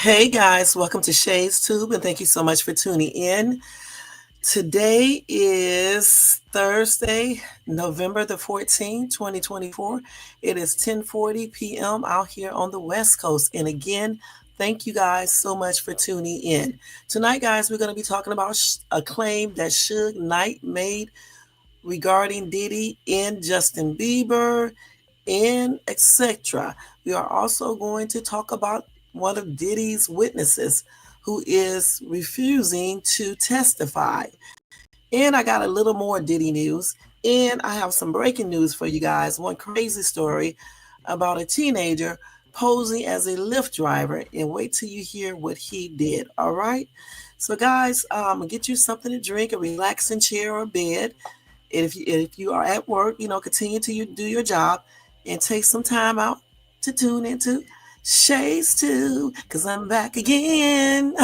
Hey guys, welcome to Shay's Tube and thank you so much for tuning in. Today is Thursday, November the 14th, 2024. It is 10:40 p.m. out here on the West Coast. And again, thank you guys so much for tuning in. Tonight, guys, we're going to be talking about a claim that Suge Knight made regarding Diddy and Justin Bieber and etc. We are also going to talk about one of Diddy's witnesses who is refusing to testify. And I got a little more Diddy news. And I have some breaking news for you guys. One crazy story about a teenager posing as a Lyft driver. And wait till you hear what he did. All right. So, guys, get you something to drink, a relaxing chair or bed. And if you are at work, continue to do your job and take some time out to tune into Shades Too, because I'm back again.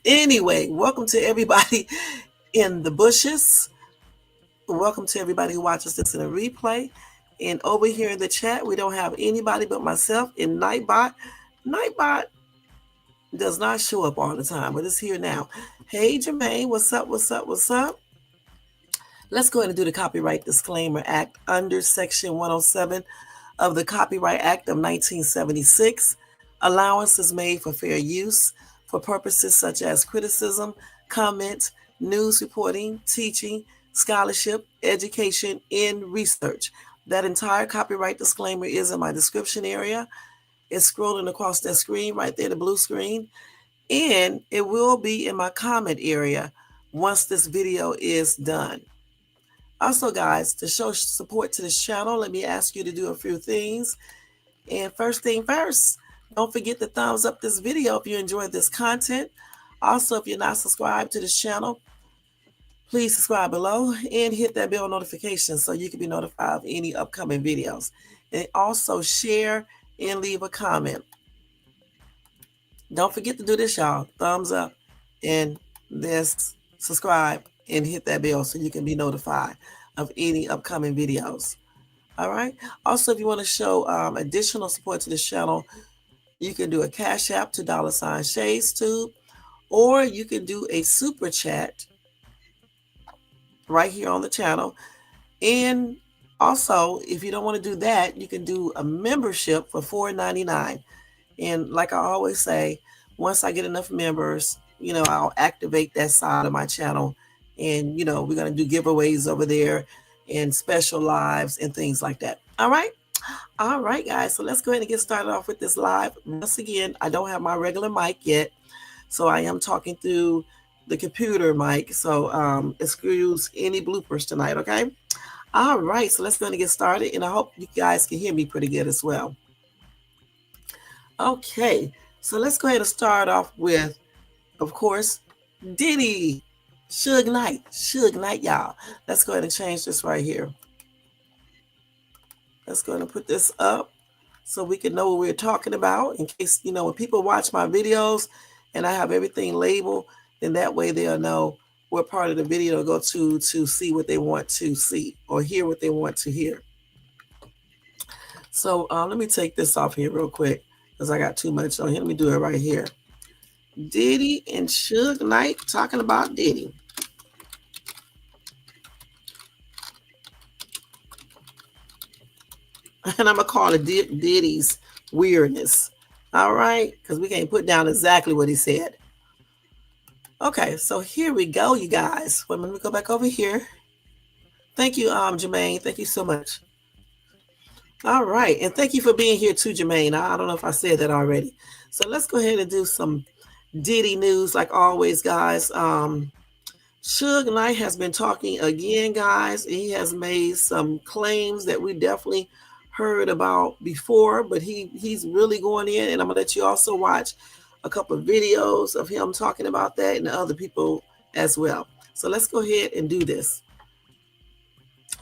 Anyway, welcome to everybody in the bushes. Welcome to everybody who watches this in a replay. And over here in the chat, we don't have anybody but myself and Nightbot. Nightbot does not show up all the time, but it's here now. Hey, Jermaine, what's up, what's up, what's up? Let's go ahead and do the Copyright Disclaimer Act under Section 107 of the Copyright Act of 1976. Allowance is made for fair use for purposes such as criticism, comment, news reporting, teaching, scholarship, education, and research. That entire copyright disclaimer is in my description area. It's scrolling across that screen right there, the blue screen. And it will be in my comment area once this video is done. Also, guys, to show support to this channel, let me ask you to do a few things. And first thing first, don't forget to thumbs up this video if you enjoyed this content. Also, if you're not subscribed to this channel, please subscribe below and hit that bell notification so you can be notified of any upcoming videos. And also share and leave a comment. Don't forget to do this, y'all. Thumbs up and this subscribe and hit that bell so you can be notified of any upcoming videos. All right. Also, if you want to show additional support to this channel, you can do a Cash App to $ShadesTube, or you can do a super chat right here on the channel. And also, if you don't want to do that, you can do a membership for $4.99. And like I always say, once I get enough members, I'll activate that side of my channel. And, we're going to do giveaways over there and special lives and things like that. All right. All right, guys. So let's go ahead and get started off with this live. Once again, I don't have my regular mic yet. So I am talking through the computer mic. So excuse any bloopers tonight. Okay. All right. So let's go ahead and get started. And I hope you guys can hear me pretty good as well. Okay. So let's go ahead and start off with, of course, Diddy. Suge Knight, y'all. Let's go ahead and change this right here. Let's go ahead and put this up so we can know what we're talking about in case, when people watch my videos and I have everything labeled, then that way they'll know what part of the video to go to see what they want to see or hear what they want to hear. So let me take this off here real quick because I got too much on here. Let me do it right here. Diddy and Suge Knight talking about Diddy. And I'm going to call it Diddy's weirdness. All right? Because we can't put down exactly what he said. Okay, so here we go, you guys. Wait a minute, let me go back over here. Thank you, Jermaine. Thank you so much. All right. And thank you for being here too, Jermaine. I don't know if I said that already. So let's go ahead and do some Diddy news like always, guys. Suge Knight has been talking again, guys. He has made some claims that we definitely heard about before, but he's really going in, and I'm gonna let you also watch a couple of videos of him talking about that and other people as well. So let's go ahead and do this.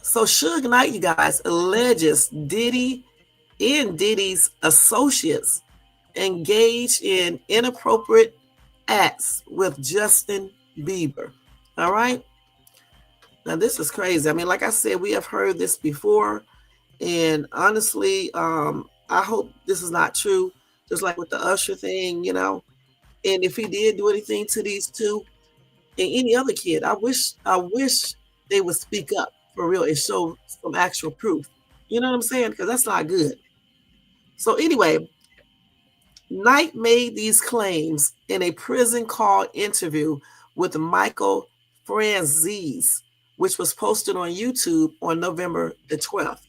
So Suge Knight, you guys, alleges Diddy and Diddy's associates engaged in inappropriate acts with Justin Bieber. All right. Now, this is crazy. I mean, like I said, we have heard this before. And honestly, I hope this is not true. just like with the Usher thing, you know. And if he did do anything to these two and any other kid, I wish they would speak up for real and show some actual proof. You know what I'm saying? Because that's not good. So anyway, Knight made these claims in a prison call interview with Michael Franzese, which was posted on YouTube on November the 12th.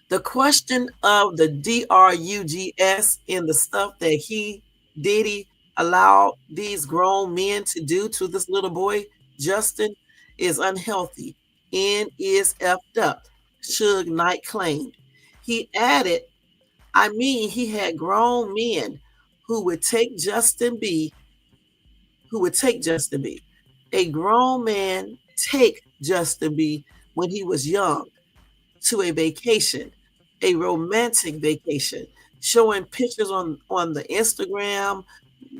The question of the drugs and the stuff that Diddy, allowed these grown men to do to this little boy, Justin, is unhealthy and is effed up, Suge Knight claimed. He added, I mean, he had grown men who would take Justin B, A grown man take Justin B when he was young to a vacation, a romantic vacation, showing pictures on the Instagram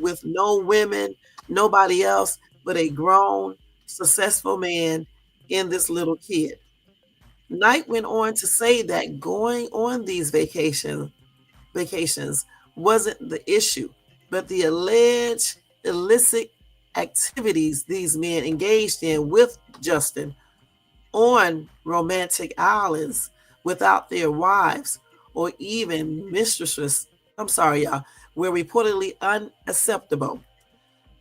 with no women, nobody else but a grown, successful man and this little kid. Knight went on to say that going on these vacations wasn't the issue, but the alleged illicit activities these men engaged in with Justin on romantic islands without their wives or even mistresses, were reportedly unacceptable.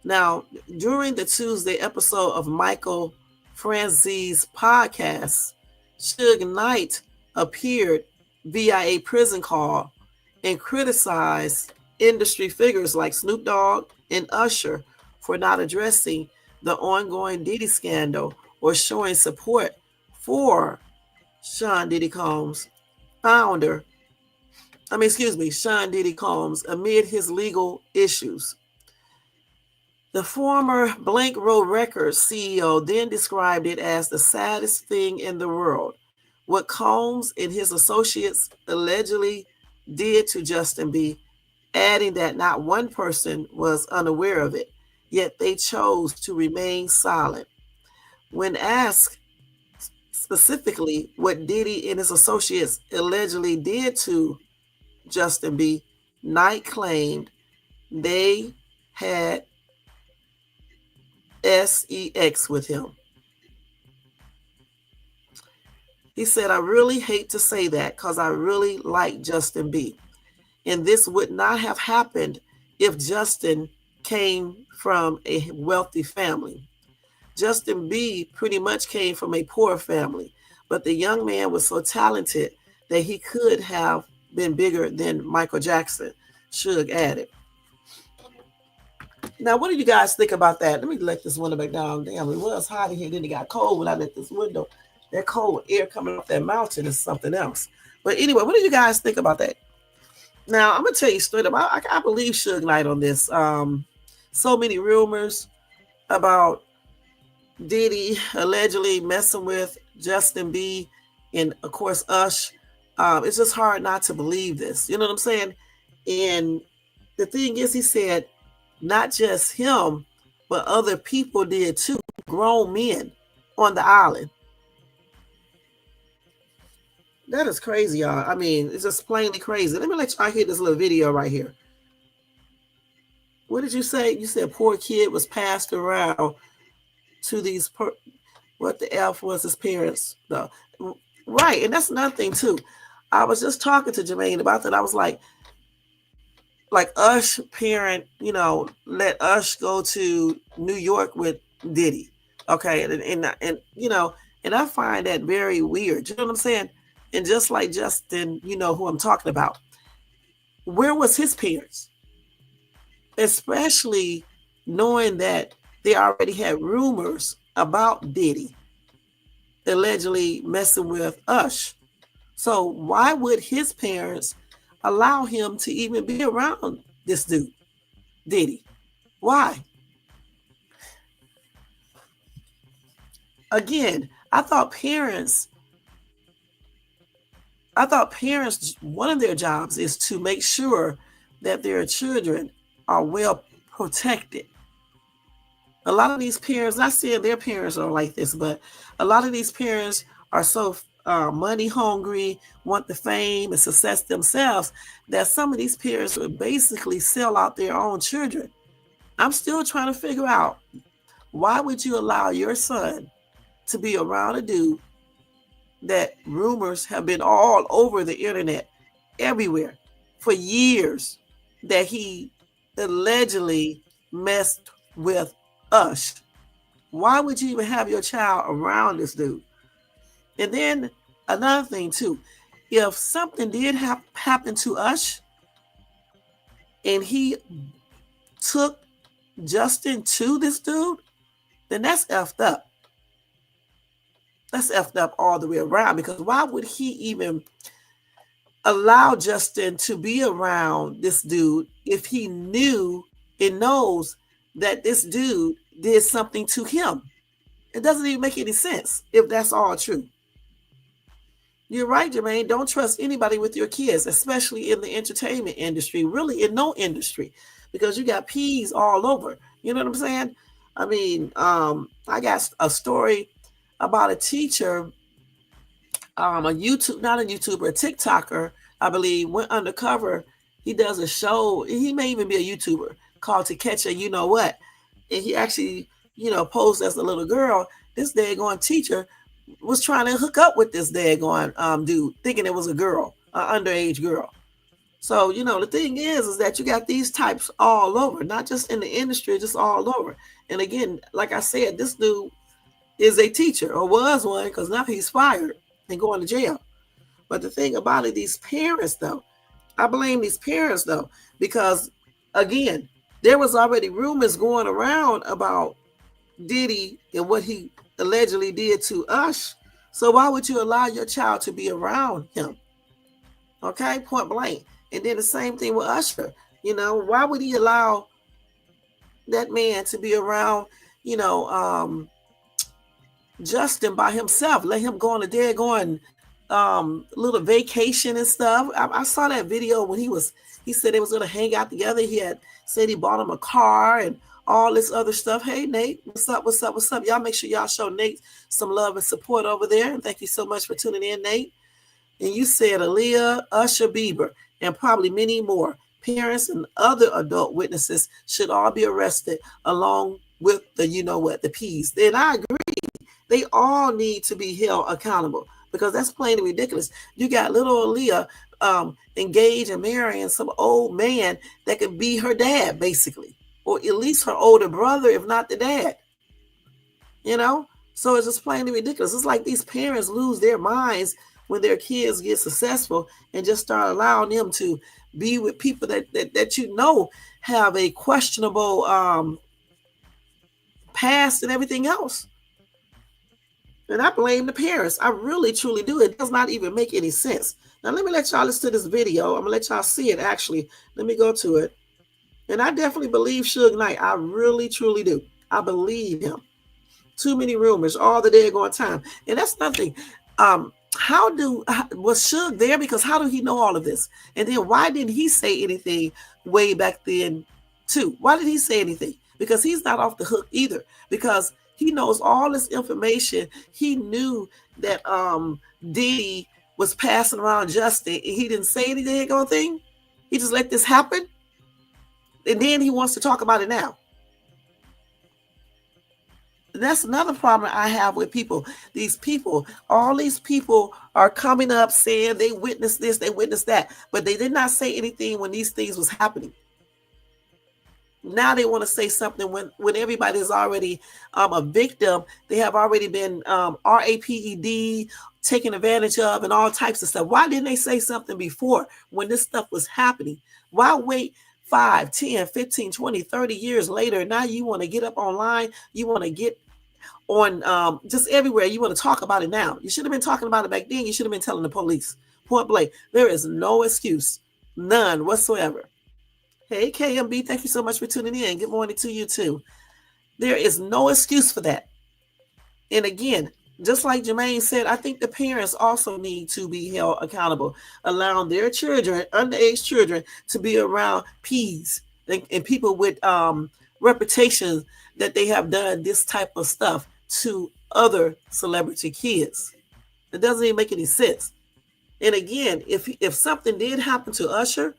Now, during the Tuesday episode of Michael Franzese's podcast, Suge Knight appeared via a prison call and criticized industry figures like Snoop Dogg and Usher for not addressing the ongoing Diddy scandal or showing support for Sean Diddy Combs, Sean Diddy Combs, amid his legal issues. The former Blank Road Records CEO then described it as the saddest thing in the world. What Combs and his associates allegedly did to Justin B, adding that not one person was unaware of it, yet they chose to remain silent. When asked specifically what Diddy and his associates allegedly did to Justin B, Knight claimed they had sex with him. He said, I really hate to say that because I really like Justin B. And this would not have happened if Justin came from a wealthy family. Justin B pretty much came from a poor family, but the young man was so talented that he could have been bigger than Michael Jackson, Suge added. Now, what do you guys think about that? Let me let this window back down. Damn, it was hot in here. Then it got cold when I let this window. That cold air coming off that mountain is something else. But anyway, what do you guys think about that? Now, I'm going to tell you straight up. I believe Suge Knight on this. So many rumors about Diddy allegedly messing with Justin B and, of course, Ush. It's just hard not to believe this. You know what I'm saying? And the thing is, he said not just him, but other people did too, grown men on the island. That is crazy, y'all. I mean, it's just plainly crazy. Let me let y'all hear this little video right here. What did you say? You said poor kid was passed around to these, what the F was his parents? No. Right, and that's another thing too. I was just talking to Jermaine about that. I was like Ush parent, let Ush go to New York with Diddy. Okay, and I find that very weird. You know what I'm saying? And just like Justin, who I'm talking about. Where was his parents? Especially knowing that they already had rumors about Diddy allegedly messing with Ush. So why would his parents allow him to even be around this dude, Diddy? Why? Again, I thought parents, one of their jobs is to make sure that their children are well protected. A lot of these parents, not saying their parents are like this, but a lot of these parents are so money hungry, want the fame and success themselves, that some of these parents would basically sell out their own children. I'm still trying to figure out, why would you allow your son to be around a dude that rumors have been all over the internet, everywhere, for years, that he allegedly messed with us? Why would you even have your child around this dude? And then another thing too, if something did happen to us and he took Justin to this dude, then that's effed up. That's effed up all the way around, because why would he even allow Justin to be around this dude if he knew and knows that this dude did something to him? It doesn't even make any sense if that's all true. You're right, Jermaine. Don't trust anybody with your kids, especially in the entertainment industry, really in no industry, because you got peas all over. You know what I'm saying? I mean, I got a story about a teacher, a YouTuber, a TikToker, I believe, went undercover. He does a show. He may even be a YouTuber called To Catch a You Know What. And he actually, posed as a little girl. This daggone teacher was trying to hook up with this daggone dude, thinking it was a girl, an underage girl. So, the thing is that you got these types all over, not just in the industry, just all over. And again, like I said, this dude is a teacher, or was one, because now he's fired and going to jail. But the thing about it, these parents, though, I blame these parents, though, because, again, there was already rumors going around about Diddy and what he allegedly did to us. So why would you allow your child to be around him? Okay, point blank. And then the same thing with Usher. Why would he allow that man to be around, Justin by himself? Let him go on a daggone little vacation and stuff. I saw that video when he said they was going to hang out together. He had said he bought him a car and all this other stuff. Hey, Nate, what's up? Y'all make sure y'all show Nate some love and support over there. And thank you so much for tuning in, Nate. And you said Aaliyah, Usher, Bieber, and probably many more parents and other adult witnesses should all be arrested, along with the the P's. And I agree. They all need to be held accountable, because that's plain ridiculous. You got little Aaliyah engaged and marrying some old man that could be her dad, basically, or at least her older brother, if not the dad. So it's just plainly ridiculous. It's like these parents lose their minds when their kids get successful and just start allowing them to be with people that have a questionable past and everything else. And I blame the parents. I really, truly do. It does not even make any sense. Now, let me let y'all listen to this video. I'm going to let y'all see it, actually. Let me go to it. And I definitely believe Suge Knight. I really, truly do. I believe him. Too many rumors all the daggone time. And that's nothing. Was Suge there? Because how do he know all of this? And then why didn't he say anything way back then, too? Why did he say anything? Because he's not off the hook either. Because he knows all this information. He knew that Diddy was passing around Justin, and he didn't say anything on thing. He just let this happen. And then he wants to talk about it now. And that's another problem I have with people. All these people are coming up saying they witnessed this, they witnessed that, but they did not say anything when these things was happening. Now they want to say something when everybody is already a victim. They have already been RAPED, taken advantage of, and all types of stuff. Why didn't they say something before when this stuff was happening? Why wait 5, 10, 15, 20, 30 years later? Now you want to get up online. You want to get on just everywhere. You want to talk about it now. You should have been talking about it back then. You should have been telling the police. Point blank. There is no excuse. None whatsoever. Hey, KMB, thank you so much for tuning in. Good morning to you, too. There is no excuse for that. And again, just like Jermaine said, I think the parents also need to be held accountable, allowing their children, underage children, to be around P's and people with reputations that they have done this type of stuff to other celebrity kids. It doesn't even make any sense. And again, if something did happen to Usher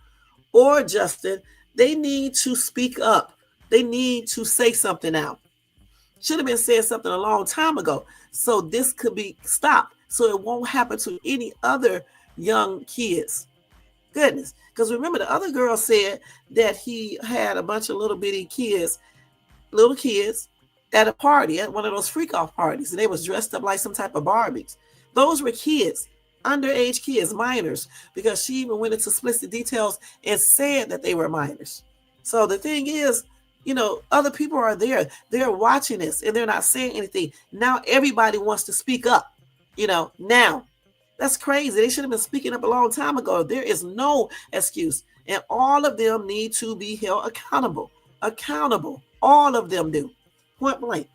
or Justin, they need to speak up. They need to say something out. Should have been said something a long time ago, so this could be stopped, so it won't happen to any other young kids. Goodness, because remember the other girl said that he had a bunch of little kids at a party, at one of those freak off parties, and they was dressed up like some type of Barbies. Those were kids, underage kids, minors, because she even went into explicit details and said that they were minors. So the thing is, other people are there. They're watching this and they're not saying anything. Now everybody wants to speak up, now. That's crazy. They should have been speaking up a long time ago. There is no excuse. And all of them need to be held accountable. Accountable. All of them do. Point blank.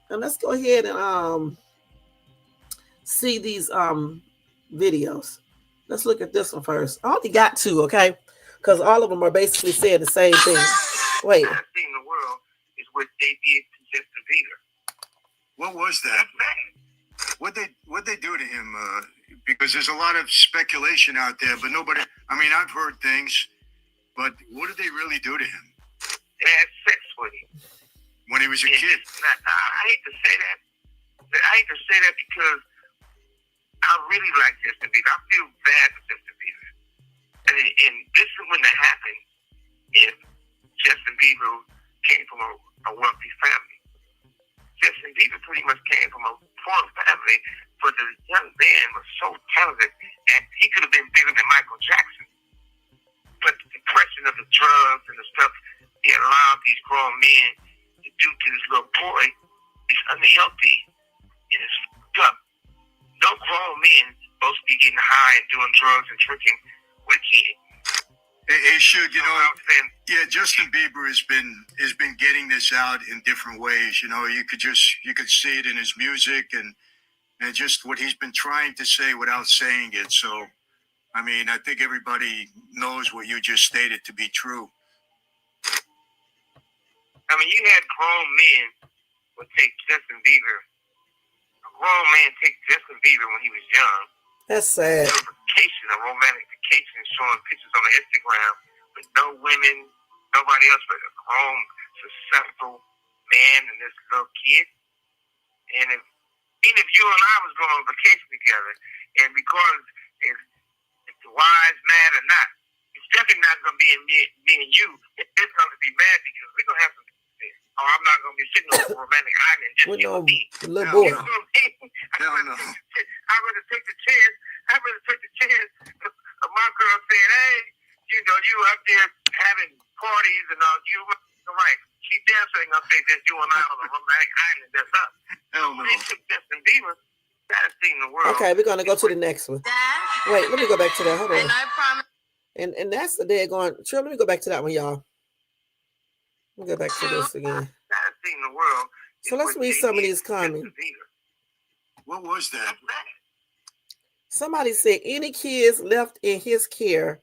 And let's go ahead and see these videos. Let's look at this one first. I only got two, okay? Because all of them are basically saying the same thing. Wait. Last thing in the world is what they did to Justin Bieber. What was that? What'd they do to him? Because there's a lot of speculation out there, but nobody. I mean, I've heard things, but what did they really do to him? They had sex with him when he was a kid. I hate to say that. I hate to say that because I really like Justin Bieber. I feel bad for Justin Bieber, and this is when it happened. If Justin Bieber came from a wealthy family. Justin Bieber pretty much came from a poor family, but the young man was so talented, and he could have been bigger than Michael Jackson. But the depression of the drugs and the stuff he allowed these grown men to do to this little boy is unhealthy and it's fucked up. No grown men supposed to be getting high and doing drugs and drinking with kids. Hey, Suge, yeah, Justin Bieber has been getting this out in different ways. You could see it in his music and just what he's been trying to say without saying it. So, I mean, I think everybody knows what you just stated to be true. I mean, you had grown men would take Justin Bieber. A grown man take Justin Bieber when he was young. That's sad. A romantic vacation, showing pictures on the Instagram with no women, nobody else but a grown, successful man and this little kid. And even if you and I was going on vacation together, and because if the wise man or not, it's definitely not going to be in me and you. It's going to be mad because we're going to have some. Or I'm not going to be sitting on a romantic island just you and me. Little boy. You know what I mean? I'd rather take the chance. I'd rather take the chance of my girl saying, hey, you up there having parties and all. You right. She damn sure ain't going to say that you and I on a romantic island. That's up. Hell no. They took Justin Bieber. That's thing in the world. Okay, we're going to go to the next one. Wait, let me go back to that. Hold on. And that's the day going. Sure, let me go back to that one, y'all. Let me go back to this again. In the world. So let's read some of these comments. What was that? Somebody said any kids left in his care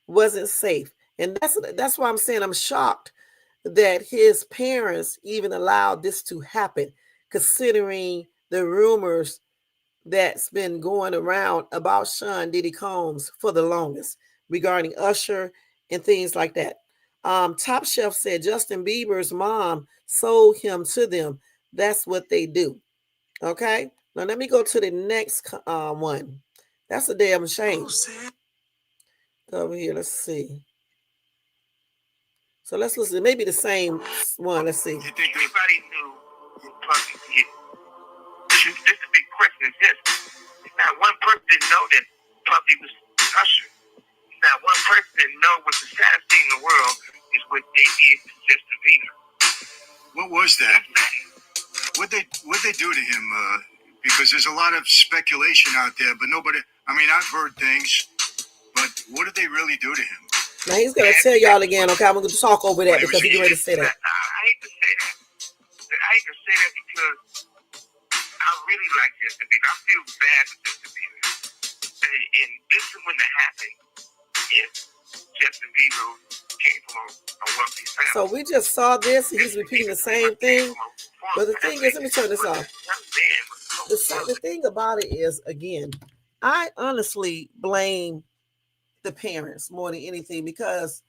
wasn't safe. And that's why I'm saying I'm shocked that his parents even allowed this to happen, considering the rumors that's been going around about Sean Diddy Combs for the longest regarding Usher and things like that. Top Chef said Justin Bieber's mom sold him to them. That's what they do. Okay. Now let me go to the next one. That's a damn shame. Over here, let's see. So let's listen. Maybe the same one. Let's see. You think everybody knew Puffy did? This is a big question. Is this? Not one person didn't know that Puffy was Usher. Not one person didn't know what the saddest thing in the world is what they did to Justin Bieber. What was that? What'd they do to him? Because there's a lot of speculation out there, but nobody. I mean, I've heard things, but what did they really do to him? Now he's gonna tell y'all again. Okay, I'm gonna talk over that because he's ready to say that. I hate to say that. I hate to say that because I really like Justin Bieber. I feel bad for Justin Bieber, and this is when it happened. If Justin Bieber came from a wealthy family. So we just saw this, and he's repeating the same thing. But the thing is, let me turn this off. Young man was so the thing about it is, again, I honestly blame the parents more than anything, because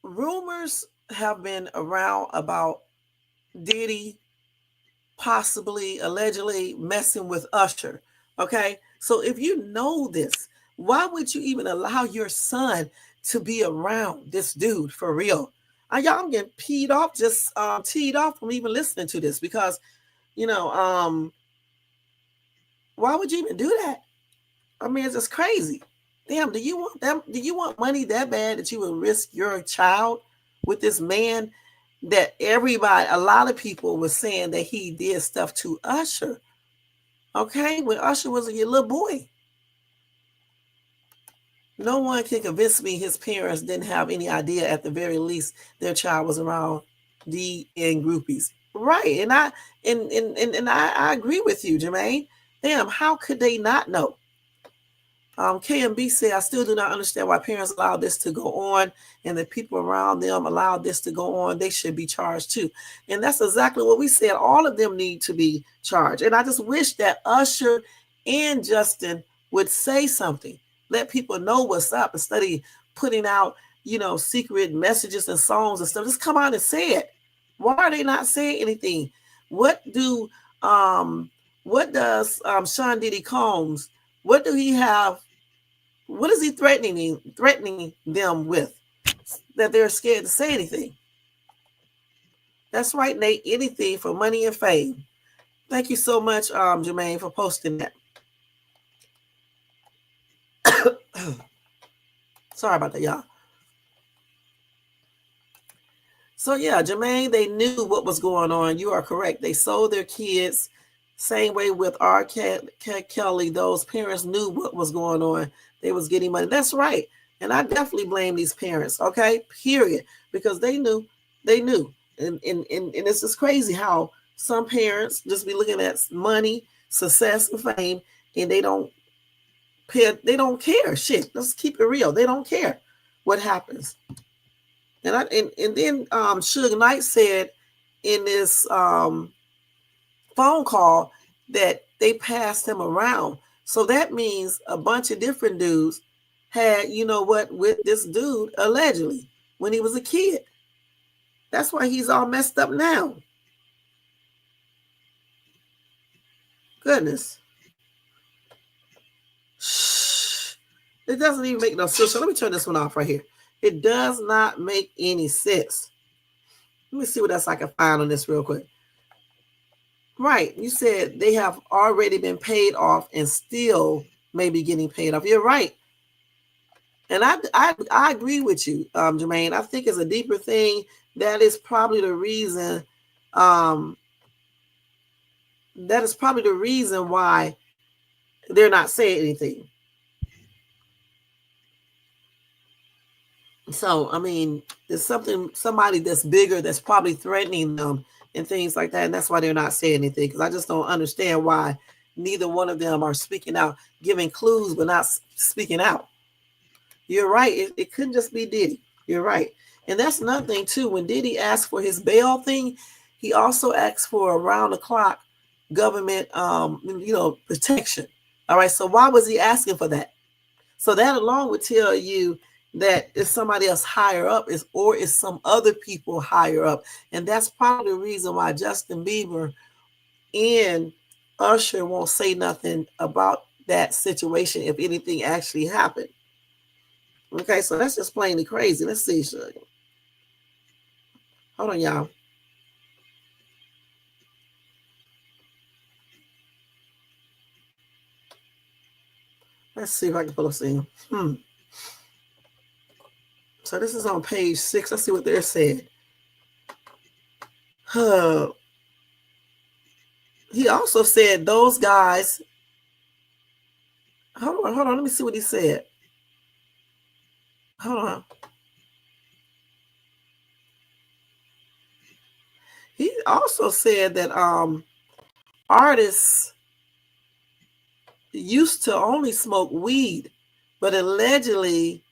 rumors have been around about Diddy possibly, allegedly messing with Usher. Okay, so if you know this, why would you even allow your son to be around this dude for real? Y'all, I'm getting peed off, just teed off from even listening to this, because why would you even do that? I mean, it's just crazy. Damn, do you want them? Do you want money that bad that you would risk your child with this man that everybody, a lot of people were saying that he did stuff to Usher? Okay, when Usher was a little boy. No one can convince me his parents didn't have any idea, at the very least, their child was around D and groupies. Right. And I agree with you, Jermaine. Damn, how could they not know? KMB said, I still do not understand why parents allow this to go on, and the people around them allow this to go on. They should be charged too. And that's exactly what we said. All of them need to be charged. And I just wish that Usher and Justin would say something, let people know what's up, instead of putting out, secret messages and songs and stuff. Just come out and say it. Why are they not saying anything? What does Sean Diddy Combs, what do he have? What is he threatening them with, that they're scared to say anything? That's right, Nate. Anything for money and fame. Thank you so much, Jermaine, for posting that. Sorry about that, y'all. So yeah, Jermaine, they knew what was going on. You are correct. They sold their kids. Same way with R. Kelly. Those parents knew what was going on. They was getting money. That's right. And I definitely blame these parents, okay? Period. Because they knew. And it's just crazy how some parents just be looking at money, success, and fame, and they don't care. Shit. Let's keep it real. They don't care what happens. And then Suge Knights said in this phone call that they passed him around. So that means a bunch of different dudes had, with this dude allegedly when he was a kid. That's why he's all messed up now. Goodness. Shh. It doesn't even make no sense. So let me turn this one off right here. It does not make any sense. Let me see what else I can find on this real quick. Right. You said they have already been paid off and still may be getting paid off. You're right. And I agree with you, Jermaine. I think it's a deeper thing. That is probably the reason. That is probably the reason why they're not saying anything. So, I mean, there's somebody that's bigger that's probably threatening them and things like that. And that's why they're not saying anything. Because I just don't understand why neither one of them are speaking out, giving clues, but not speaking out. You're right. It couldn't just be Diddy. You're right. And that's another thing, too. When Diddy asked for his bail thing, he also asked for around-the-clock government, protection. All right. So why was he asking for that? So that alone would tell you that it's somebody else higher up, or is some other people higher up. And that's probably the reason why Justin Bieber and Usher won't say nothing about that situation if anything actually happened. Okay, so that's just plainly crazy. Let's see, Suge. Hold on, y'all. Let's see if I can pull up scene. So this is on page 6. Let's see what they're saying. He also said those guys. Hold on. Let me see what he said. Hold on. He also said that artists used to only smoke weed, but allegedly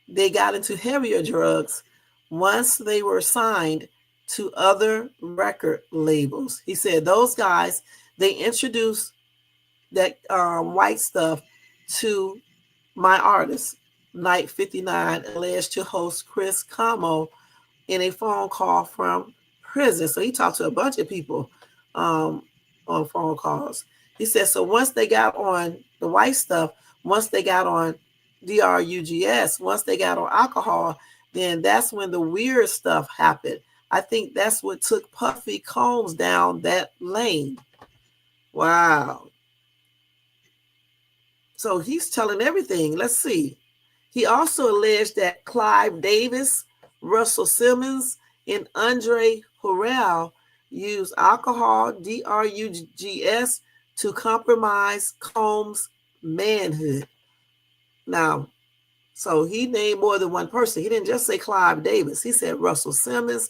they got into heavier drugs once they were signed to other record labels. He said those guys, they introduced that white stuff to my artist. Night 59 alleged to host Chris Como in a phone call from prison. So he talked to a bunch of people on phone calls. He said, so once they got on the white stuff, once they got on drugs, once they got on alcohol, then that's when the weird stuff happened. I think that's what took Puffy Combs down that lane. Wow. So he's telling everything. Let's see. He also alleged that Clive Davis, Russell Simmons, and Andre Harrell used alcohol, drugs, to compromise Combs' manhood. Now, so he named more than one person. He didn't just say Clive Davis. He said Russell Simmons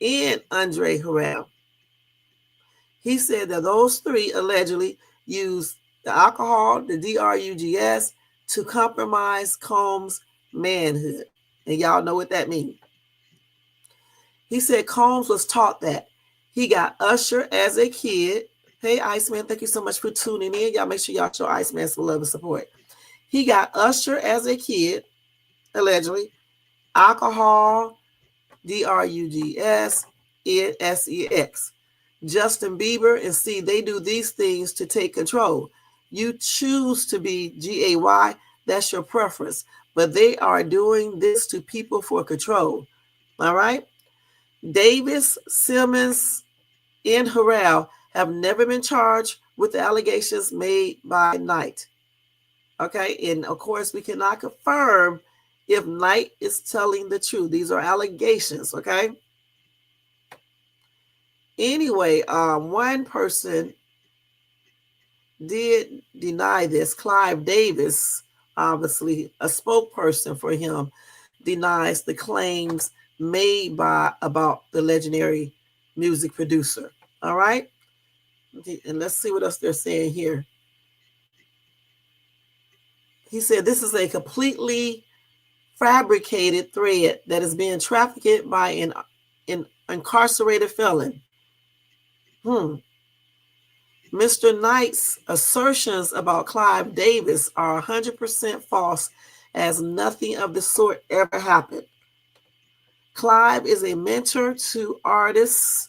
and Andre Harrell. He said that those three allegedly used the alcohol, the drugs, to compromise Combs' manhood. And y'all know what that means. He said Combs was taught that. He got Usher as a kid. Hey, Iceman, thank you so much for tuning in. Y'all make sure y'all show Iceman some love and support. He got Usher as a kid, allegedly. Alcohol, drugs, and sex. Justin Bieber, and see, they do these things to take control. You choose to be gay, that's your preference. But they are doing this to people for control. All right? Davis, Simmons, and Harrell have never been charged with the allegations made by Knight. Okay? And of course, we cannot confirm if Knight is telling the truth. These are allegations, okay? Anyway, one person did deny this. Clive Davis, obviously a spokesperson for him, denies the claims made about the legendary music producer. All right? And let's see what else they're saying here. He said this is a completely fabricated thread that is being trafficked by an incarcerated felon. Mr. Knight's assertions about Clive Davis are 100% false, as nothing of the sort ever happened. Clive is a mentor to artists,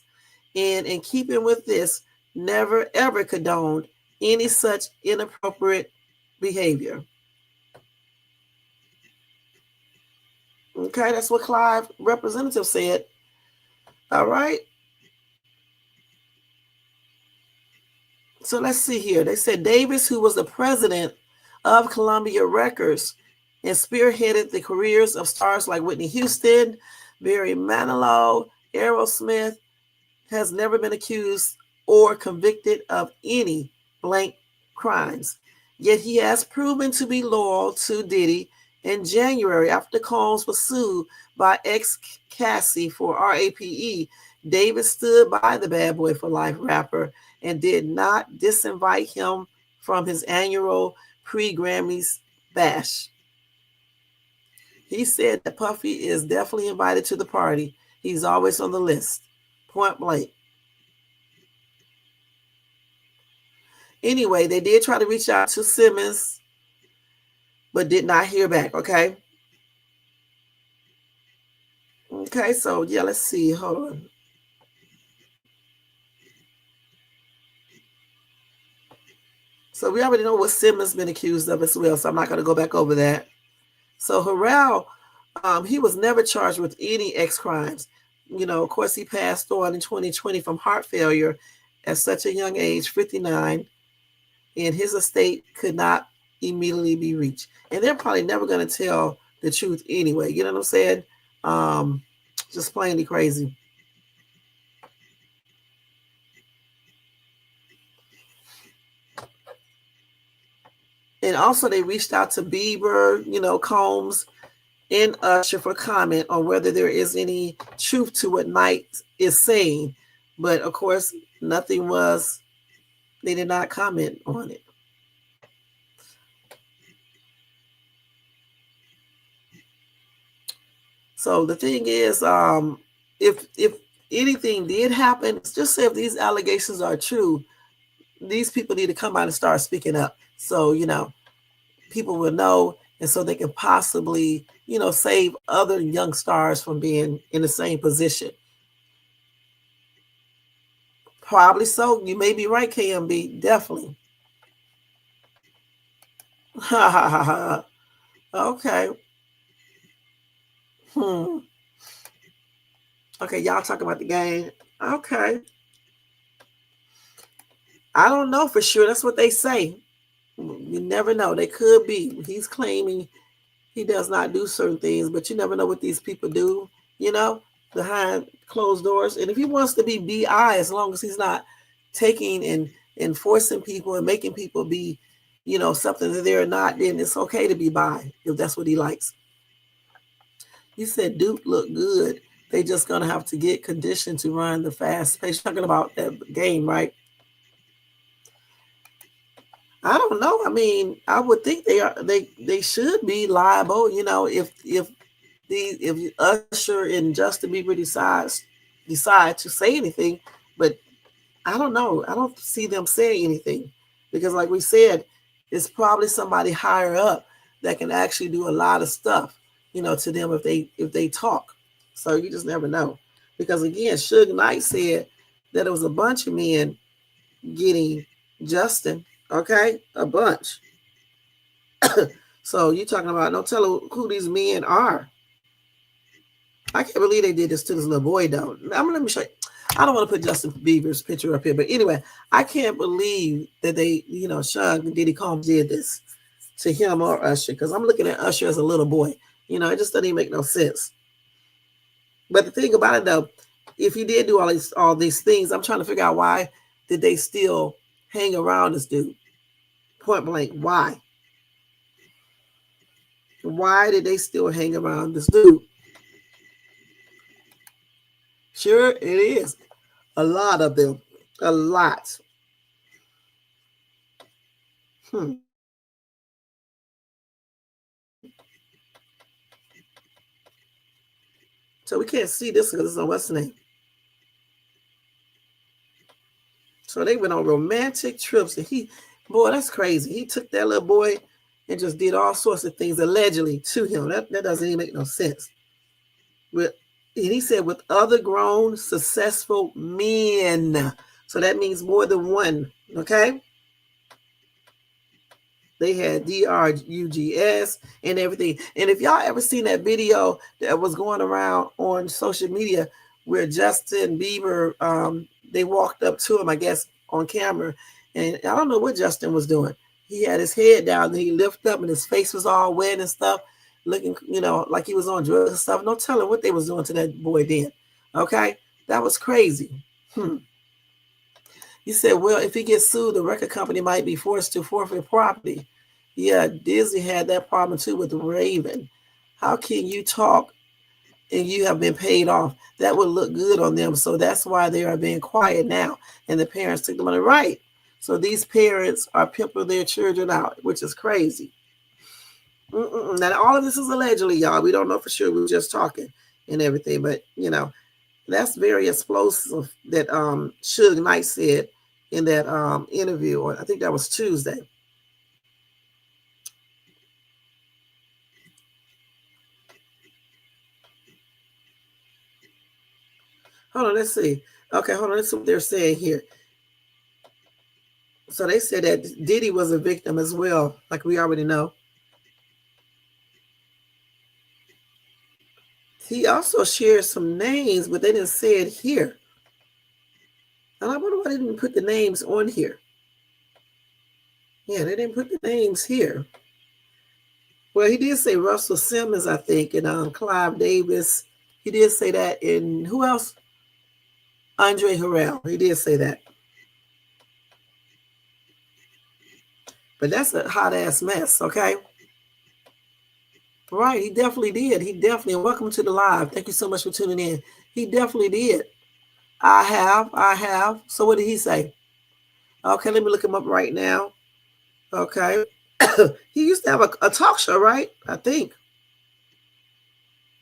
and in keeping with this, never ever condoned any such inappropriate behavior. Okay, that's what Clive representative said. All right. So let's see here. They said Davis, who was the president of Columbia Records and spearheaded the careers of stars like Whitney Houston, Barry Manilow, Aerosmith, has never been accused or convicted of any blank crimes. Yet he has proven to be loyal to Diddy. In January, after Combs was sued by ex-Cassie for RAPE, Davis stood by the Bad Boy for Life rapper and did not disinvite him from his annual pre-Grammys bash. He said that Puffy is definitely invited to the party. He's always on the list. Point blank. Anyway, they did try to reach out to Simmons, but did not hear back, okay? Okay, so yeah, let's see. Hold on. So we already know what Simmons been accused of as well, so I'm not going to go back over that. So Harrell, he was never charged with any ex-crimes. You know, of course, he passed on in 2020 from heart failure at such a young age, 59, and his estate could not immediately be reached. And they're probably never going to tell the truth anyway. You know what I'm saying? Just plainly crazy. And also they reached out to Bieber, you know, Combs, and Usher for comment on whether there is any truth to what Knight is saying. But of course, nothing was, they did not comment on it. So the thing is, if anything did happen, just say if these allegations are true, these people need to come out and start speaking up. So, people will know, and so they can possibly, save other young stars from being in the same position. Probably so. You may be right, KMB. Definitely. Ha ha ha ha. Okay. Hmm. Okay, y'all talking about the game. Okay. I don't know for sure. That's what they say. You never know. They could be. He's claiming he does not do certain things, but you never know what these people do, behind closed doors. And if he wants to be BI, as long as he's not taking and enforcing people and making people be, something that they're not, then it's okay to be bi if that's what he likes. You said Duke looked good. They just gonna have to get conditioned to run the fast pace. Talking about that game, right? I don't know. I mean, I would think they should be liable. If Usher and Justin Bieber decide to say anything, but I don't know. I don't see them saying anything because, like we said, it's probably somebody higher up that can actually do a lot of stuff, to them if they talk. So you just never know. Because again, Suge Knights said that it was a bunch of men getting Justin, okay, a bunch. So you talking about, don't tell who these men are. I can't believe they did this to this little boy, though. Let me show you. I don't want to put Justin Bieber's picture up here, but anyway, I can't believe that they, Sean and Diddy Combs did this to him or Usher, because I'm looking at Usher as a little boy. It just doesn't even make no sense. But the thing about it, though, if he did do all these things, I'm trying to figure out why did they still hang around this dude? Point blank, why? Why did they still hang around this dude? Sure, it is. A lot of them. A lot. So we can't see this because it's on what's the name. So they went on romantic trips, and boy, that's crazy. He took that little boy and just did all sorts of things allegedly to him. That doesn't even make no sense. And he said with other grown, successful men. So that means more than one. Okay. They had DRUGS and everything. And if y'all ever seen that video that was going around on social media where Justin Bieber, they walked up to him, I guess, on camera. And I don't know what Justin was doing. He had his head down and he lifted up and his face was all wet and stuff, looking, like he was on drugs and stuff. No telling what they was doing to that boy then. Okay? That was crazy. He said, well, if he gets sued, the record company might be forced to forfeit property. Yeah, Disney had that problem too with Raven. How can you talk and you have been paid off? That would look good on them. So that's why they are being quiet now. And the parents took the money. Right. So these parents are pimping their children out, which is crazy. Now, all of this is allegedly, y'all. We don't know for sure. We were just talking and everything. But, that's very explosive that Suge Knight said in that interview. Or I think that was Tuesday. Hold on, let's see. Okay, hold on, let's see what they're saying here. So they said that Diddy was a victim as well, like we already know. He also shared some names, but they didn't say it here. And I wonder why they didn't put the names on here. Yeah, they didn't put the names here. Well, he did say Russell Simmons, I think, and Clive Davis. He did say that. And who else? Andre Harrell. He did say that. But that's a hot ass mess, okay? Right, he definitely did. He definitely, welcome to the live. Thank you so much for tuning in. He definitely did. I have. So what did he say? Okay, let me look him up right now. Okay. He used to have a talk show, right? I think.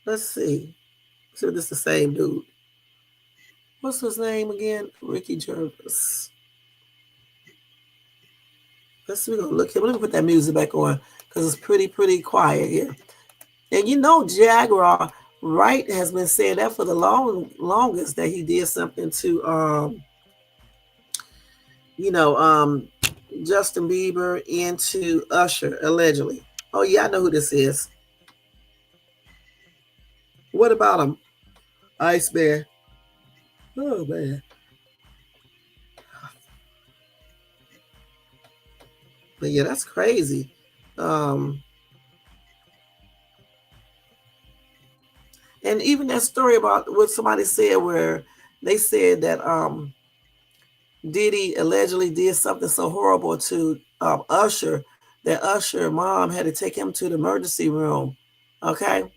Let's see. So this is the same dude. What's his name again? Ricky Gervais. We're gonna look here. Let me put that music back on because it's pretty quiet here. And you know, Jaguar Wright has been saying that for the longest that he did something to you know, Justin Bieber and to Usher allegedly. Oh yeah, I know who this is. What about him? Iceman. Oh man. But yeah, that's crazy. Um, and even that story about what somebody said where they said that Diddy allegedly did something so horrible to Usher that Usher mom had to take him to the emergency room. Okay,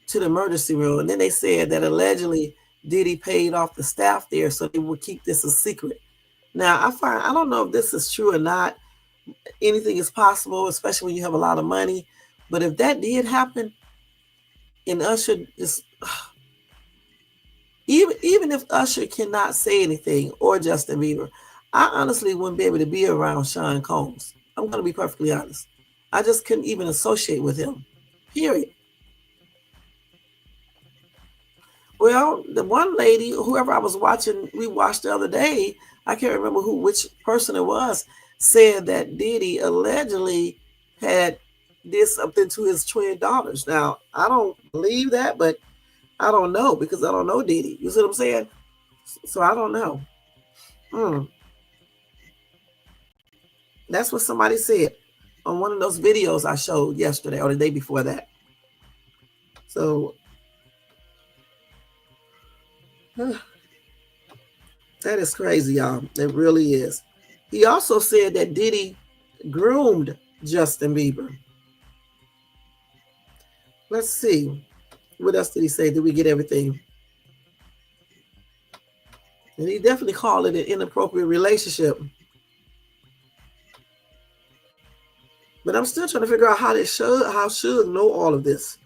to the emergency room, and then they said that allegedly Diddy paid off the staff there so they would keep this a secret. Now I don't know if this is true or not. Anything is possible, especially when you have a lot of money. But if that did happen, and Usher is even if Usher cannot say anything or Justin Bieber, I honestly wouldn't be able to be around Sean Combs. I'm going to be perfectly honest. I just couldn't even associate with him. Period. Well, the one lady, whoever I was watching, we watched the other day, I can't remember which person it was, said that Diddy allegedly had did something to his twin daughters. Now, I don't believe that, but I don't know because I don't know Diddy. You see what I'm saying? So I don't know. That's what somebody said on one of those videos I showed yesterday or the day before that. So that is crazy, y'all. It really is. He also said that Diddy groomed Justin Bieber. Let's see. What else did he say? Did we get everything? And he definitely called it an inappropriate relationship. But I'm still trying to figure out how Suge know all of this.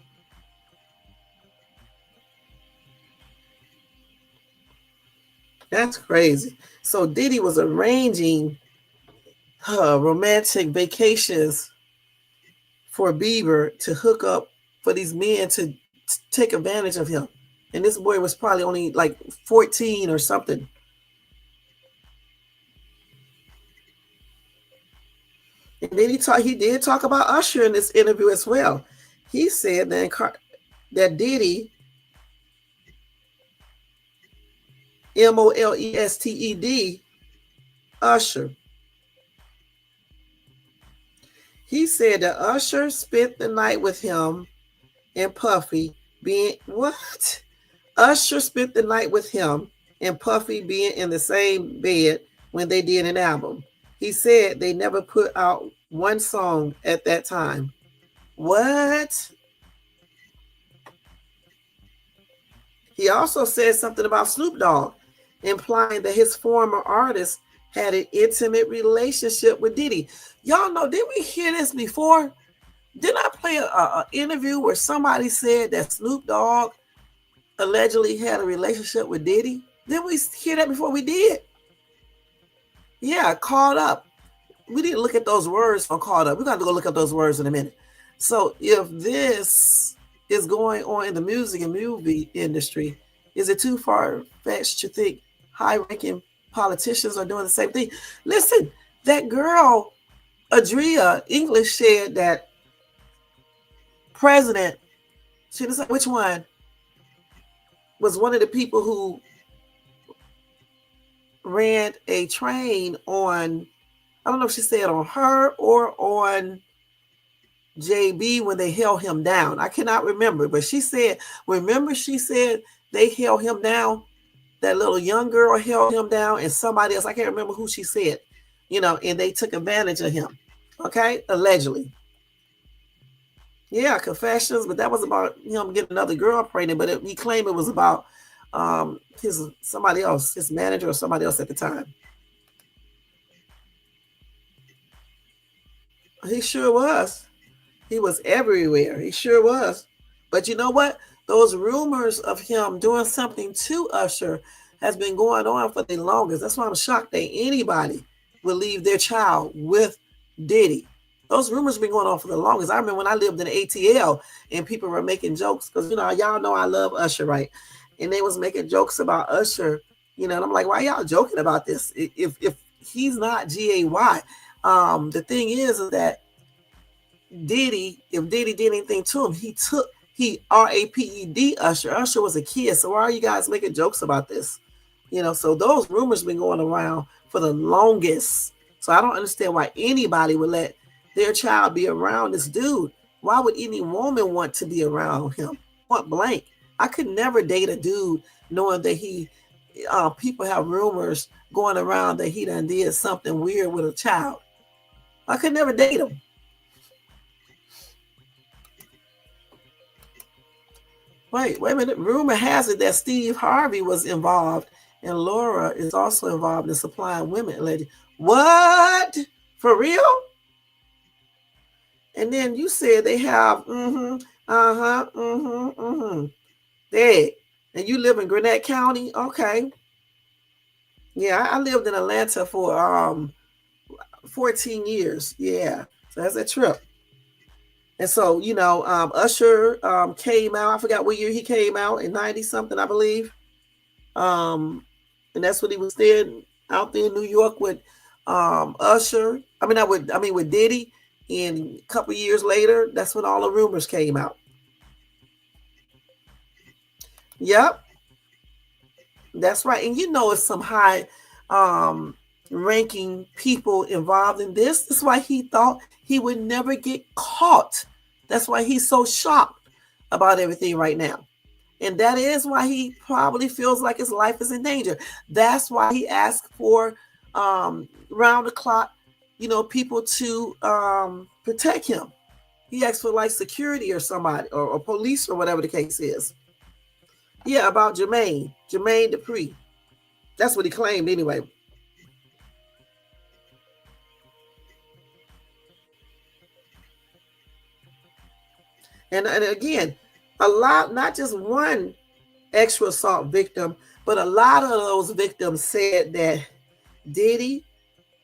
That's crazy. So Diddy was arranging romantic vacations for Bieber to hook up for these men to take advantage of him. And this boy was probably only like 14 or something. And then he did talk about Usher in this interview as well. He said that Diddy, Molested, Usher. He said that Usher spent the night with him and Puffy being what? Usher spent the night with him and Puffy being in the same bed when they did an album. He said they never put out one song at that time. What? He also said something about Snoop Dogg, implying that his former artist had an intimate relationship with Diddy. Y'all know, did we hear this before? Didn't I play an interview where somebody said that Snoop Dogg allegedly had a relationship with Diddy? Didn't we hear that before? We did. Yeah, Caught Up. We need to look at those words on Caught Up. We're going to go look at those words in a minute. So if this is going on in the music and movie industry, is it too far-fetched to think high-ranking politicians are doing the same thing? Listen, that girl, Adria English, said that president, she didn't say which one, was one of the people who ran a train on, I don't know if she said on her or on JB when they held him down. I cannot remember, but she said, she said they held him down. That little young girl held him down and somebody else, I can't remember who she said, and they took advantage of him. Okay, allegedly. Yeah, confessions, but that was about him getting another girl pregnant, but he claimed it was about somebody else, his manager or somebody else at the time. He sure was. He was everywhere. He sure was. But you know what? those rumors of him doing something to Usher has been going on for the longest. That's why I'm shocked that anybody would leave their child with Diddy. Those rumors have been going on for the longest. I remember when I lived in the ATL and people were making jokes because, y'all know I love Usher, right? And they was making jokes about Usher, and I'm like, why y'all joking about this? If he's not GAY, the thing is that Diddy, if Diddy did anything to him, he RAPED Usher. Usher was a kid, so why are you guys making jokes about this? So those rumors been going around for the longest. So I don't understand why anybody would let their child be around this dude. Why would any woman want to be around him? Point blank. I could never date a dude knowing that people have rumors going around that he done did something weird with a child. I could never date him. Wait a minute. Rumor has it that Steve Harvey was involved and Laura is also involved in supplying women. Lady, what? For real? And then you said they have, Dead. And you live in Gwinnett County? Okay. Yeah, I lived in Atlanta for 14 years. Yeah. So that's a trip. And so, Usher came out. I forgot what year he came out, in 90-something, I believe. And that's when he was out there in New York with Usher. With Diddy. And a couple years later, that's when all the rumors came out. Yep. That's right. And it's some high ranking people involved in this. That's why he thought he would never get caught. That's why he's so shocked about everything right now. And that is why he probably feels like his life is in danger. That's why he asked for round the clock, people to protect him. He asked for like security or somebody or police or whatever the case is. Yeah, about Jermaine Dupri. That's what he claimed anyway. And again, a lot, not just one sexual assault victim, but a lot of those victims said that Diddy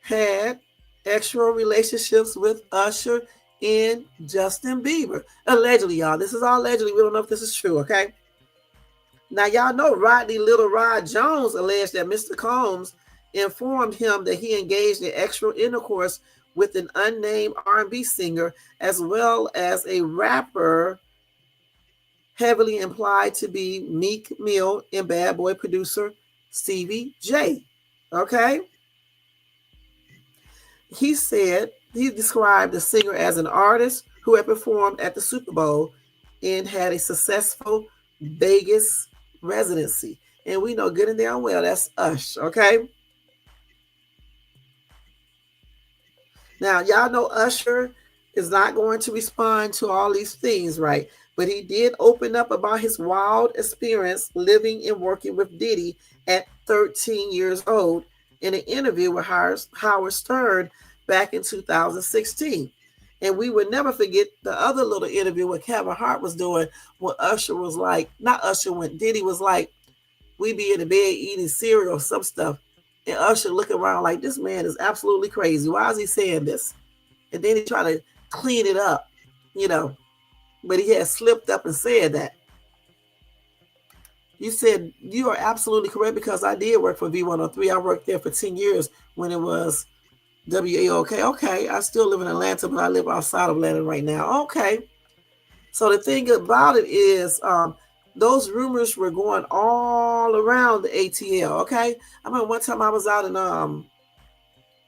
had sexual relationships with Usher and Justin Bieber. Allegedly, y'all. This is all allegedly. We don't know if this is true, okay? Now, y'all know Little Rod Jones alleged that Mr. Combs informed him that he engaged in sexual intercourse with an unnamed R&B singer as well as a rapper heavily implied to be Meek Mill and Bad Boy producer Stevie J. Okay? He described the singer as an artist who had performed at the Super Bowl and had a successful Vegas residency. And we know good and damn well that's Ush, okay? Now, y'all know Usher is not going to respond to all these things, right? But he did open up about his wild experience living and working with Diddy at 13 years old in an interview with Howard Stern back in 2016. And we would never forget the other little interview what Kevin Hart was doing when Usher was like, not Usher, when Diddy was like, we be in the bed eating cereal or some stuff. And Usher looking around like, this man is absolutely crazy. Why is he saying this? And then he tried to clean it up, but he had slipped up and said that. You said you are absolutely correct because I did work for V103. I worked there for 10 years when it was WAOK. Okay, I still live in Atlanta, but I live outside of Atlanta right now. Okay. So the thing about it is those rumors were going all around the ATL, okay? I remember one time I was out in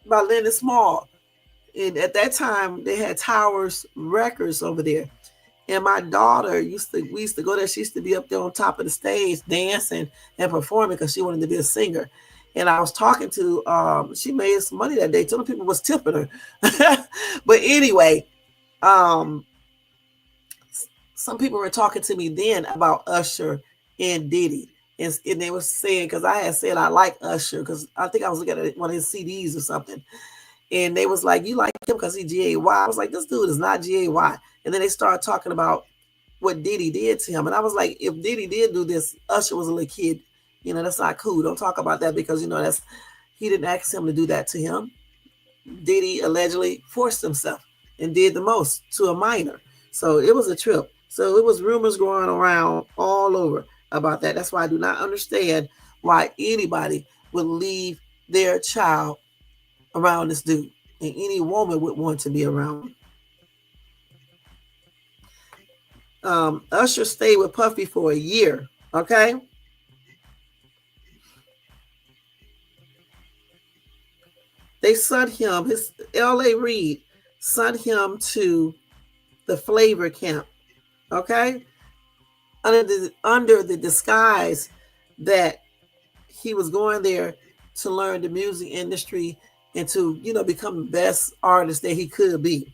by Lennox Mall, and at that time they had Towers Records over there. And my daughter we used to go there. She used to be up there on top of the stage dancing and performing because she wanted to be a singer. And I was talking to, she made some money that day. Some people was tipping her. But anyway, some people were talking to me then about Usher and Diddy. And they were saying, because I had said I like Usher, because I think I was looking at one of his CDs or something. And they was like, you like him because he's GAY. I was like, this dude is not GAY. And then they started talking about what Diddy did to him. And I was like, if Diddy did do this, Usher was a little kid. That's not cool. Don't talk about that because, he didn't ask him to do that to him. Diddy allegedly forced himself and did the most to a minor. So it was a trip. So it was rumors going around all over about that. That's why I do not understand why anybody would leave their child around this dude. And any woman would want to be around him. Usher stayed with Puffy for a year. Okay. They sent him, his L.A. Reid sent him to the Flavor Camp. Okay. Under the disguise that he was going there to learn the music industry and to, become the best artist that he could be.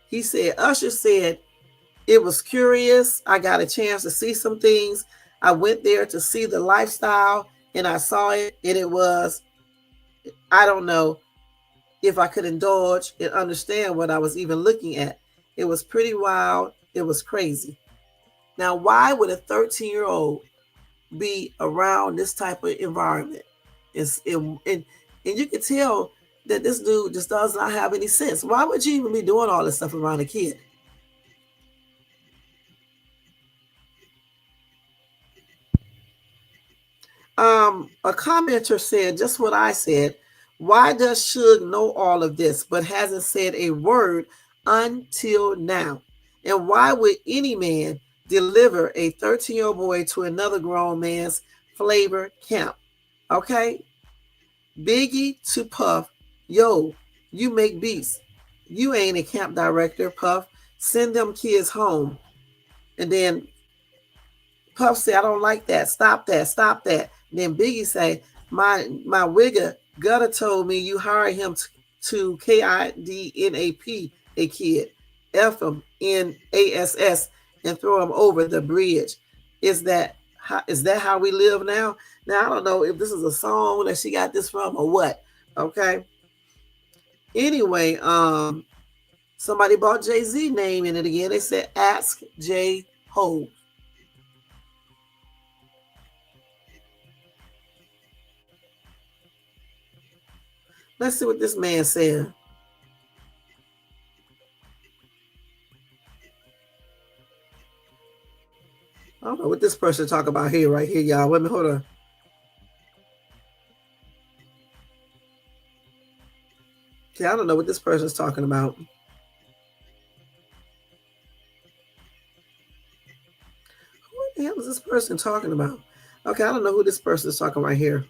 He said, Usher said, it was curious. I got a chance to see some things. I went there to see the lifestyle and I saw it, and it was, I don't know if I could indulge and understand what I was even looking at. It was pretty wild. It was crazy. Now, why would a 13-year-old be around this type of environment? And you can tell that this dude just does not have any sense. Why would you even be doing all this stuff around a kid? A commenter said just what I said. Why does Suge know all of this but hasn't said a word until now? And why would any man deliver a 13-year-old boy to another grown man's Flavor Camp? Okay. Biggie to Puff, yo, you make beats. You ain't a camp director, Puff. Send them kids home. And then Puff said, I don't like that. Stop that. Stop that. And then Biggie say, my wigger Gutter told me you hired him to KIDNAP a kid, F him in ASS and throw him over the bridge. Is that how we live now? Now, I don't know if this is a song that she got this from or what. Okay. Anyway, somebody bought Jay-Z name in it again. They said, ask J. Ho. Let's see what this man said. I don't know what this person talk about here, right here, y'all. Wait a minute, hold on. Okay, I don't know what this person's talking about. What the hell is this person talking about? Okay, I don't know who this person is talking right here.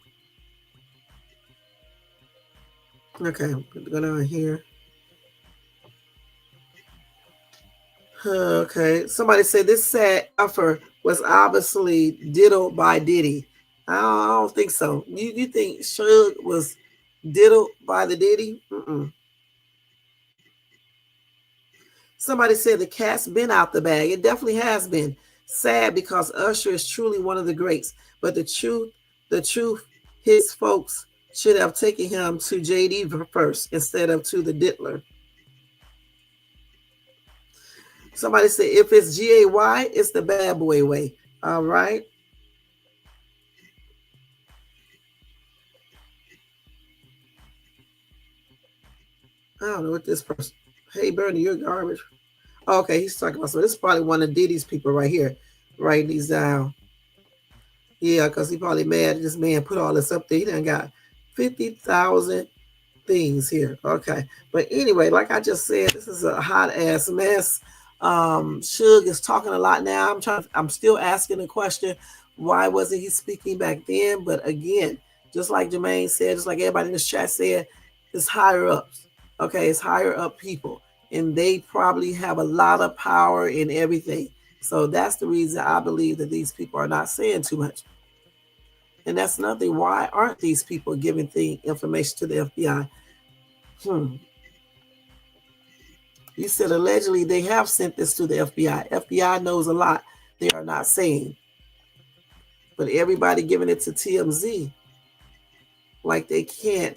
Okay, go down here. Okay, somebody said this sad offer was obviously diddled by Diddy. I don't think so. You think Suge was diddled by the Diddy? Somebody said the cat's been out the bag. It definitely has been. Sad because Usher is truly one of the greats. But the truth, his folks should have taken him to JD first instead of to the diddler. Somebody said if it's GAY, it's the bad boy way. All right. I don't know what this person. Hey, Bernie, you're garbage. Okay, he's talking about, so this is probably one of Diddy's people right here, writing these down. Yeah, because he probably mad this man put all this up there. He done got 50,000 things here. Okay. But anyway, like I just said, this is a hot ass mess. Suge is talking a lot now. I'm still asking the question, why wasn't he speaking back then? But again, just like Jermaine said, just like everybody in this chat said, it's higher ups. Okay, it's higher up people. And they probably have a lot of power in everything. So that's the reason I believe that these people are not saying too much. And that's nothing. Why aren't these people giving information to the FBI? You said allegedly they have sent this to the FBI. FBI knows a lot they are not saying. But everybody giving it to TMZ like they can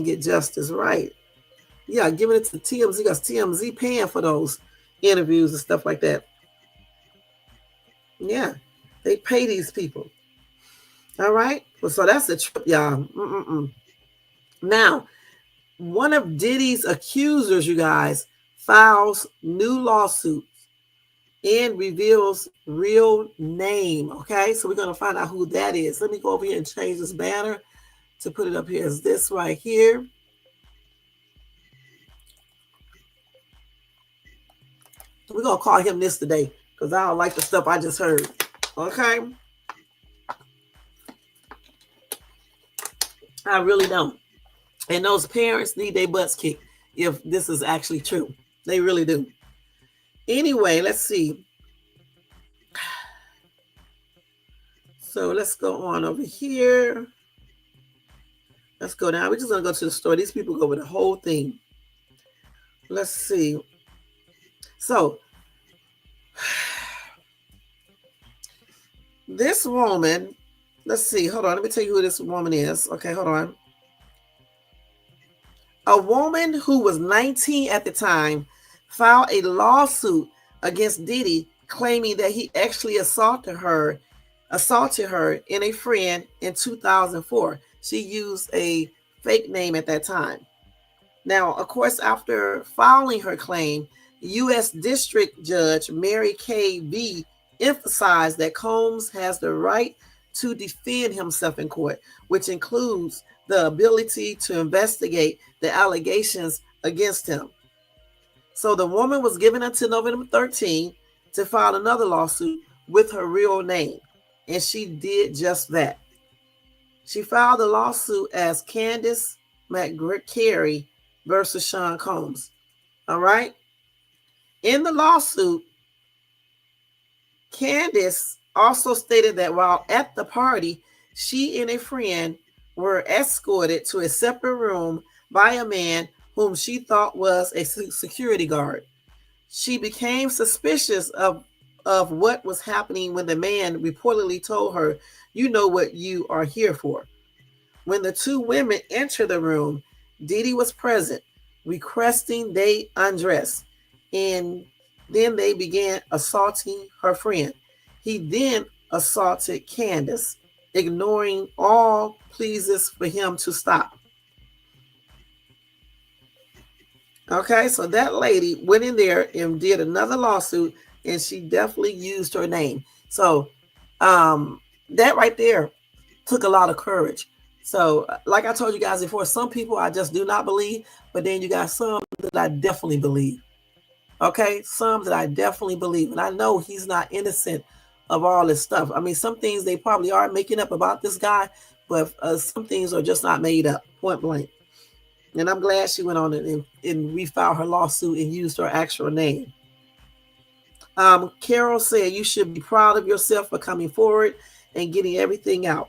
get justice, right? Yeah, giving it to TMZ because TMZ paying for those interviews and stuff like that. Yeah, they pay these people. All right. Well, so that's a trip, y'all. Now, one of Diddy's accusers, you guys, files new lawsuits and reveals real name. Okay, so we're going to find out who that is. Let me go over here and change this banner to put it up here as this right here. We're going to call him this today because I don't like the stuff I just heard. Okay? I really don't. And those parents need their butts kicked if this is actually true. They really do. Anyway, let's see. So let's go on over here. Let's go down. We're just going to go to the store. These people go over the whole thing. Let's see. So this woman, let's see. Hold on. Let me tell you who this woman is. Okay, hold on. A woman who was 19 at the time filed a lawsuit against Diddy claiming that he actually assaulted her and a friend in 2004. She used a fake name at that time. Now, of course, after filing her claim, U.S. District Judge Mary Kay V emphasized that Combs has the right to defend himself in court, which includes the ability to investigate the allegations against him. So the woman was given until November 13 to file another lawsuit with her real name, and she did just that. She filed the lawsuit as Candace McCary versus Sean Combs. All right? In the lawsuit, Candace also stated that while at the party, she and a friend were escorted to a separate room by a man whom she thought was a security guard. She became suspicious of what was happening when the man reportedly told her, "You know what you are here for." When the two women entered the room, Diddy was present, requesting they undress, and then they began assaulting her friend. He then assaulted Candace, ignoring all pleas for him to stop. Okay, so that lady went in there and did another lawsuit, and she definitely used her name. So that right there took a lot of courage. So like I told you guys before, some people I just do not believe, but then you got some that I definitely believe. Okay, some that I definitely believe. And I know he's not innocent of all this stuff. I mean, some things they probably are making up about this guy, but some things are just not made up, point blank. And I'm glad she went on and refiled her lawsuit and used her actual name. Carol said you should be proud of yourself for coming forward and getting everything out.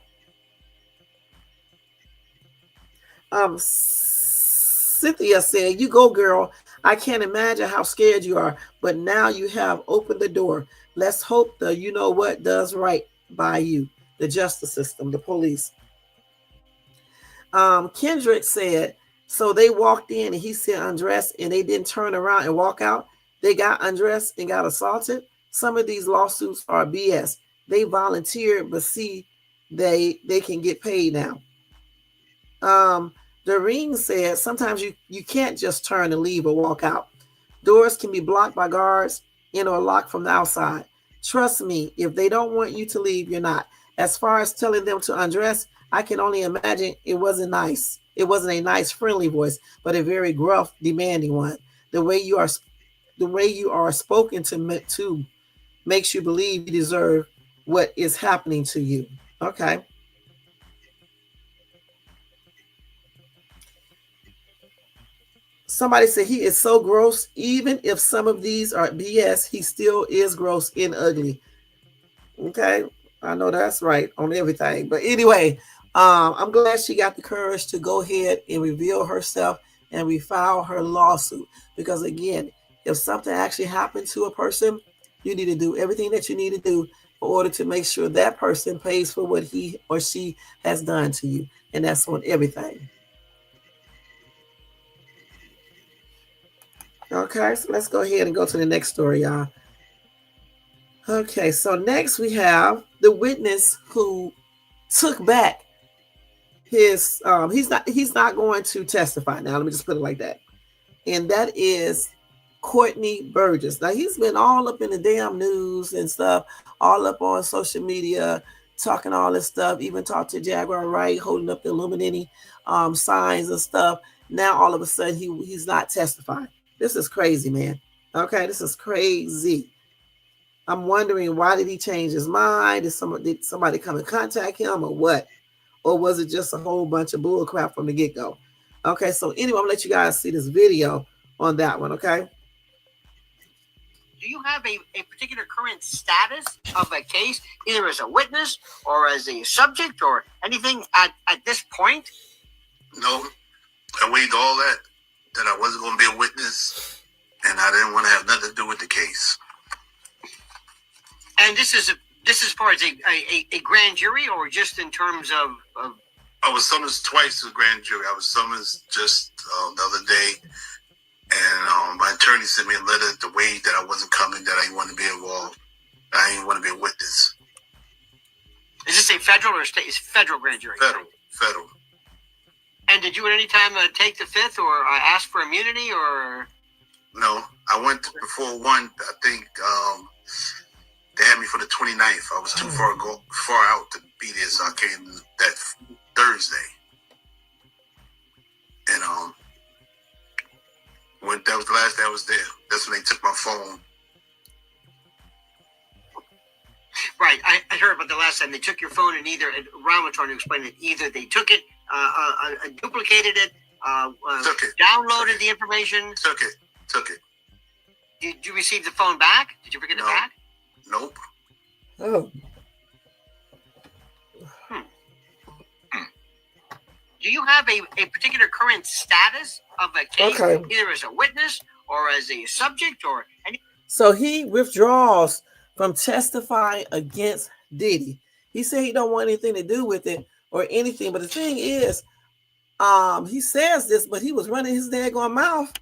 Cynthia said, "You go, girl. I can't imagine how scared you are, but now you have opened the door. Let's hope the you know what does right by you, the justice system, the police." Kendrick said, so they walked in and he said undressed and they didn't turn around and walk out. They got undressed and got assaulted. Some of these lawsuits are BS. They volunteered, but see, they can get paid now. Doreen said, sometimes you can't just turn and leave or walk out. Doors can be blocked by guards and or locked from the outside. Trust me, if they don't want you to leave, you're not. As far as telling them to undress, I can only imagine it wasn't nice. It wasn't a nice, friendly voice, but a very gruff, demanding one. The way you are spoken to makes you believe you deserve what is happening to you. Okay. Somebody said he is so gross. Even if some of these are BS, he still is gross and ugly. Okay. I know that's right on everything. But anyway, I'm glad she got the courage to go ahead and reveal herself and refile her lawsuit. Because again, if something actually happened to a person, you need to do everything that you need to do in order to make sure that person pays for what he or she has done to you. And that's on everything. Okay. Okay, so let's go ahead and go to the next story, y'all. Okay, so next we have the witness who took back his he's not going to testify now. Let me just put it like that. And that is Courtney Burgess. Now he's been all up in the damn news and stuff, all up on social media, talking all this stuff, even talked to Jaguar Wright, holding up the Illuminati signs and stuff. Now all of a sudden he's not testifying. This is crazy, man. Okay, this is crazy. I'm wondering, why did he change his mind? Did somebody come and contact him or what? Or was it just a whole bunch of bull crap from the get-go? Okay, so anyway, I'm gonna let you guys see this video on that one, okay? Do you have a particular current status of a case, either as a witness or as a subject or anything at this point? No, I weighed all that I wasn't going to be a witness, and I didn't want to have nothing to do with the case. And this is as far as a grand jury, or just in terms of... I was summoned twice to the grand jury. I was summoned just the other day, and my attorney sent me a letter to Wade that I wasn't coming, that I didn't want to be involved. I didn't want to be a witness. Is this a federal or state? It's federal grand jury? Federal. And did you at any time take the fifth or ask for immunity, or? No, I went before one. I think they had me for the 29th. I was too far out to be there, so I came that Thursday. And when that was the last day I was there, that's when they took my phone. Right, I heard about the last time they took your phone, and Ron was trying to explain it. Either they took it, duplicated it, downloaded the information. Took it. Did you receive the phone back? Did you bring it back? Nope. Oh. Do you have a particular current status of a case, either as a witness or as a subject or any? So he withdraws from testifying against Diddy. He said he don't want anything to do with it or anything. But the thing is, he says this, but he was running his daggone mouth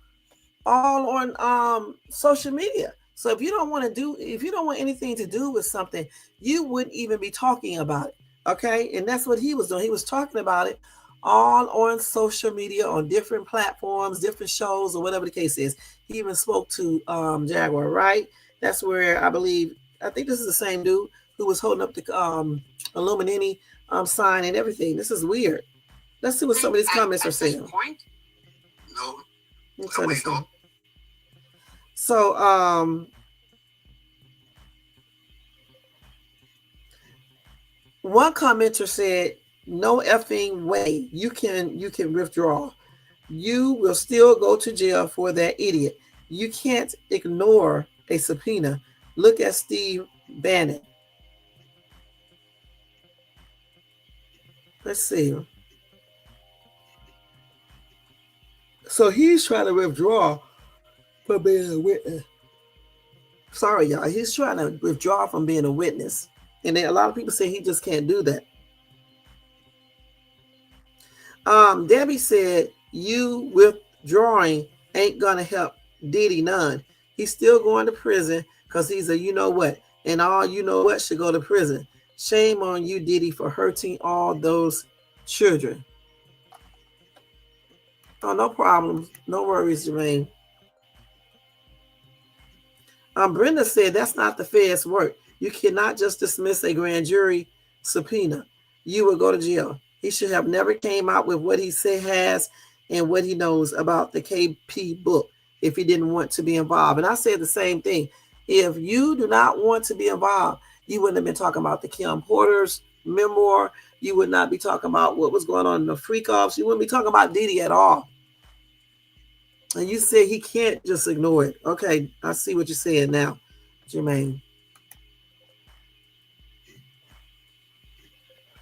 all on social media. So if you don't want anything to do with something, you wouldn't even be talking about it. Okay, and that's what he was doing. He was talking about it all on social media, on different platforms, different shows, or whatever the case is. He even spoke to Jaguar Wright. That's where I think this is the same dude who was holding up the Illuminati sign and everything. This is weird. Let's see what some of these comments are saying. No. So one commenter said, "No effing way. You can withdraw. You will still go to jail for that idiot. You can't ignore a subpoena. Look at Steve Bannon." Let's see. So he's trying to withdraw from being a witness. Sorry, y'all. He's trying to withdraw from being a witness. And then a lot of people say he just can't do that. Debbie said, "You withdrawing ain't gonna help Diddy none. He's still going to prison because he's a you know what, and all you know what should go to prison. Shame on you, Diddy, for hurting all those children." Oh, no problem. No worries, Jermaine. Brenda said, "That's not the Fed's work. You cannot just dismiss a grand jury subpoena. You will go to jail. He should have never came out with what he has and what he knows about the KP book if he didn't want to be involved." And I said the same thing. If you do not want to be involved, you wouldn't have been talking about the Kim Porter's memoir. You would not be talking about what was going on in the freak-offs. You wouldn't be talking about Diddy at all. And you said he can't just ignore it. Okay, I see what you're saying now, Jermaine.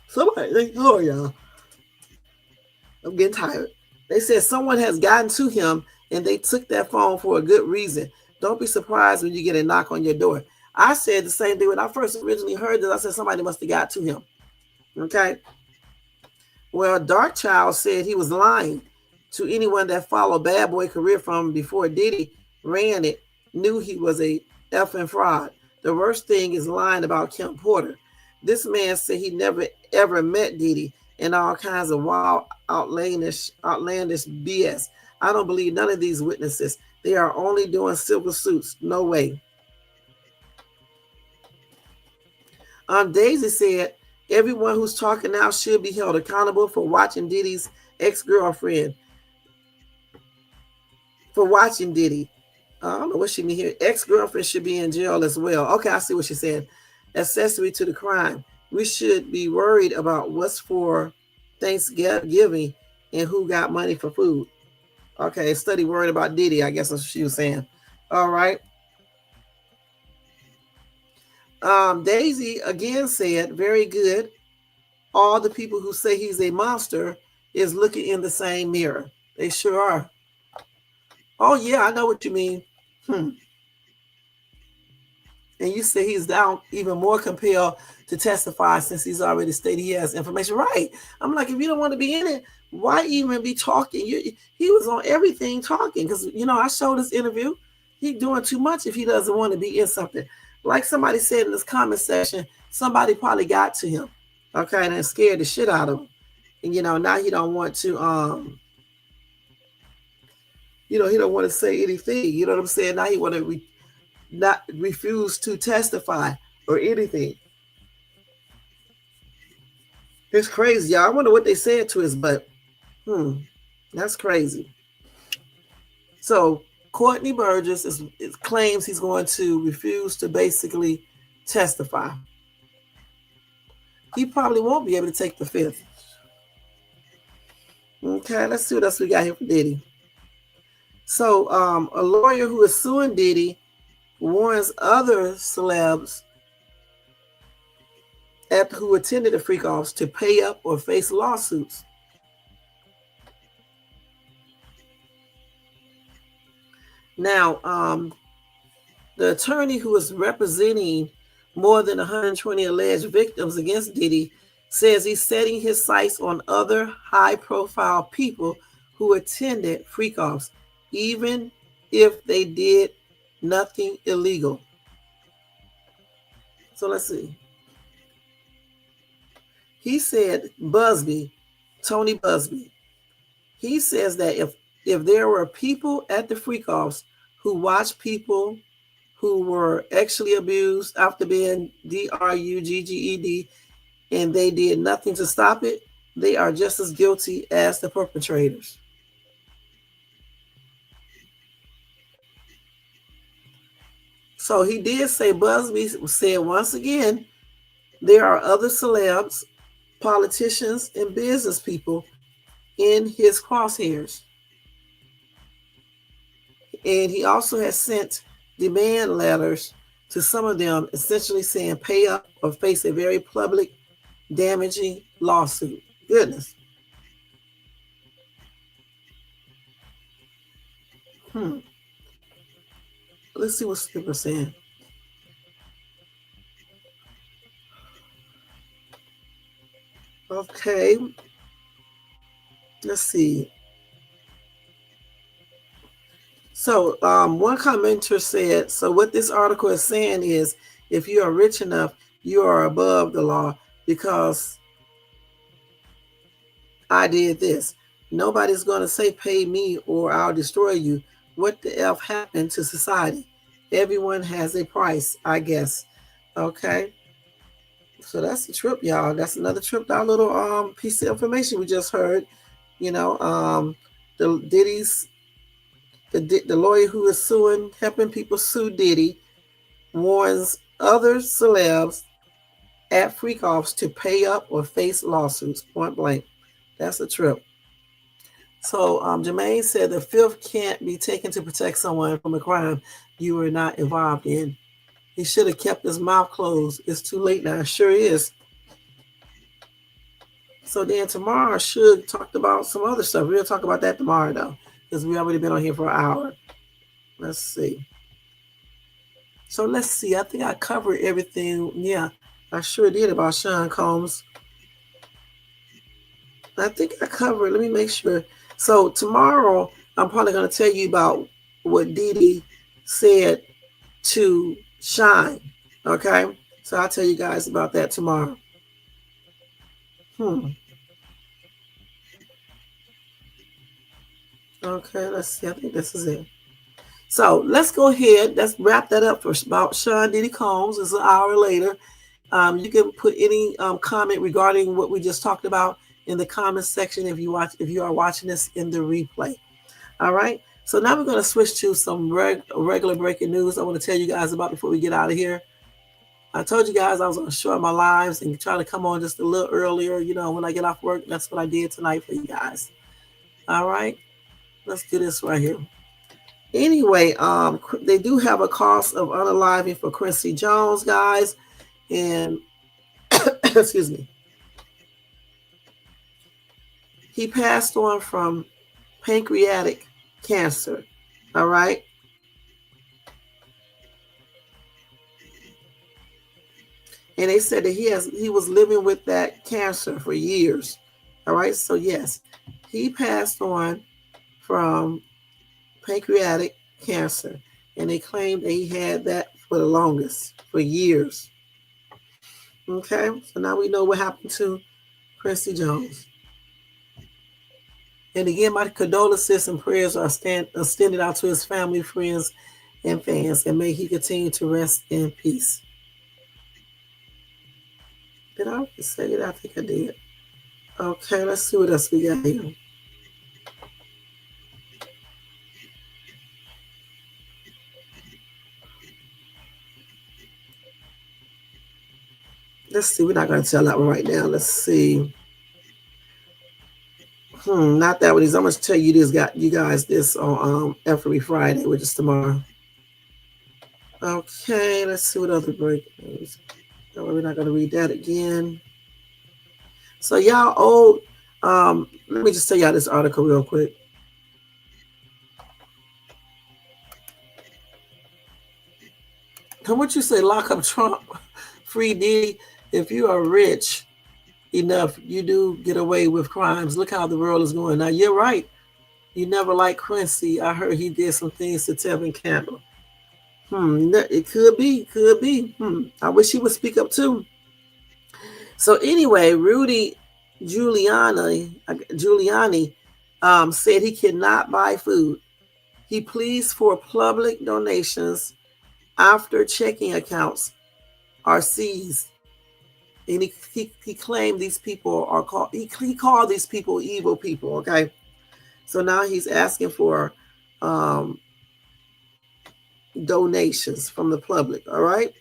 Somebody, oh y'all, I'm getting tired. They said someone has gotten to him and they took that phone for a good reason. Don't be surprised when you get a knock on your door. I said the same thing when I first originally heard this. I said somebody must have got to him. Okay. Well, Darkchild said he was lying to anyone that followed Bad Boy career from before Diddy ran it, knew he was a effing fraud. The worst thing is lying about Kim Porter. This man said he never ever met Diddy and all kinds of wild, outlandish BS. I don't believe none of these witnesses. They are only doing civil suits. No way. Daisy said, everyone who's talking now should be held accountable for watching Diddy's ex-girlfriend. For watching Diddy. I don't know what she mean here. Ex-girlfriend should be in jail as well. Okay, I see what she said. Accessory to the crime. We should be worried about what's for Thanksgiving and who got money for food. Okay, study worried about Diddy, I guess that's what she was saying. All right. Daisy again said, very good. All the people who say he's a monster is looking in the same mirror. They sure are. Oh, yeah, I know what you mean. And you say he's down even more compelled to testify since he's already stated he has information. Right. I'm like, if you don't want to be in it, why even be talking? He was on everything talking because, I showed this interview. He's doing too much if he doesn't want to be in something. Like somebody said in this comment section, somebody probably got to him, okay, and scared the shit out of him. And, now he don't want to, he don't want to say anything. You know what I'm saying? Now he want to not refuse to testify or anything. It's crazy, y'all. I wonder what they said to his butt. That's crazy. So Courtney Burgess claims he's going to refuse to basically testify. He probably won't be able to take the fifth. Okay, let's see what else we got here for Diddy. So a lawyer who is suing Diddy warns other celebs who attended the freak-offs to pay up or face lawsuits. Now, the attorney who is representing more than 120 alleged victims against Diddy says he's setting his sights on other high-profile people who attended freak-offs, even if they did nothing illegal. So let's see. He said Tony Busby, he says that if there were people at the freak-offs who watched people who were actually abused after being drugged and they did nothing to stop it, they are just as guilty as the perpetrators. So he did say, Busby said once again, there are other celebs, politicians, and business people in his crosshairs. And he also has sent demand letters to some of them, essentially saying pay up or face a very public, damaging lawsuit. Goodness. Let's see what people are saying. Okay. Let's see. So one commenter said, so what this article is saying is, if you are rich enough, you are above the law because I did this. Nobody's going to say pay me or I'll destroy you. What the F happened to society? Everyone has a price, I guess. Okay. So that's the trip, y'all. That's another trip, that little piece of information we just heard. The lawyer who is helping people sue Diddy, warns other celebs at freak-offs to pay up or face lawsuits, point blank. That's a trip. So Jermaine said the fifth can't be taken to protect someone from a crime you were not involved in. He should have kept his mouth closed. It's too late now. It sure is. So then tomorrow, Suge talked about some other stuff. We'll talk about that tomorrow, though, because we already been on here for an hour. Let's see. So let's see. I think I covered everything. Yeah, I sure did about Seancombs. I think I covered. Let me make sure. So tomorrow, I'm probably going to tell you about what Diddy said to Shine. Okay, so I'll tell you guys about that tomorrow. Okay, let's see. I think this is it. So let's go ahead. Let's wrap that up for about Sean Diddy Combs. It's an hour later. You can put any comment regarding what we just talked about in the comment section if you are watching this in the replay. All right. So now we're going to switch to some regular breaking news I want to tell you guys about before we get out of here. I told you guys I was going to short my lives and try to come on just a little earlier, when I get off work. That's what I did tonight for you guys. All right. Let's do this right here. Anyway, they do have a cost of unaliving for Quincy Jones, guys. And, excuse me. He passed on from pancreatic cancer. All right. And they said that he was living with that cancer for years. All right. So yes, he passed on from pancreatic cancer. And they claimed that he had that for the longest, for years. Okay. So now we know what happened to Quincy Jones. And again, my condolences and prayers are extended out to his family, friends, and fans. And may he continue to rest in peace. Did I already say it? I think I did. Okay, let's see what else we got here. Let's see. We're not going to tell that one right now. Let's see. Not that one. I'm going to tell you guys this on every Friday, which is tomorrow. Okay, let's see what other breaking news. No, we're not going to read that again. So y'all old. Let me just tell y'all this article real quick. What you say? Lock up Trump, free Diddy. If you are rich enough, you do get away with crimes. Look how the world is going. Now, you're right. You never liked Quincy. I heard he did some things to Tevin Campbell. It could be. I wish he would speak up too. So anyway, Rudy Giuliani said he cannot buy food. He pleads for public donations after checking accounts are seized. And he claimed these people are called, he called these people evil people, okay? So now he's asking for donations from the public, all right?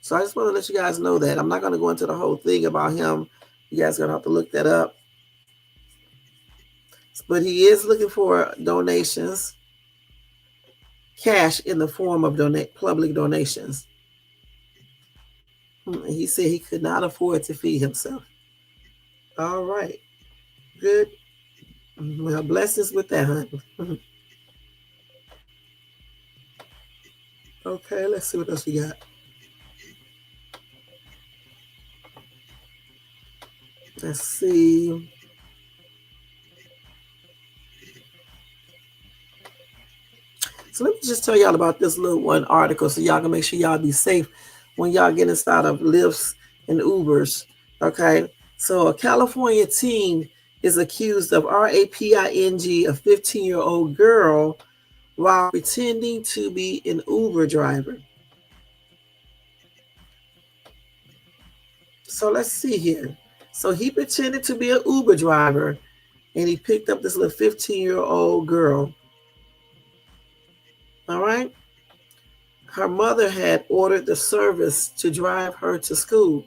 So I just want to let you guys know that. I'm not going to go into the whole thing about him. You guys are going to have to look that up. But he is looking for donations, cash in the form of public donations. He said he could not afford to feed himself. All right. Good. Well, blessings with that, honey. Okay, let's see what else we got. Let's see. So let me just tell y'all about this little one article so y'all can make sure y'all be safe when y'all get inside of Lyfts and Ubers. Okay. So a California teen is accused of raping a 15-year-old girl while pretending to be an Uber driver. So let's see here. So he pretended to be an Uber driver and he picked up this little 15-year-old girl. All right. Her mother had ordered the service to drive her to school.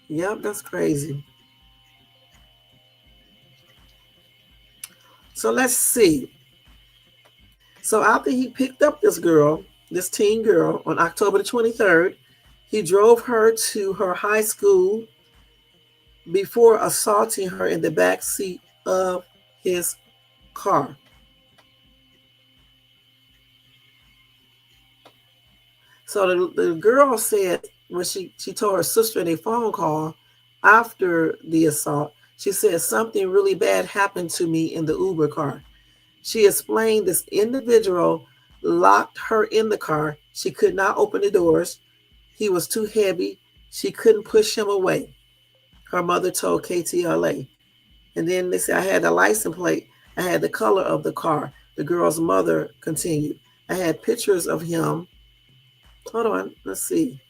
Yep, that's crazy. So let's see. So after he picked up this teen girl, on October the 23rd, he drove her to her high school before assaulting her in the back seat of his car. So the girl said when she told her sister in a phone call after the assault, she said something really bad happened to me in the Uber car. She explained this individual locked her in the car. She could not open the doors. He was too heavy. She couldn't push him away, her mother told KTLA. And then they said, I had the license plate. I had the color of the car. The girl's mother continued. I had pictures of him. Hold on, let's see.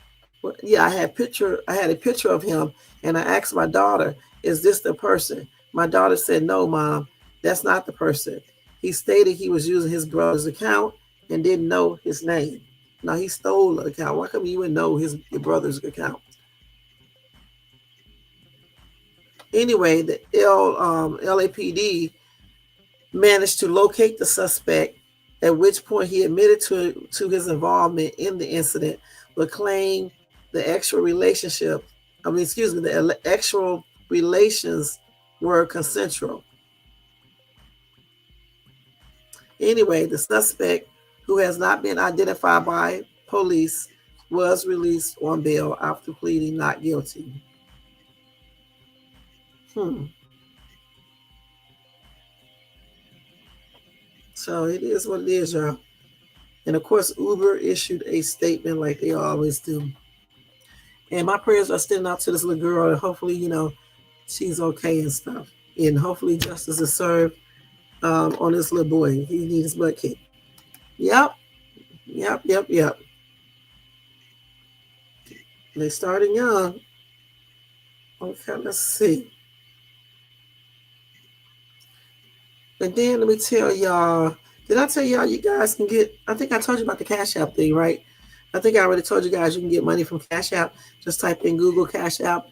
Yeah, I had a picture of him, and I asked my daughter, is this the person? My daughter said, no, Mom, that's not the person. He stated he was using his brother's account and didn't know his name. Now, he stole the account. Why come you would know your brother's account? Anyway, the LAPD managed to locate the suspect, at which point he admitted to his involvement in the incident, but claimed the actual relations were consensual. Anyway, the suspect, who has not been identified by police, was released on bail after pleading not guilty. So it is what it is, y'all. And of course, Uber issued a statement like they always do. And my prayers are sending out to this little girl, and hopefully, she's okay and stuff. And hopefully justice is served on this little boy. He needs his butt kicked. Yep. They started young. Okay, let's see. And then let me tell y'all, did I tell y'all you guys can get, I think I told you about the Cash App thing, right? I think I already told you guys you can get money from Cash App. Just type in Google Cash App,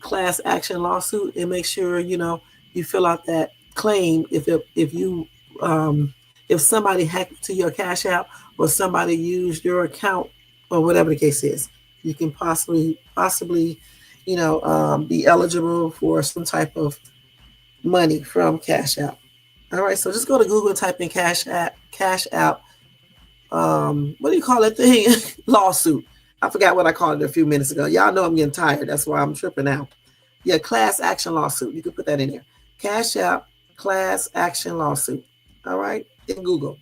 class action lawsuit, and make sure, you fill out that claim if somebody hacked to your Cash App or somebody used your account or whatever the case is. You can possibly, be eligible for some type of money from Cash App. All right, so just go to Google and type in Cash App. What do you call that thing? Lawsuit. I forgot what I called it a few minutes ago. Y'all know I'm getting tired. That's why I'm tripping out. Yeah, class action lawsuit. You can put that in there. Cash App, class action lawsuit. All right, in Google.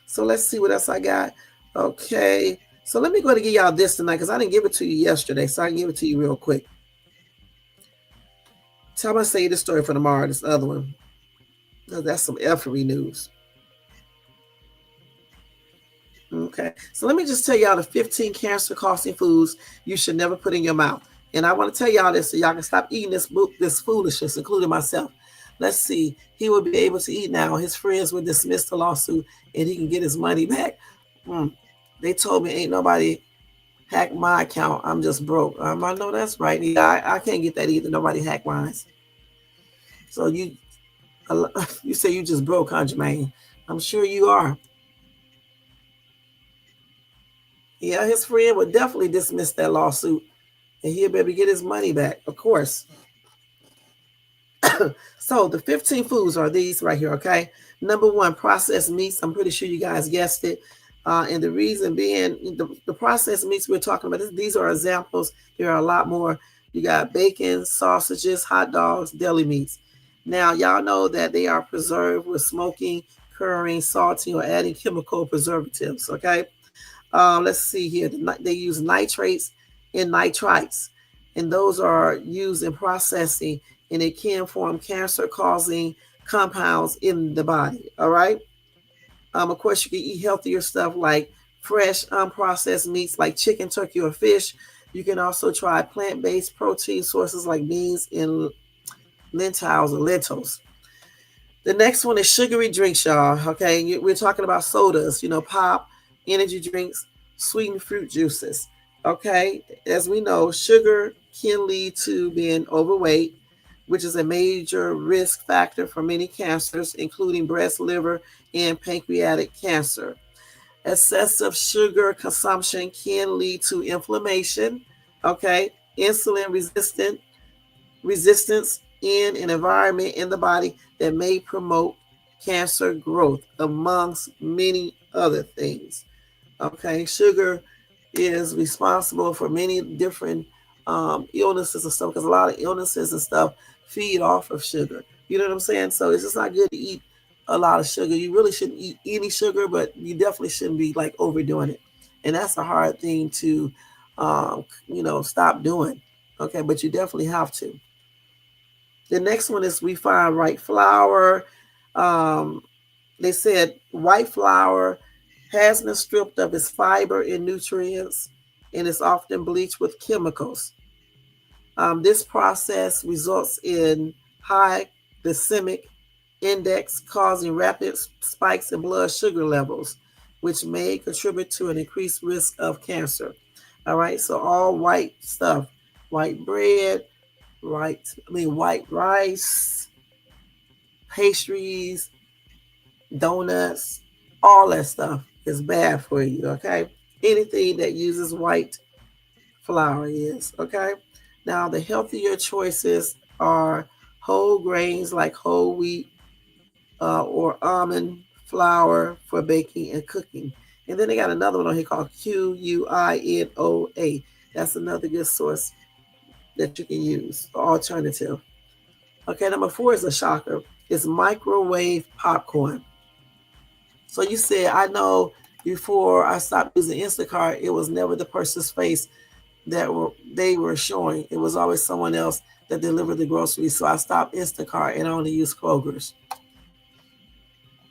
So let's see what else I got. Okay, so let me go to give y'all this tonight because I didn't give it to you yesterday, so I can give it to you real quick. So I'm going to say this story for tomorrow, this other one. That's some effery news. Okay, so let me just tell y'all the 15 cancer-causing foods you should never put in your mouth. And I want to tell y'all this so y'all can stop eating this foolishness, including myself. Let's see. He will be able to eat now. His friends will dismiss the lawsuit and he can get his money back. They told me ain't nobody hacked my account. I'm just broke. I know that's right. Yeah, I can't get that either. Nobody hacked mine. So you say you just broke, huh, Jermaine? I'm sure you are. Yeah, his friend would definitely dismiss that lawsuit and he'll be able to get his money back, of course. So the 15 foods are these right here, okay? Number 1, processed meats. I'm pretty sure you guys guessed it. And the reason being, the processed meats we're talking about, these are examples. There are a lot more. You got bacon, sausages, hot dogs, deli meats. Now, y'all know that they are preserved with smoking, curing, salting, or adding chemical preservatives, okay? Let's see here. They use nitrates and nitrites, and those are used in processing, and it can form cancer-causing compounds in the body, all right? Of course, you can eat healthier stuff like fresh, unprocessed meats like chicken, turkey, or fish. You can also try plant-based protein sources like beans and lentils. The next one is sugary drinks, y'all, okay? We're talking about sodas, pop, energy drinks, sweetened fruit juices, okay? As we know, sugar can lead to being overweight, which is a major risk factor for many cancers, including breast, liver, and pancreatic cancer. Excessive sugar consumption can lead to inflammation, okay? Insulin resistance in an environment in the body that may promote cancer growth, amongst many other things. Okay, sugar is responsible for many different illnesses and stuff, because a lot of illnesses and stuff feed off of sugar. You know what I'm saying? So it's just not good to eat a lot of sugar. You really shouldn't eat any sugar, but you definitely shouldn't be like overdoing it. And that's a hard thing to, stop doing. Okay, but you definitely have to. The next one is refined white flour. They said white flour has been stripped of its fiber and nutrients and is often bleached with chemicals. This process results in high glycemic index, causing rapid spikes in blood sugar levels, which may contribute to an increased risk of cancer. All right, so all white stuff, white bread, white rice, pastries, donuts, all that stuff is bad for you, okay? Anything that uses white flour is, okay? Now, the healthier choices are whole grains like whole wheat or almond flour for baking and cooking. And then they got another one on here called QUINOA. That's another good source that you can use, alternative. Okay, number 4 is a shocker. It's microwave popcorn. So you said, I know before I stopped using Instacart, it was never the person's face that they were showing. It was always someone else that delivered the groceries. So I stopped Instacart and I only use Kroger's.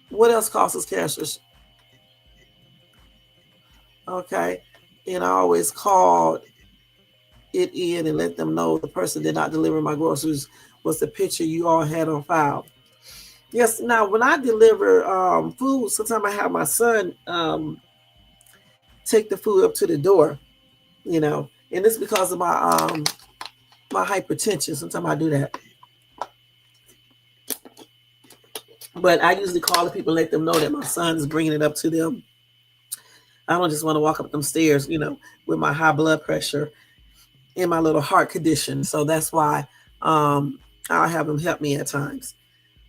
What else causes cancers? Okay, and I always called it in and let them know the person did not deliver my groceries was the picture you all had on file. Yes, now when I deliver food, sometimes I have my son take the food up to the door, and it's because of my my hypertension. Sometimes I do that. But I usually call the people and let them know that my son is bringing it up to them. I don't just want to walk up them stairs, with my high blood pressure and my little heart condition. So that's why I'll have them help me at times.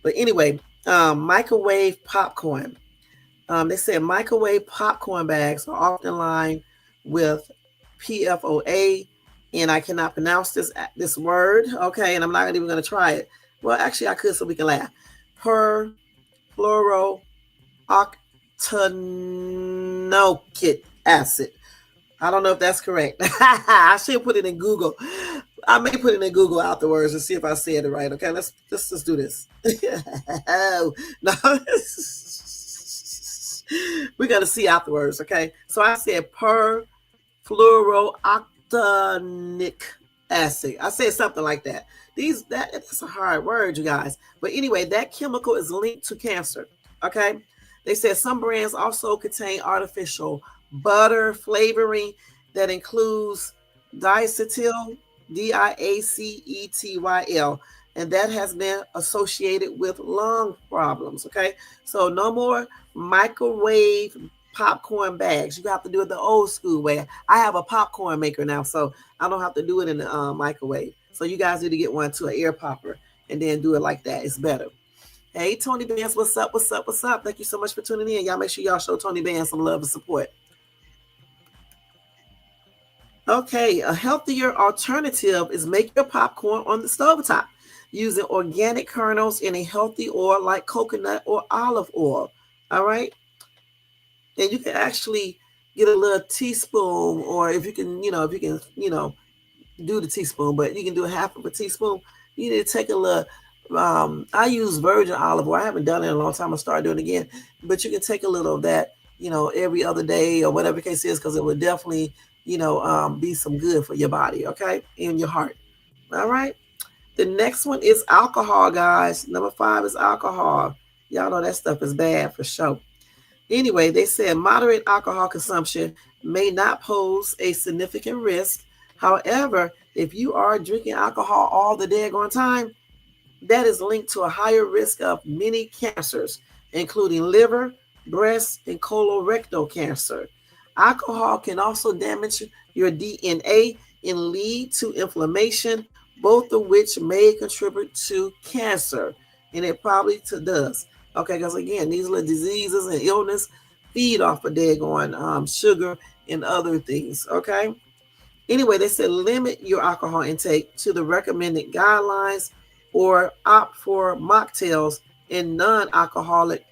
But anyway, microwave popcorn. They said microwave popcorn bags are often lined with PFOA, and I cannot pronounce this word, okay, and I'm not even going to try it. Well, actually, I could so we can laugh. Perfluorooctanoic acid. I don't know if that's correct. I should put it in Google. I may put it in Google afterwards and see if I said it right. Okay, let's do this. No, we got to see afterwards. Okay, so I said perfluorooctanoic acid. I said something like that. That's a hard word, you guys. But anyway, that chemical is linked to cancer. Okay, they said some brands also contain artificial butter flavoring that includes diacetyl, DIACETYL, and that has been associated with lung problems. Okay, so no more microwave popcorn bags. You have to do it the old school way. I have a popcorn maker now, so I don't have to do it in the microwave. So you guys need to get one to an air popper and then do it like that. It's better. Hey, Tony Bands, what's up? What's up? What's up? Thank you so much for tuning in. Y'all make sure y'all show Tony Bands some love and support. Okay, a healthier alternative is make your popcorn on the stovetop using organic kernels in a healthy oil like coconut or olive oil. All right. And you can actually get a little teaspoon, or if you can, do the teaspoon, but you can do a half of a teaspoon. You need to take a little, I use virgin olive oil. I haven't done it in a long time. I'll start doing it again, but you can take a little of that, every other day or whatever the case is, because it would definitely, be some good for your body. Okay. And your heart. All right. The next one is alcohol, guys. Number 5 is alcohol. Y'all know that stuff is bad for sure. Anyway, they said moderate alcohol consumption may not pose a significant risk. However, if you are drinking alcohol all the daggone time, that is linked to a higher risk of many cancers, including liver, breast, and colorectal cancer. Alcohol can also damage your DNA and lead to inflammation, both of which may contribute to cancer. And it probably does. Okay, because again, these little diseases and illness feed off of daggone sugar and other things. Okay, Anyway, they said limit your alcohol intake to the recommended guidelines or opt for mocktails and non-alcoholic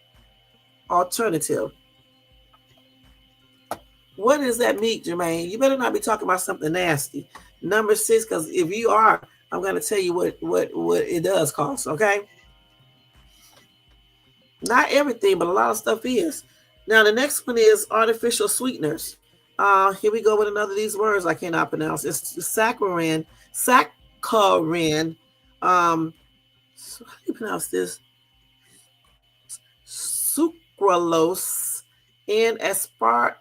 alternative. What does that mean, Jermaine? You better not be talking about something nasty. Number 6, because if you are, I'm going to tell you what it does cost, okay? Not everything, but a lot of stuff is. Now, the next one is artificial sweeteners. Here we go with another of these words I cannot pronounce. It's saccharin. How do you pronounce this? Sucralose and aspartame.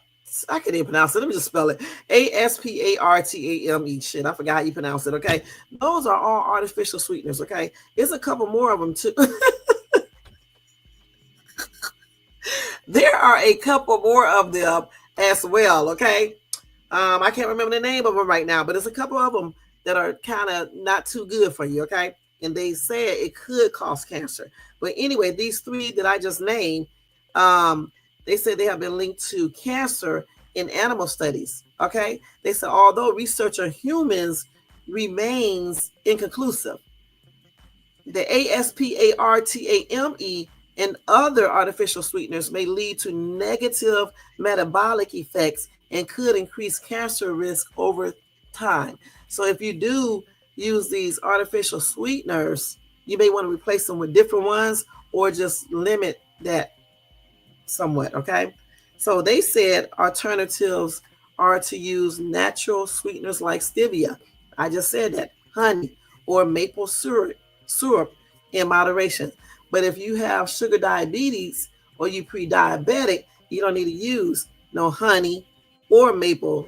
I can't even pronounce it. Let me just spell it. Aspartame. Shit, I forgot how you pronounce it. Okay, those are all artificial sweeteners. Okay, there's a couple more of them too. There are a couple more of them as well. Okay, I can't remember the name of them right now, but there's a couple of them that are kind of not too good for you. Okay, and they said it could cause cancer. But anyway, these 3 that I just named, they said they have been linked to cancer in animal studies. Okay, they said although research on humans remains inconclusive, the aspartame and other artificial sweeteners may lead to negative metabolic effects and could increase cancer risk over time. So if you do use these artificial sweeteners, you may want to replace them with different ones or just limit that somewhat, okay? So they said alternatives are to use natural sweeteners like stevia. I just said that, honey, or maple syrup in moderation. But if you have sugar diabetes or you pre-diabetic, you don't need to use no honey or maple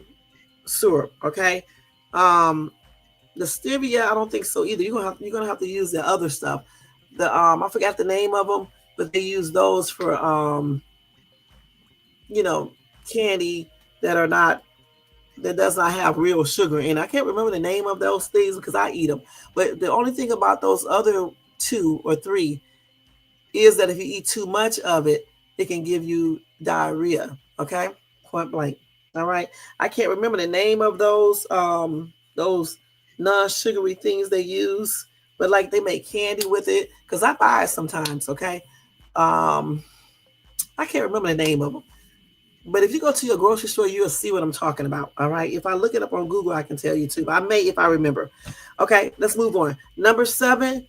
syrup, okay? The stevia, I don't think so either. You're gonna have to use the other stuff. I forgot the name of them, but they use those for candy that does not have real sugar in it. I can't remember the name of those things because I eat them. But the only thing about those other 2 or 3 is that if you eat too much of it, it can give you diarrhea. Okay, point blank. All right, I can't remember the name of those non-sugary things they use, but like they make candy with it because I buy it sometimes. Okay, I can't remember the name of them, but if you go to your grocery store, you'll see what I'm talking about. All right, if I look it up on Google, I can tell you too. I may if I remember. Okay, let's move on. Number 7.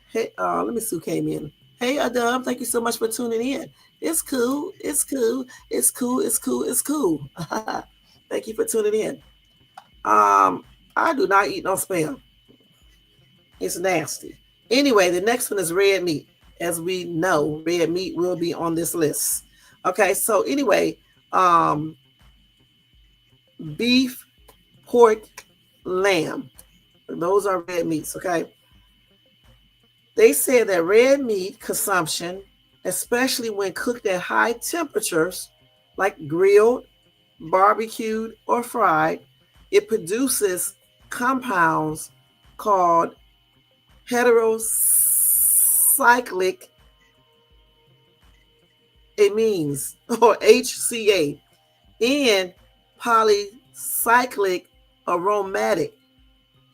Hey, let me see who came in. Hey, Adam, thank you so much for tuning in. It's cool. It's cool. It's cool. It's cool. It's cool. Thank you for tuning in. I do not eat no spam. It's nasty. Anyway, the next one is red meat. As we know, red meat will be on this list. Okay, so anyway, beef, pork, lamb. Those are red meats, okay? They said that red meat consumption, especially when cooked at high temperatures, like grilled, barbecued, or fried, it produces compounds called heterocyclic amines, or HCA, and polycyclic aromatic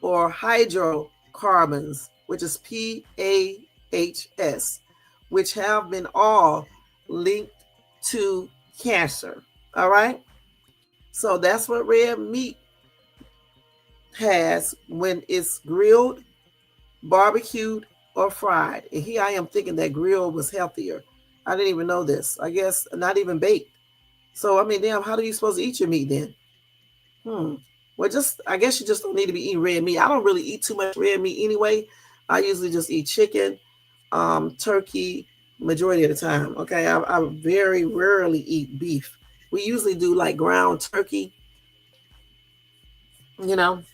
or hydrocarbons, which is PAHs, which have been all linked to cancer. All right. So that's what red meat has when it's grilled, barbecued, or fried. And here I am thinking that grilled was healthier. I didn't even know this. I guess not even baked. So, I mean, damn, how are you supposed to eat your meat then? Well, I guess you just don't need to be eating red meat. I don't really eat too much red meat anyway. I usually just eat chicken, turkey, majority of the time. Okay, I very rarely eat beef. We usually do like ground turkey, and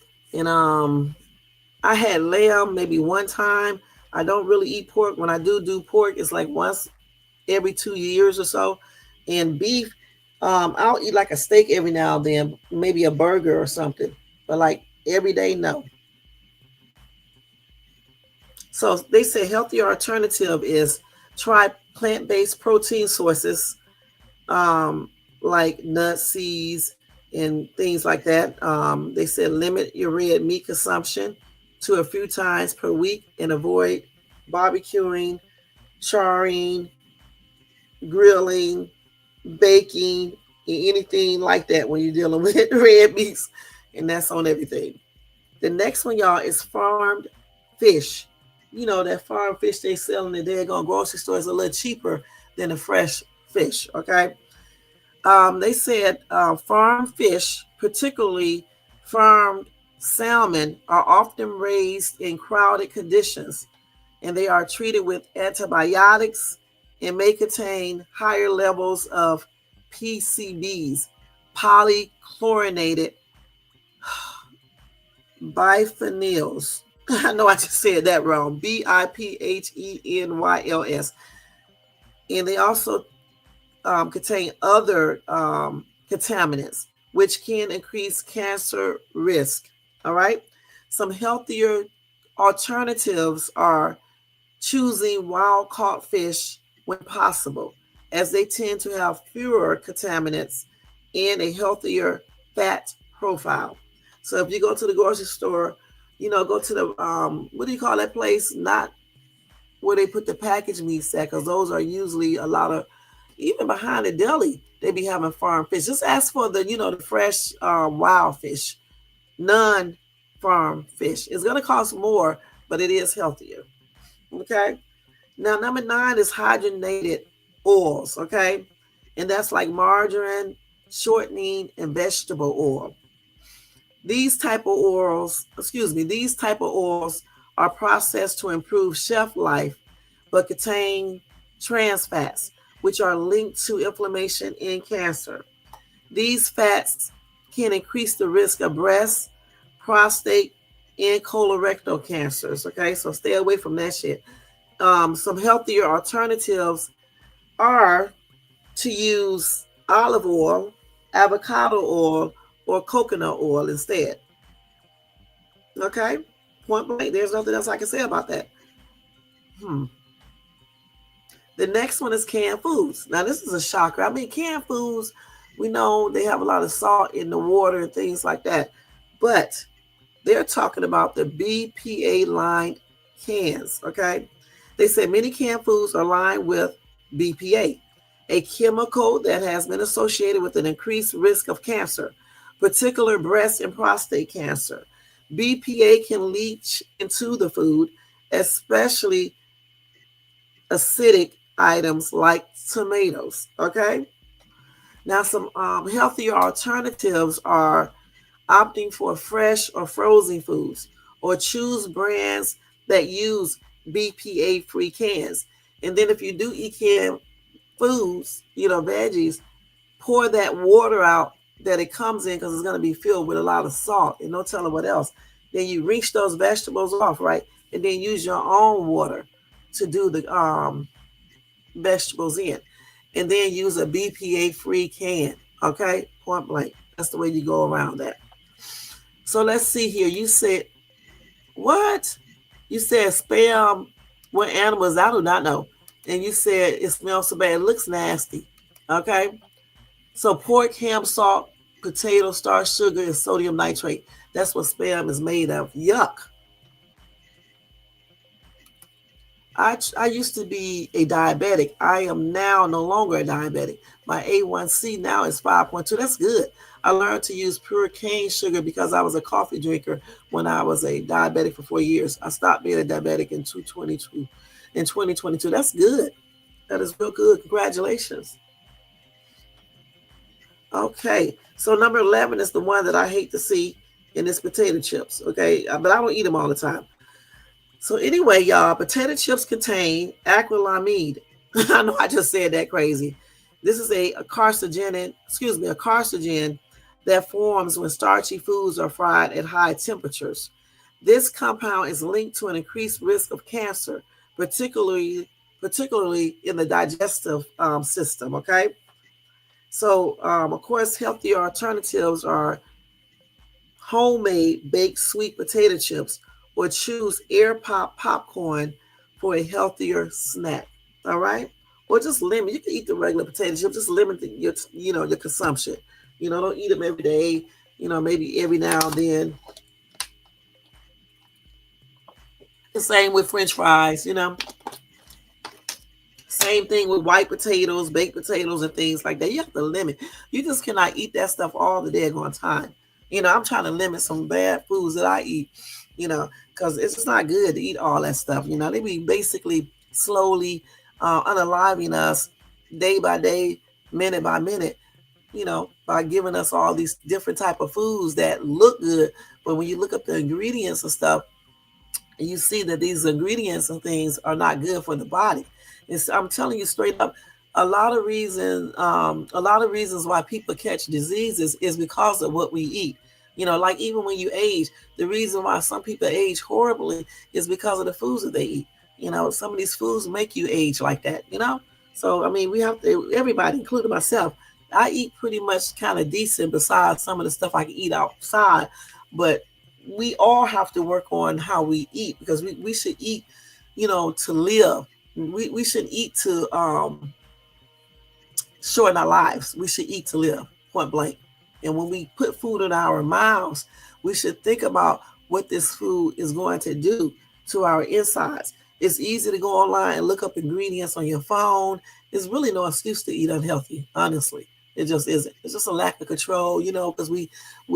I had lamb maybe one time. I don't really eat pork. When I do pork, it's like once every 2 years or so. And beef, I'll eat like a steak every now and then, maybe a burger or something. But like every day, no. So they say healthier alternative is try plant-based protein sources like nuts, seeds, and things like that. They said limit your red meat consumption to a few times per week and avoid barbecuing, charring, grilling, baking, and anything like that when you're dealing with red meats. And that's on everything. The next one, y'all, is farmed fish. You know, that farm fish they sell in the daggone grocery store is a little cheaper than the fresh fish, okay? They said farm fish, particularly farmed salmon, are often raised in crowded conditions, and they are treated with antibiotics and may contain higher levels of PCBs, polychlorinated biphenyls. I know I just said that wrong. BIPHENYLS. And they also contain other contaminants, which can increase cancer risk. All right. Some healthier alternatives are choosing wild caught fish when possible, as they tend to have fewer contaminants and a healthier fat profile. So if you go to the grocery store, you know, go to the what do you call that place? Not where they put the packaged meats at, because those are usually a lot of, even behind the deli, they be having farm fish. Just ask for the, you know, the fresh wild fish, non-farm fish. It's going to cost more, but it is healthier. Okay. Now, number 9 is hydrogenated oils. Okay. And that's like margarine, shortening, and vegetable oil. These type of oils are processed to improve shelf life, but contain trans fats, which are linked to inflammation and cancer. These fats can increase the risk of breast, prostate, and colorectal cancers. Okay, so stay away from that shit. Some healthier alternatives are to use olive oil, avocado oil, or coconut oil instead. Okay, point blank. There's nothing else I can say about that. The next one is canned foods. Now, this is a shocker. I mean, canned foods, we know they have a lot of salt in the water and things like that. But they're talking about the BPA lined cans, okay? They said many canned foods are lined with BPA, a chemical that has been associated with an increased risk of cancer, particularly breast and prostate cancer. BPA can leach into the food, especially acidic items like tomatoes. Okay. Now, some healthier alternatives are opting for fresh or frozen foods, or choose brands that use BPA-free cans. And then if you do eat canned foods, you know, veggies, pour that water out that it comes in, because it's going to be filled with a lot of salt and no telling what else. Then you rinse those vegetables off, right? And then use your own water to do the vegetables in. And then use a BPA-free can, okay? Point blank. That's the way you go around that. So let's see here. You said, what? You said spam what animals? I do not know. And you said it smells so bad. It looks nasty, okay? So pork, ham, salt, potato starch, sugar, and sodium nitrate. That's what spam is made of. Yuck. I used to be a diabetic. I am now no longer a diabetic. My A1C now is 5.2. That's good. I learned to use pure cane sugar because I was a coffee drinker when I was a diabetic for 4 years. I stopped being a diabetic in 2022. That's good. That is real good. Congratulations. Okay. So number 11 is the one that I hate to see, and it's potato chips. Okay. But I don't eat them all the time. So anyway, y'all, potato chips contain acrylamide. I know I just said that crazy. This is a carcinogen that forms when starchy foods are fried at high temperatures. This compound is linked to an increased risk of cancer, particularly in the digestive system. Okay. So, of course, healthier alternatives are homemade baked sweet potato chips, or choose air pop popcorn for a healthier snack. All right. Or just limit. You can eat the regular potato chips. Just limit your consumption. Don't eat them every day. Maybe every now and then. The same with French fries. Same thing with white potatoes, baked potatoes, and things like that. You have to limit. You just cannot eat that stuff all the daggone time. I'm trying to limit some bad foods that I eat, because it's just not good to eat all that stuff. They be basically slowly unaliving us day by day, minute by minute, by giving us all these different type of foods that look good. But when you look up the ingredients and stuff, and you see that these ingredients and things are not good for the body. I'm telling you straight up, a lot of reasons why people catch diseases is because of what we eat. Like even when you age, the reason why some people age horribly is because of the foods that they eat. Some of these foods make you age like that. So we have to, everybody, including myself. I eat pretty much kind of decent besides some of the stuff I can eat outside, but we all have to work on how we eat, because we should eat, to live. We shouldn't eat to shorten our lives. We should eat to live, point blank. And when we put food in our mouths, we should think about what this food is going to do to our insides. It's easy to go online and look up ingredients on your phone. There's really no excuse to eat unhealthy, honestly. It just isn't. It's just a lack of control, because we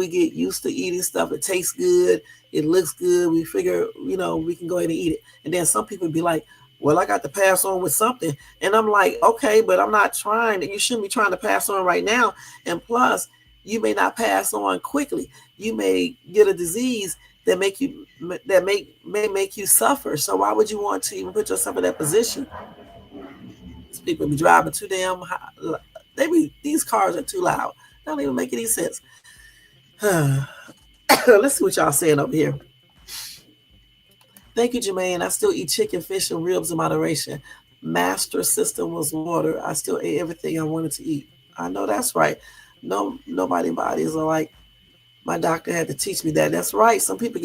get used to eating stuff. It tastes good. It looks good. We figure, we can go ahead and eat it. And then some people be like, well, I got to pass on with something. And I'm like, okay, but I'm not trying. You shouldn't be trying to pass on right now. And plus, you may not pass on quickly. You may get a disease that may make you suffer. So why would you want to even put yourself in that position? These people be driving too damn high. These cars are too loud. They don't even make any sense. Let's see what y'all saying over here. Thank you, Jermaine. I still eat chicken, fish, and ribs in moderation. Master system was water. I still ate everything I wanted to eat. I know that's right. Nobody bodies are like, my doctor had to teach me that. That's right. Some people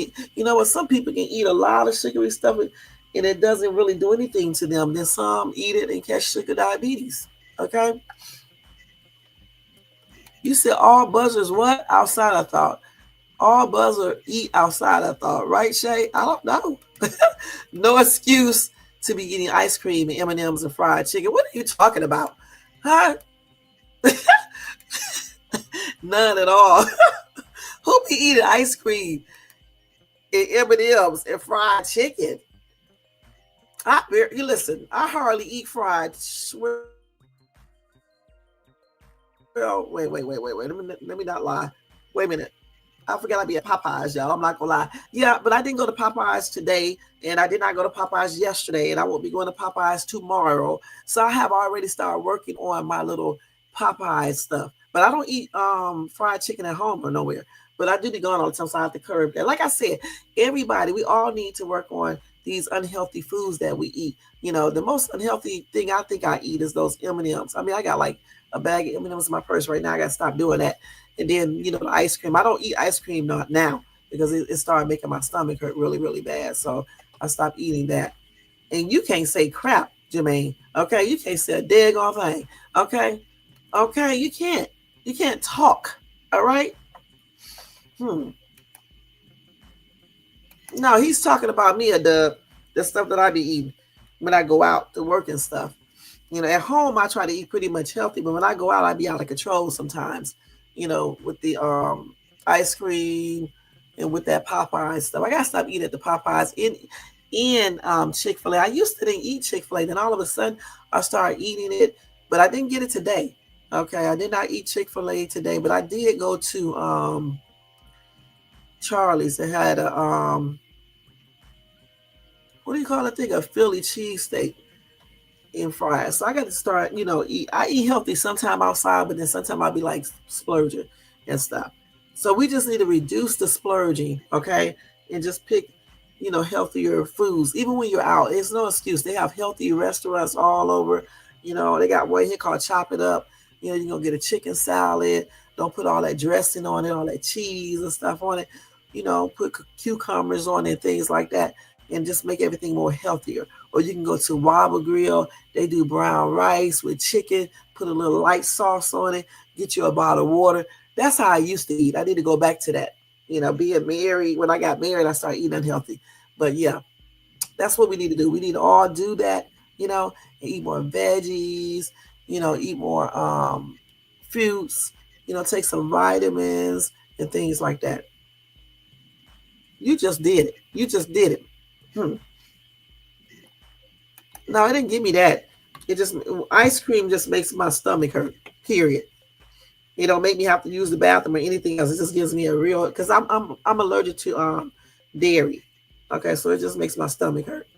some people can eat a lot of sugary stuff and it doesn't really do anything to them. Then some eat it and catch sugar diabetes. Okay. You said all buzzers what? Outside, I thought. All buzzers eat outside, I thought. Right, Shay? I don't know. No excuse to be eating ice cream and M&Ms and fried chicken. What are you talking about? Huh? None at all. Who be eating ice cream and M&Ms and fried chicken? You listen, I hardly eat fried. Well, wait. Let me not lie. Wait a minute. I forgot I'd be at Popeyes, y'all. I'm not gonna lie. Yeah, but I didn't go to Popeyes today, and I did not go to Popeyes yesterday, and I won't be going to Popeyes tomorrow. So I have already started working on my little Popeyes stuff. But I don't eat fried chicken at home or nowhere. But I do be going all the time, so I have to curb that. Like I said, everybody, we all need to work on these unhealthy foods that we eat. The most unhealthy thing I think I eat is those M&Ms. I got like a bag of M&Ms in my purse right now. I got to stop doing that. And then, the ice cream. I don't eat ice cream not now because it started making my stomach hurt really, really bad. So I stopped eating that. And you can't say crap, Jermaine. Okay? You can't say a daggone thing. Okay? Okay? You can't. You can't talk. All right? No, he's talking about me, the stuff that I be eating when I go out to work and stuff. At home, I try to eat pretty much healthy. But when I go out, I be out of control sometimes. With the ice cream and with that Popeyes stuff. I gotta stop eating at the Popeyes in Chick-fil-A. I used to didn't eat Chick-fil-A, then all of a sudden I started eating it, but I didn't get it today. Okay, I did not eat Chick-fil-A today, but I did go to Charlie's. They had a what do you call it? A Philly cheesesteak and fries. So I got to start, I eat healthy sometime outside, but then sometimes I'll be like splurging and stuff. So we just need to reduce the splurging, okay? And just pick, healthier foods. Even when you're out, it's no excuse. They have healthy restaurants all over. They got one here called Chop It Up. You're going to get a chicken salad. Don't put all that dressing on it, all that cheese and stuff on it. Put cucumbers on it and things like that. And just make everything more healthier. Or you can go to Wobble Grill. They do brown rice with chicken. Put a little light sauce on it. Get you a bottle of water. That's how I used to eat. I need to go back to that. Being married, when I got married, I started eating unhealthy. But yeah, that's what we need to do. We need to all do that, and eat more veggies, eat more fruits, take some vitamins and things like that. You just did it. You just did it. No, it didn't give me that. It just ice cream just makes my stomach hurt. Period. It don't make me have to use the bathroom or anything else. It just gives me a real because I'm allergic to dairy. Okay, so it just makes my stomach hurt.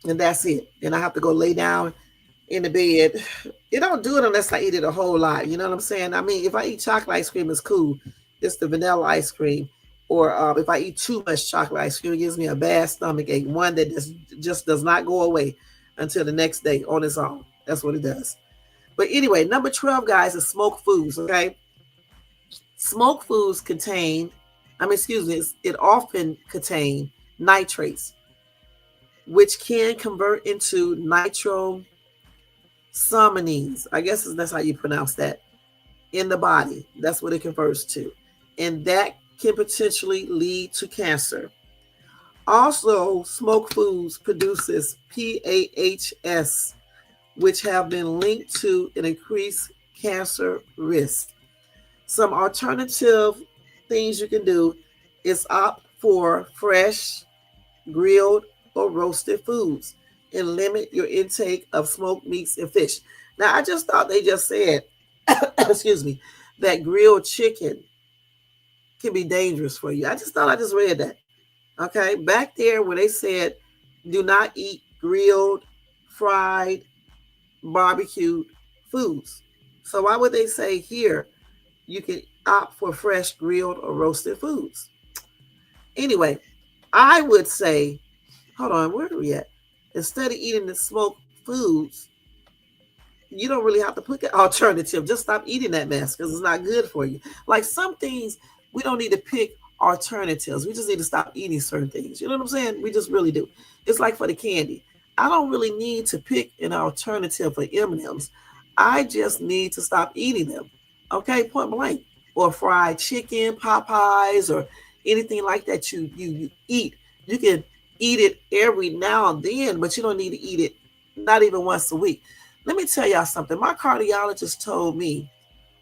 And that's it. And I have to go lay down in the bed. It don't do it unless I eat it a whole lot. You know what I'm saying? I mean, if I eat chocolate ice cream, it's cool. It's the vanilla ice cream. Or if I eat too much chocolate ice cream, it gives me a bad stomach ache. One that just does not go away until the next day on its own. That's what it does. But anyway, number 12, guys, is smoked foods, okay? Smoked foods it often contain nitrates, which can convert into nitrosamines. I guess that's how you pronounce that. In the body. That's what it converts to. And that can potentially lead to cancer. Also, smoked foods produces PAHs, which have been linked to an increased cancer risk. Some alternative things you can do is opt for fresh, grilled, or roasted foods and limit your intake of smoked meats and fish. Now, I just thought they just said, excuse me, that grilled chicken can be dangerous for you. I just read that. Okay, back there where they said do not eat grilled, fried, barbecued foods. So why would they say here you can opt for fresh, grilled, or roasted foods? Anyway, I would say, hold on, where are we at? Instead of eating the smoked foods, you don't really have to put the alternative. Just stop eating that mess because it's not good for you. Like some things, we don't need to pick alternatives. We just need to stop eating certain things. You know what I'm saying? We just really do. It's like for the candy. I don't really need to pick an alternative for M&Ms. I just need to stop eating them. Okay, point blank. Or fried chicken, Popeyes, or anything like that you eat. You can eat it every now and then, but you don't need to eat it not even once a week. Let me tell y'all something. My cardiologist told me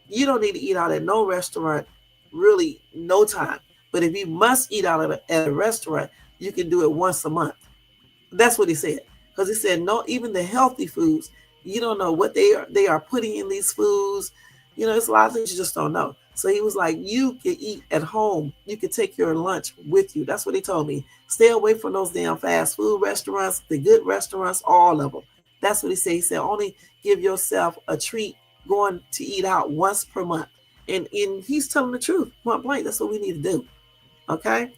you don't need to eat out at no restaurant, really no time. But if you must eat out at a restaurant, you can do it once a month. That's what he said. Because he said, no, even the healthy foods, you don't know what they are putting in these foods. You know, it's a lot of things you just don't know. So he was like, you can eat at home. You can take your lunch with you. That's what he told me. Stay away from those damn fast food restaurants, the good restaurants, all of them. That's what he said. He said, only give yourself a treat going to eat out once per month. And he's telling the truth. Point blank, that's what we need to do. Okay?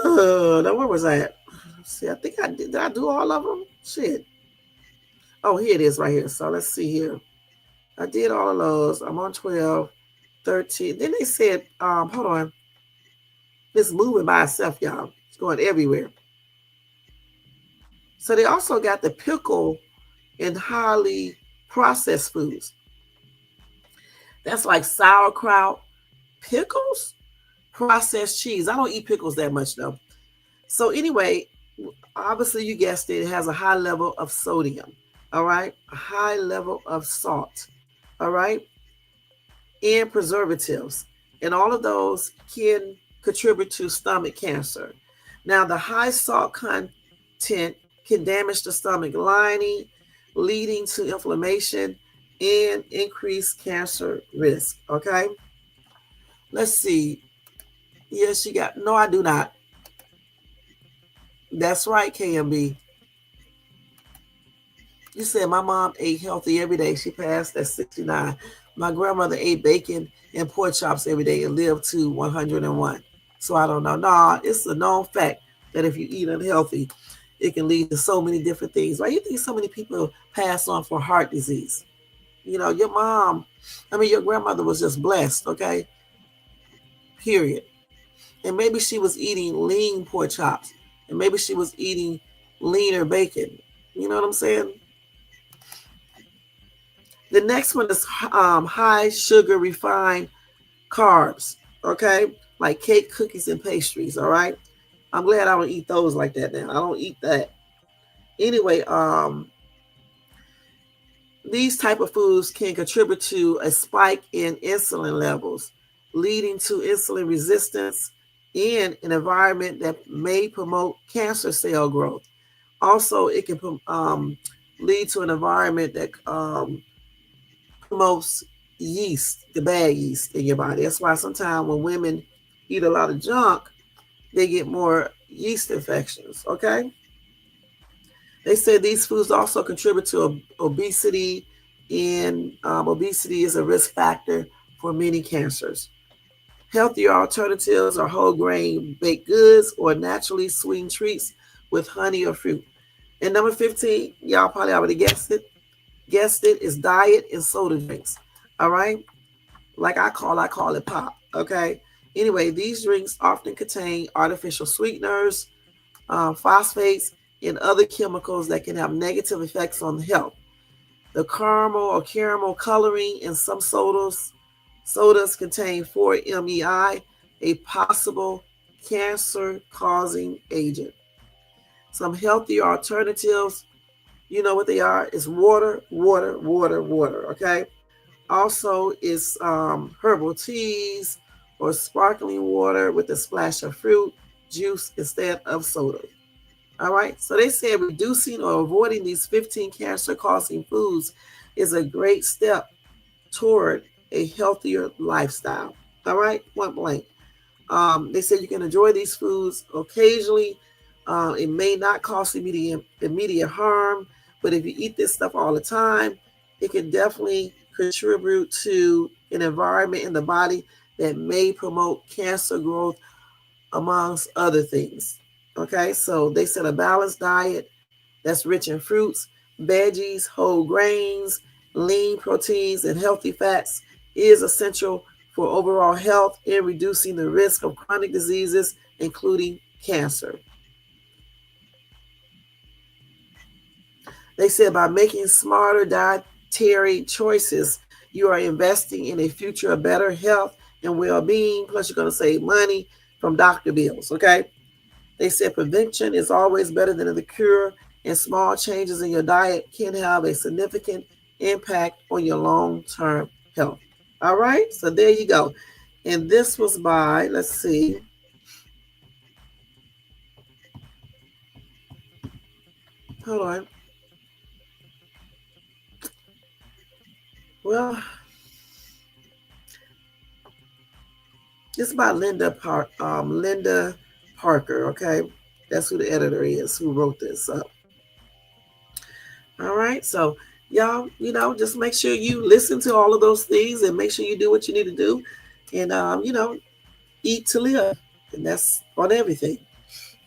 Now, where was I at? See, I think I did. Did I do all of them? Shit. Oh, here it is right here. So let's see here. I did all of those. I'm on 12, 13. Then they said, hold on. It's moving by itself, y'all. It's going everywhere. So they also got the pickle and highly processed foods. That's like sauerkraut, pickles, processed cheese. I don't eat pickles that much though. So anyway, obviously you guessed it, it has a high level of sodium. All right, a high level of salt. All right, and preservatives, and all of those can contribute to stomach cancer. Now, the high salt content can damage the stomach lining, leading to inflammation and increased cancer risk. Okay, let's see. Yes, you got. No, I do not. That's right, KMB. You said my mom ate healthy every day. She passed at 69. My grandmother ate bacon and pork chops every day and lived to 101. So I don't know. No, it's a known fact that if you eat unhealthy, it can lead to so many different things. Why do you think so many people pass on for heart disease? You know, your grandmother was just blessed, okay? Period. And maybe she was eating lean pork chops. And maybe she was eating leaner bacon. You know what I'm saying? The next one is high sugar refined carbs, okay? Like cake, cookies, and pastries, all right? I'm glad I don't eat those like that now. I don't eat that. Anyway, these type of foods can contribute to a spike in insulin levels, leading to insulin resistance in an environment that may promote cancer cell growth. Also, it can lead to an environment that promotes yeast, the bad yeast in your body. That's why sometimes when women eat a lot of junk, they get more yeast infections, okay? They said these foods also contribute to obesity, and obesity is a risk factor for many cancers. Healthier alternatives are whole grain baked goods or naturally sweetened treats with honey or fruit. And number 15, y'all probably already guessed it, is diet and soda drinks. All right? Like I call it pop. Okay? Anyway, these drinks often contain artificial sweeteners, phosphates, and other chemicals that can have negative effects on health. The caramel coloring in some sodas contain 4-MeI, a possible cancer-causing agent. Some healthier alternatives, you know what they are, is water, okay? Also is herbal teas or sparkling water with a splash of fruit juice instead of soda. All right, so they said reducing or avoiding these 15 cancer-causing foods is a great step toward a healthier lifestyle. All right, point blank. They said you can enjoy these foods occasionally. It may not cause immediate harm, but if you eat this stuff all the time, it can definitely contribute to an environment in the body that may promote cancer growth, amongst other things. Okay, so they said a balanced diet that's rich in fruits, veggies, whole grains, lean proteins, and healthy fats is essential for overall health and reducing the risk of chronic diseases, including cancer. They said by making smarter dietary choices, you are investing in a future of better health and well-being, plus you're going to save money from doctor bills, okay? They said prevention is always better than the cure, and small changes in your diet can have a significant impact on your long-term health. All right, so there you go. And this was by, let's see. Hold on. Well, it's by Linda Parker, okay? That's who the editor is, who wrote this up. All right, so y'all, just make sure you listen to all of those things and make sure you do what you need to do. And, eat to live. And that's on everything.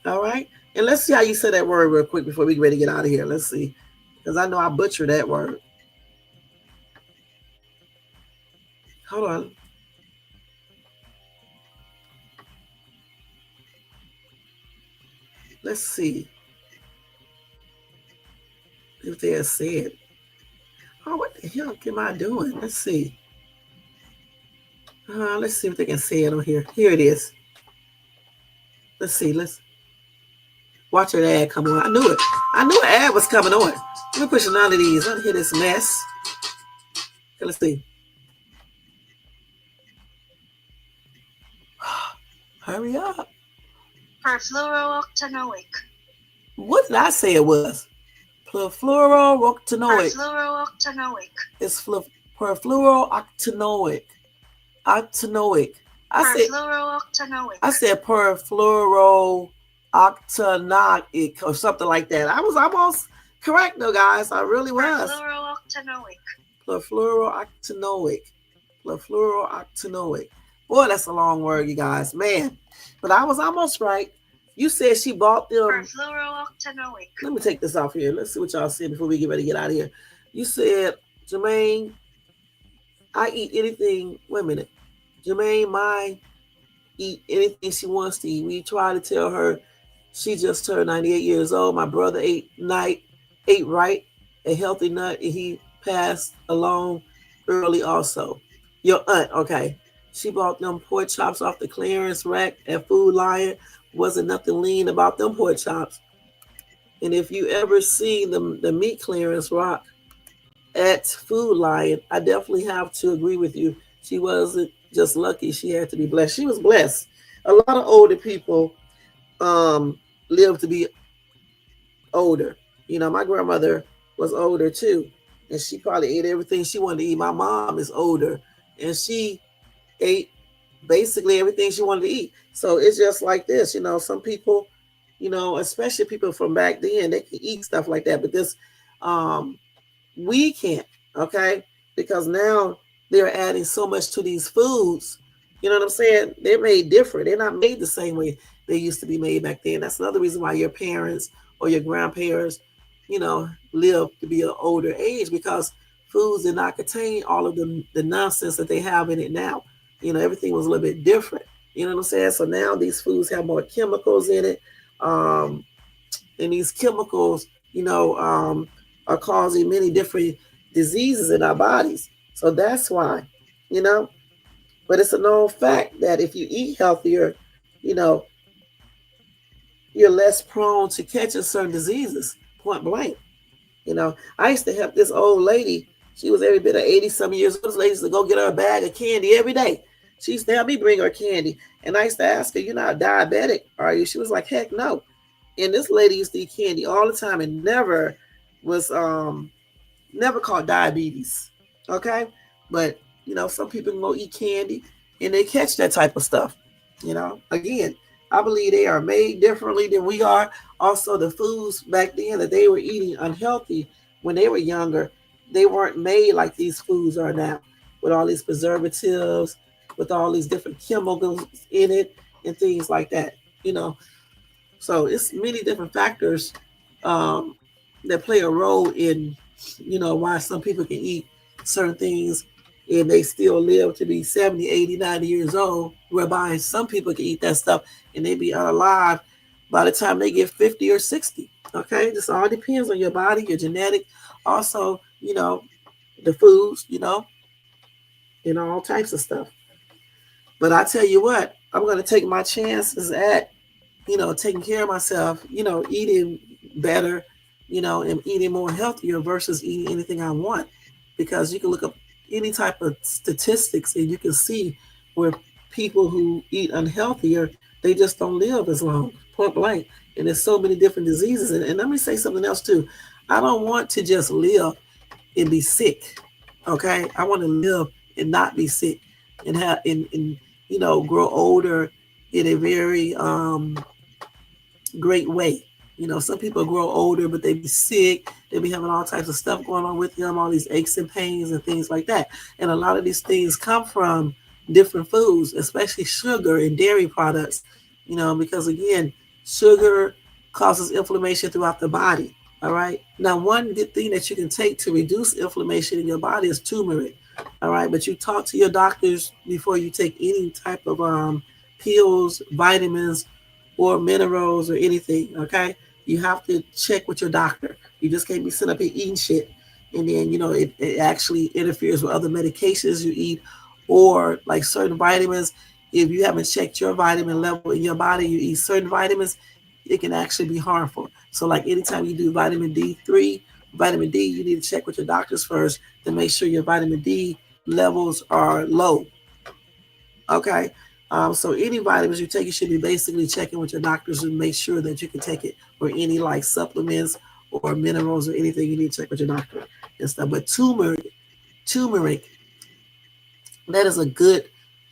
All right? And let's see how you say that word real quick before we get ready to get out of here. Let's see. Because I know I butchered that word. Hold on. Let's see if they have said. Oh, what the hell am I doing? Let's see. Let's see if they can say it on here. Here it is. Let's see. Let's watch an ad come on. I knew it. I knew an ad was coming on. Let me push none of these. Let me hear this mess. Okay, let's see. Hurry up. Perfluorooctanoic. What did I say it was? Perfluorooctanoic. Perfluorooctanoic. It's perfluorooctanoic. Octanoic. I said perfluorooctanoic or something like that. I was almost correct though, guys. I really was. Perfluorooctanoic. Perfluorooctanoic. Boy, that's a long word, you guys. Man. But I was almost right. You said she bought them. Perfluorooctanoic. Let me take this off here. Let's see what y'all said before we get ready to get out of here. You said, Jermaine, I eat anything. Wait a minute. Jermaine might eat anything she wants to eat. We try to tell her she just turned 98 years old. My brother ate right, a healthy nut, and he passed along early also. Your aunt, okay. She bought them pork chops off the clearance rack at Food Lion. Wasn't nothing lean about them pork chops. And if you ever see the meat clearance rack at Food Lion, I definitely have to agree with you. She wasn't just lucky; she had to be blessed. She was blessed. A lot of older people um, live to be older. You know, my grandmother was older too, and she probably ate everything she wanted to eat. My mom is older, and she ate basically everything she wanted to eat. So it's just like this, you know. Some people, you know, especially people from back then, they can eat stuff like that, but this, um, we can't, okay? Because now they're adding so much to these foods. You know what I'm saying? They're made different. They're not made the same way they used to be made back then. That's another reason why your parents or your grandparents, you know, live to be an older age, because foods did not contain all of the nonsense that they have in it now. You know, everything was a little bit different. You know what I'm saying? So now these foods have more chemicals in it. Um, and these chemicals, you know, are causing many different diseases in our bodies. So that's why, you know. But it's a known fact that if you eat healthier, you know, you're less prone to catching certain diseases. Point blank. You know, I used to help this old lady. She was every bit of 80 some years old. This lady used to go get her a bag of candy every day. She used to help me bring her candy. And I used to ask her, "You're not diabetic, are you?" She was like, "Heck no." And this lady used to eat candy all the time and was never caught diabetes. Okay? But, you know, some people can go eat candy and they catch that type of stuff. You know, again, I believe they are made differently than we are. Also, the foods back then that they were eating unhealthy when they were younger, they weren't made like these foods are now, with all these preservatives, with all these different chemicals in it, and things like that. You know, so it's many different factors um, that play a role in, you know, why some people can eat certain things and they still live to be 70, 80, 90 years old, whereby some people can eat that stuff and they be alive by the time they get 50 or 60. Okay, this all depends on your body, your genetic, also, you know, the foods, you know, and all types of stuff. But I tell you what, I'm going to take my chances at, you know, taking care of myself, you know, eating better, you know, and eating more healthier versus eating anything I want. Because you can look up any type of statistics and you can see where people who eat unhealthier, they just don't live as long, point blank. And there's so many different diseases. And let me say something else too. I don't want to just live and be sick. Okay. I want to live and not be sick and have, and you know, grow older in a very great way. You know, some people grow older, but they be sick. They be having all types of stuff going on with them, all these aches and pains and things like that. And a lot of these things come from different foods, especially sugar and dairy products. You know, because again, sugar causes inflammation throughout the body. All right. Now, one good thing that you can take to reduce inflammation in your body is turmeric. All right. But you talk to your doctors before you take any type of pills, vitamins, or minerals or anything. Okay. You have to check with your doctor. You just can't be sitting up here eating shit. And then, you know, it actually interferes with other medications you eat or like certain vitamins. If you haven't checked your vitamin level in your body, you eat certain vitamins, it can actually be harmful. So, like anytime you do vitamin D3, vitamin D, you need to check with your doctors first to make sure your vitamin D levels are low. Okay. So any vitamins you take, you should be basically checking with your doctors and make sure that you can take it, or any like supplements or minerals or anything you need to check with your doctor and stuff. But turmeric, that is a good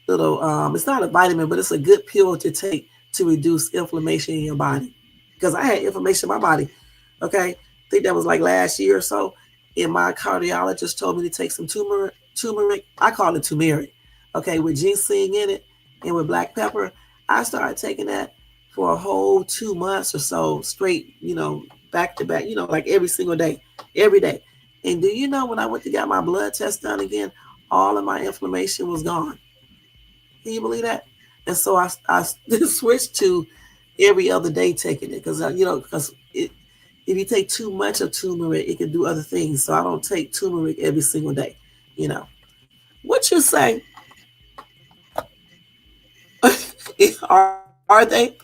little. It's not a vitamin, but it's a good pill to take to reduce inflammation in your body. Because I had inflammation in my body. Okay, I think that was like last year or so, and my cardiologist told me to take some turmeric. Turmeric, I call it turmeric. Okay, with ginseng in it and with black pepper. I started taking that for a whole 2 months or so straight, you know, back to back, you know, like every single day, every day. And do you know when I went to get my blood test done again, all of my inflammation was gone. Can you believe that? And so I switched to every other day taking it because, you know, because if you take too much of turmeric, it can do other things. So I don't take turmeric every single day. You know, what you say? Are they?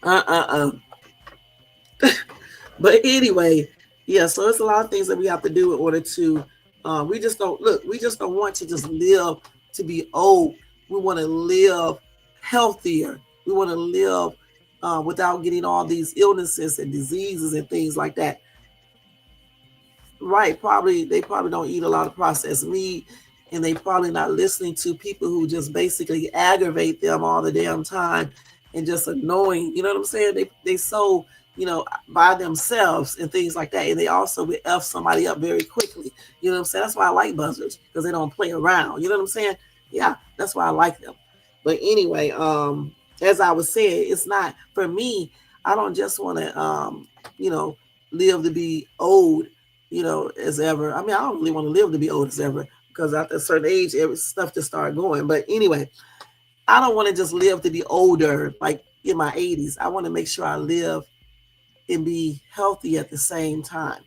uh. But anyway, yeah. So it's a lot of things that we have to do in order to. We just don't look. We just don't want to just live to be old. We want to live healthier. We want to live without getting all these illnesses and diseases and things like that. Right? Probably they probably don't eat a lot of processed meat, and they probably not listening to people who just basically aggravate them all the damn time and just annoying. You know what I'm saying? They so by themselves and things like that, and they also will f somebody up very quickly. You know what I'm saying? That's why I like buzzers because they don't play around. You know what I'm saying? Yeah, that's why I like them. But anyway, as I was saying, it's not for me. I don't just want to you know live to be old as ever. I mean, I don't really want to live to be old as ever because after a certain age, every stuff just started going. But anyway, I don't want to just live to be older, like in my 80s. I want to make sure I live and be healthy at the same time,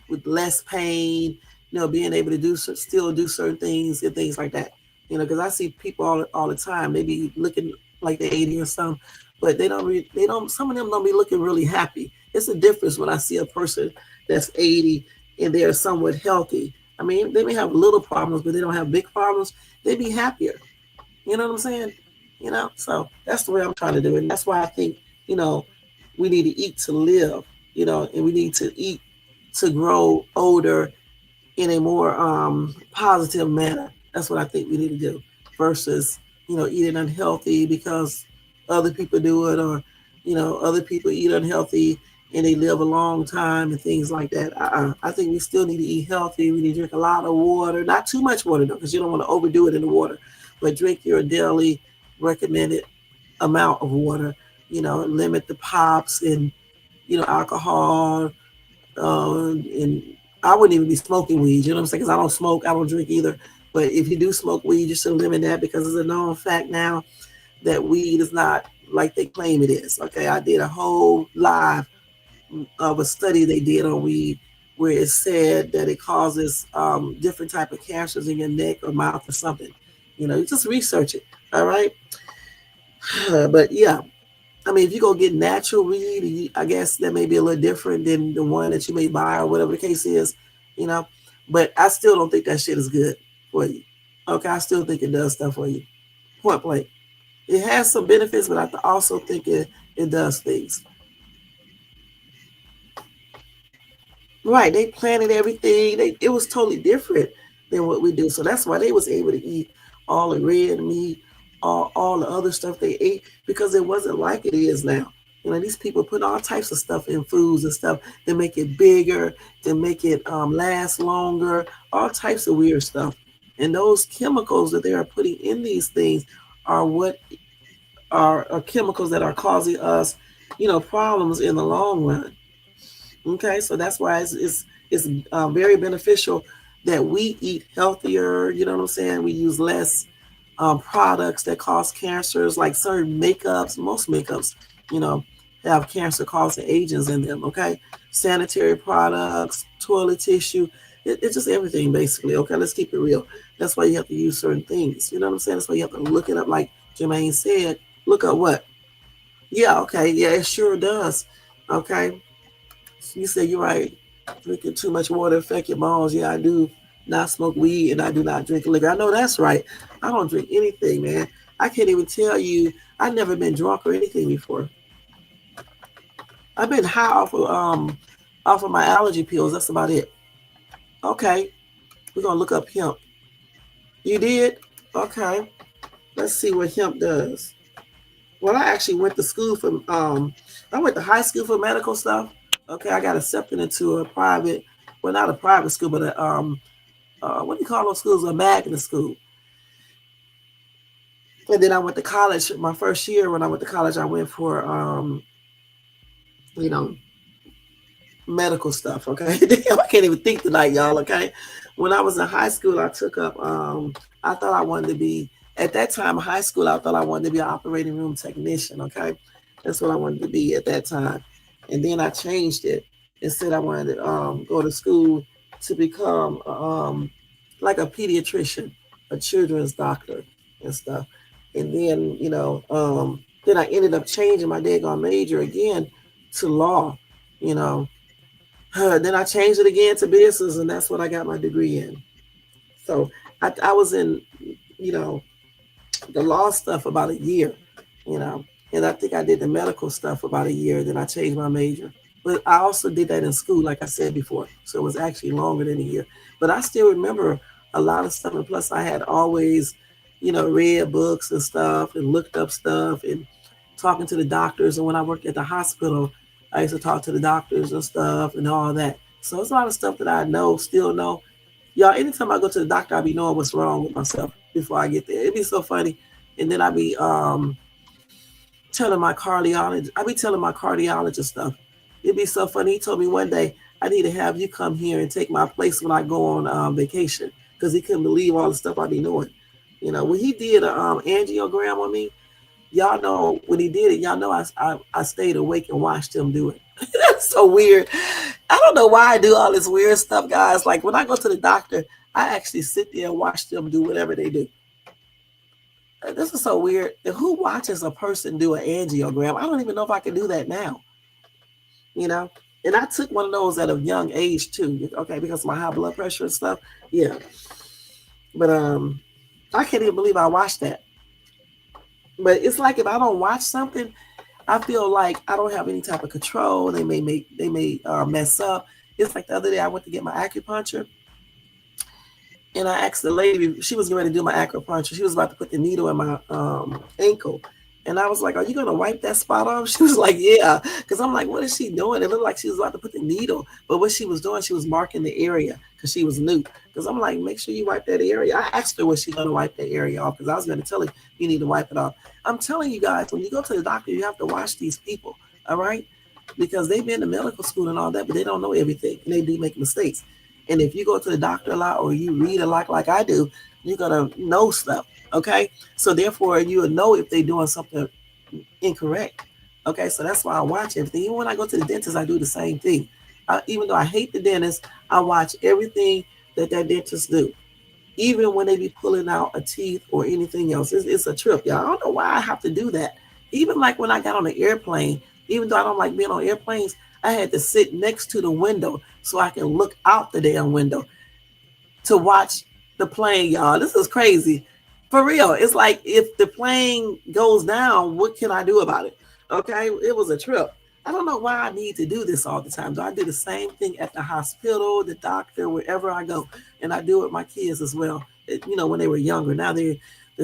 with less pain, being able to still do certain things and things like that. Because I see people all the time, they be looking like they're 80 or something, but some of them don't be looking really happy. It's a difference when I see a person that's 80 and they're somewhat healthy. I mean, they may have little problems, but they don't have big problems. They be happier. You know what I'm saying? So that's the way I'm trying to do it. And that's why I think, we need to eat to live, and we need to eat to grow older in a more positive manner. That's what I think we need to do versus, eating unhealthy because other people do it, or, other people eat unhealthy and they live a long time and things like that. I think we still need to eat healthy. We need to drink a lot of water, not too much water though, because you don't want to overdo it in the water, but drink your daily recommended amount of water. Limit the pops and alcohol, and I wouldn't even be smoking weed. You know what I'm saying? Because I don't smoke, I don't drink either. But if you do smoke weed, you should limit that because it's a known fact now that weed is not like they claim it is. Okay, I did a whole live of a study they did on weed where it said that it causes different type of cancers in your neck or mouth or something. You just research it. All right. But yeah, I mean, if you go get natural weed, I guess that may be a little different than the one that you may buy or whatever the case is, you know. But I still don't think that shit is good for you. Okay, I still think it does stuff for you. Point blank. It has some benefits, but I also think it does things. Right, they planted everything. It was totally different than what we do. So that's why they was able to eat all the red meat, all the other stuff they ate, because it wasn't like it is now. These people put all types of stuff in foods and stuff to make it bigger, to make it last longer, all types of weird stuff. And those chemicals that they are putting in these things are what are chemicals that are causing us, problems in the long run. Okay, so that's why it's very beneficial that we eat healthier. You know what I'm saying? We use less products that cause cancers, like certain makeups. Most makeups, you know, have cancer-causing agents in them. Okay, sanitary products, toilet tissue. It's just everything basically. Okay, let's keep it real. That's why you have to use certain things. You know what I'm saying? That's why you have to look it up. Like Jermaine said, look up what? Yeah. Okay. Yeah, it sure does. Okay. You said you're right. Drinking too much water affect your bones. Yeah, I do not smoke weed and I do not drink liquor. I know that's right. I don't drink anything, man. I can't even tell you. I've never been drunk or anything before. I've been high off of my allergy pills. That's about it. Okay, we're gonna look up hemp. You did? Okay. Let's see what hemp does. Well, I actually went to school for I went to high school for medical stuff. Okay, I got accepted into a private, well, not a private school, but a what do you call those schools? A magnet school. And then I went to college. My first year when I went to college, I went for you know, medical stuff. Okay, damn, I can't even think tonight, y'all. Okay, when I was in high school, I took up. I thought I wanted to be At that time, high school, I thought I wanted to be an operating room technician. Okay, that's what I wanted to be at that time. And then I changed it and said I wanted to go to school to become like a pediatrician, a children's doctor and stuff. And then, then I ended up changing my daggone major again to law, you know. Then I changed it again to business, and that's what I got my degree in. So I was in, you know, the law stuff about a year, you know, and I think I did the medical stuff about a year. Then I changed my major. But I also did that in school, like I said before. So it was actually longer than a year. But I still remember a lot of stuff. And plus, I had always, read books and stuff and looked up stuff and talking to the doctors. And when I worked at the hospital, I used to talk to the doctors and stuff and all that. So it's a lot of stuff that I know, still know. Y'all, anytime I go to the doctor, I be knowing what's wrong with myself before I get there. It'd be so funny. And then I be telling my cardiologist, stuff. It'd be so funny. He told me one day, I need to have you come here and take my place when I go on vacation, because he couldn't believe all the stuff I be doing. When he did an angiogram on me, y'all know when he did it, y'all know I stayed awake and watched him do it. That's so weird. I don't know why I do all this weird stuff, guys. Like when I go to the doctor, I actually sit there and watch them do whatever they do. This is so weird. And who watches a person do an angiogram? I don't even know if I can do that now. And I took one of those at a young age too. Okay, because of my high blood pressure and stuff. Yeah. But I can't even believe I watched that. But it's like if I don't watch something, I feel like I don't have any type of control. They may mess up. It's like the other day I went to get my acupuncture, and I asked the lady, she was going to do my acupuncture. She was about to put the needle in my ankle. And I was like, are you going to wipe that spot off? She was like, yeah. Because I'm like, what is she doing? It looked like she was about to put the needle. But what she was doing, she was marking the area because she was new. Because I'm like, make sure you wipe that area. I asked her, was she going to wipe that area off? Because I was going to tell her, you need to wipe it off. I'm telling you guys, when you go to the doctor, you have to watch these people. All right? Because they've been to medical school and all that, but they don't know everything. And they do make mistakes. And if you go to the doctor a lot or you read a lot like I do, you're going to know stuff. Okay, so therefore you will know if they're doing something incorrect. Okay, so that's why I watch everything. Even when I go to the dentist, I do the same thing. Even though I hate the dentist, I watch everything that dentist do. Even when they be pulling out a teeth or anything else, it's a trip, y'all. I don't know why I have to do that. Even like when I got on an airplane, even though I don't like being on airplanes, I had to sit next to the window so I can look out the damn window to watch the plane, y'all. This is crazy. For real, it's like if the plane goes down, what can I do about it? Okay, it was a trip. I don't know why I need to do this all the time. So I do the same thing at the hospital, the doctor, wherever I go. And I do it with my kids as well. When they were younger. Now the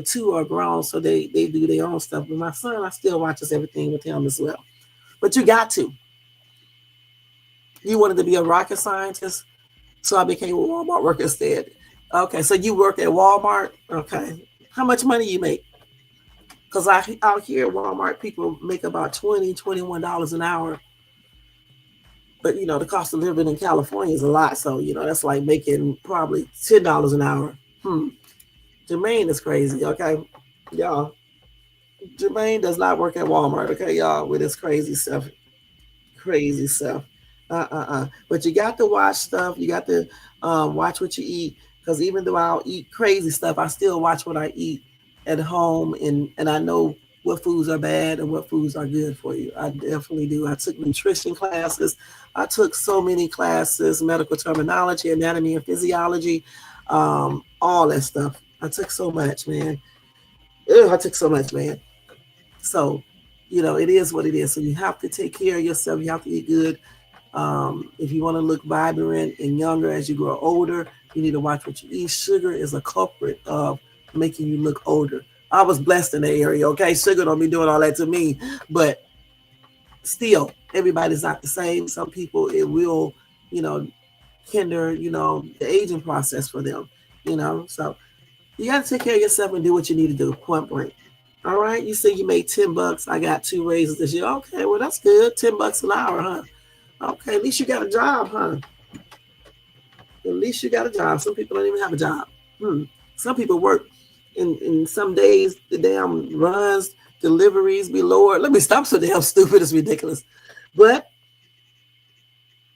two are grown, so they do their own stuff. But my son, I still watches everything with him as well. But you got to. You wanted to be a rocket scientist, so I became a Walmart worker instead. Okay, so you work at Walmart? Okay. How much money you make? Because out here at Walmart, people make about $20, $21 an hour. But, the cost of living in California is a lot. So, that's like making probably $10 an hour. Jermaine is crazy, okay? Y'all, Jermaine does not work at Walmart, okay, y'all, with this crazy stuff. Crazy stuff. But you got to watch stuff. You got to watch what you eat. Because even though I'll eat crazy stuff, I still watch what I eat at home. And I know what foods are bad and what foods are good for you. I definitely do. I took nutrition classes. I took so many classes, medical terminology, anatomy and physiology, all that stuff. I took so much, man. I took so much, man. So, it is what it is. So you have to take care of yourself. You have to eat good. If you want to look vibrant and younger as you grow older, you need to watch what you eat. Sugar is a culprit of making you look older. I was blessed in that area, okay? Sugar don't be doing all that to me, but still, everybody's not the same. Some people, it will, hinder, the aging process for them, So you got to take care of yourself and do what you need to do, point blank. All right? You say you made $10. I got 2 raises this year. Okay, well, that's good. $10 an hour, huh? Okay, at least you got a job, huh? At least you got a job. Some people don't even have a job. Some people work in some days the damn runs, deliveries be lower. Let me stop so damn stupid. It's ridiculous. But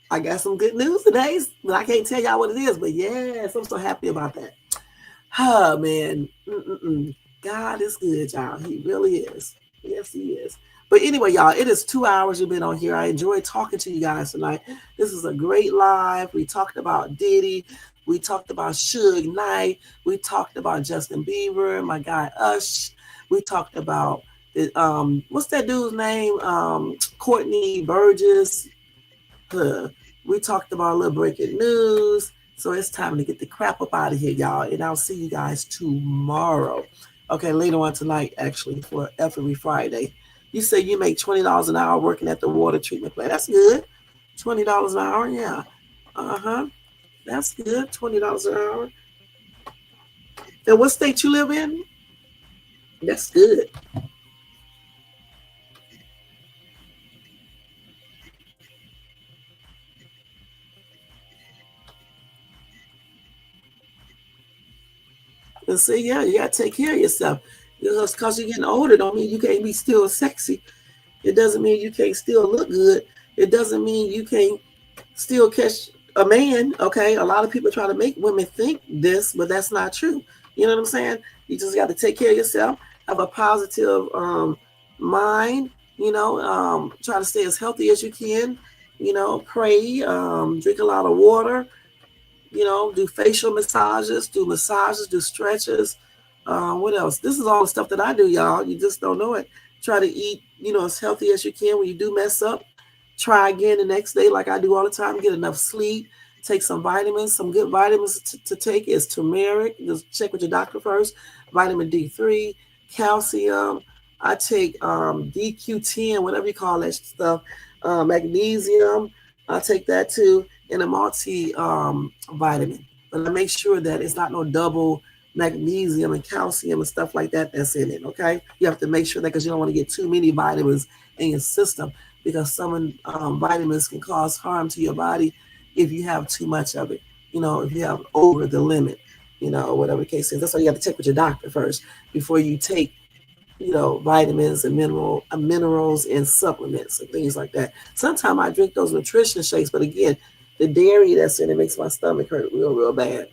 I got some good news today. But I can't tell y'all what it is. But yes, I'm so happy about that. Oh, man. God is good, y'all. He really is. Yes, he is. But anyway, y'all, it is 2 hours you've been on here. I enjoyed talking to you guys tonight. This is a great live. We talked about Diddy. We talked about Suge Knight. We talked about Justin Bieber, my guy Ush. We talked about what's that dude's name? Courtney Burgess. We talked about a little breaking news. So it's time to get the crap up out of here, y'all. And I'll see you guys tomorrow. Okay, later on tonight, actually, for every Friday. You say you make $20 an hour working at the water treatment plant. That's good. $20 an hour, yeah. That's good. $20 an hour. And what state you live in? That's good. And see, yeah, you got to take care of yourself. Just because you're getting older don't mean you can't be still sexy. It doesn't mean you can't still look good. It doesn't mean you can't still catch a man, okay? A lot of people try to make women think this, but that's not true. You know what I'm saying? You just got to take care of yourself, have a positive mind, try to stay as healthy as you can, pray, drink a lot of water, do facial massages, do stretches. What else? This is all the stuff that I do, y'all. You just don't know it. Try to eat, as healthy as you can. When you do mess up, try again the next day like I do all the time. Get enough sleep. Take some vitamins. Some good vitamins to take is turmeric. Just check with your doctor first. Vitamin D3, calcium. I take DQ10, whatever you call that stuff. Magnesium. I take that too. And a multi-vitamin. But I make sure that it's not no double magnesium and calcium and stuff like that that's in it, okay? You have to make sure that because you don't want to get too many vitamins in your system because some vitamins can cause harm to your body if you have too much of it, if you have over the limit, whatever the case is. That's why you have to check with your doctor first before you take, vitamins and minerals and supplements and things like that. Sometimes I drink those nutrition shakes, but again, the dairy that's in it makes my stomach hurt real bad.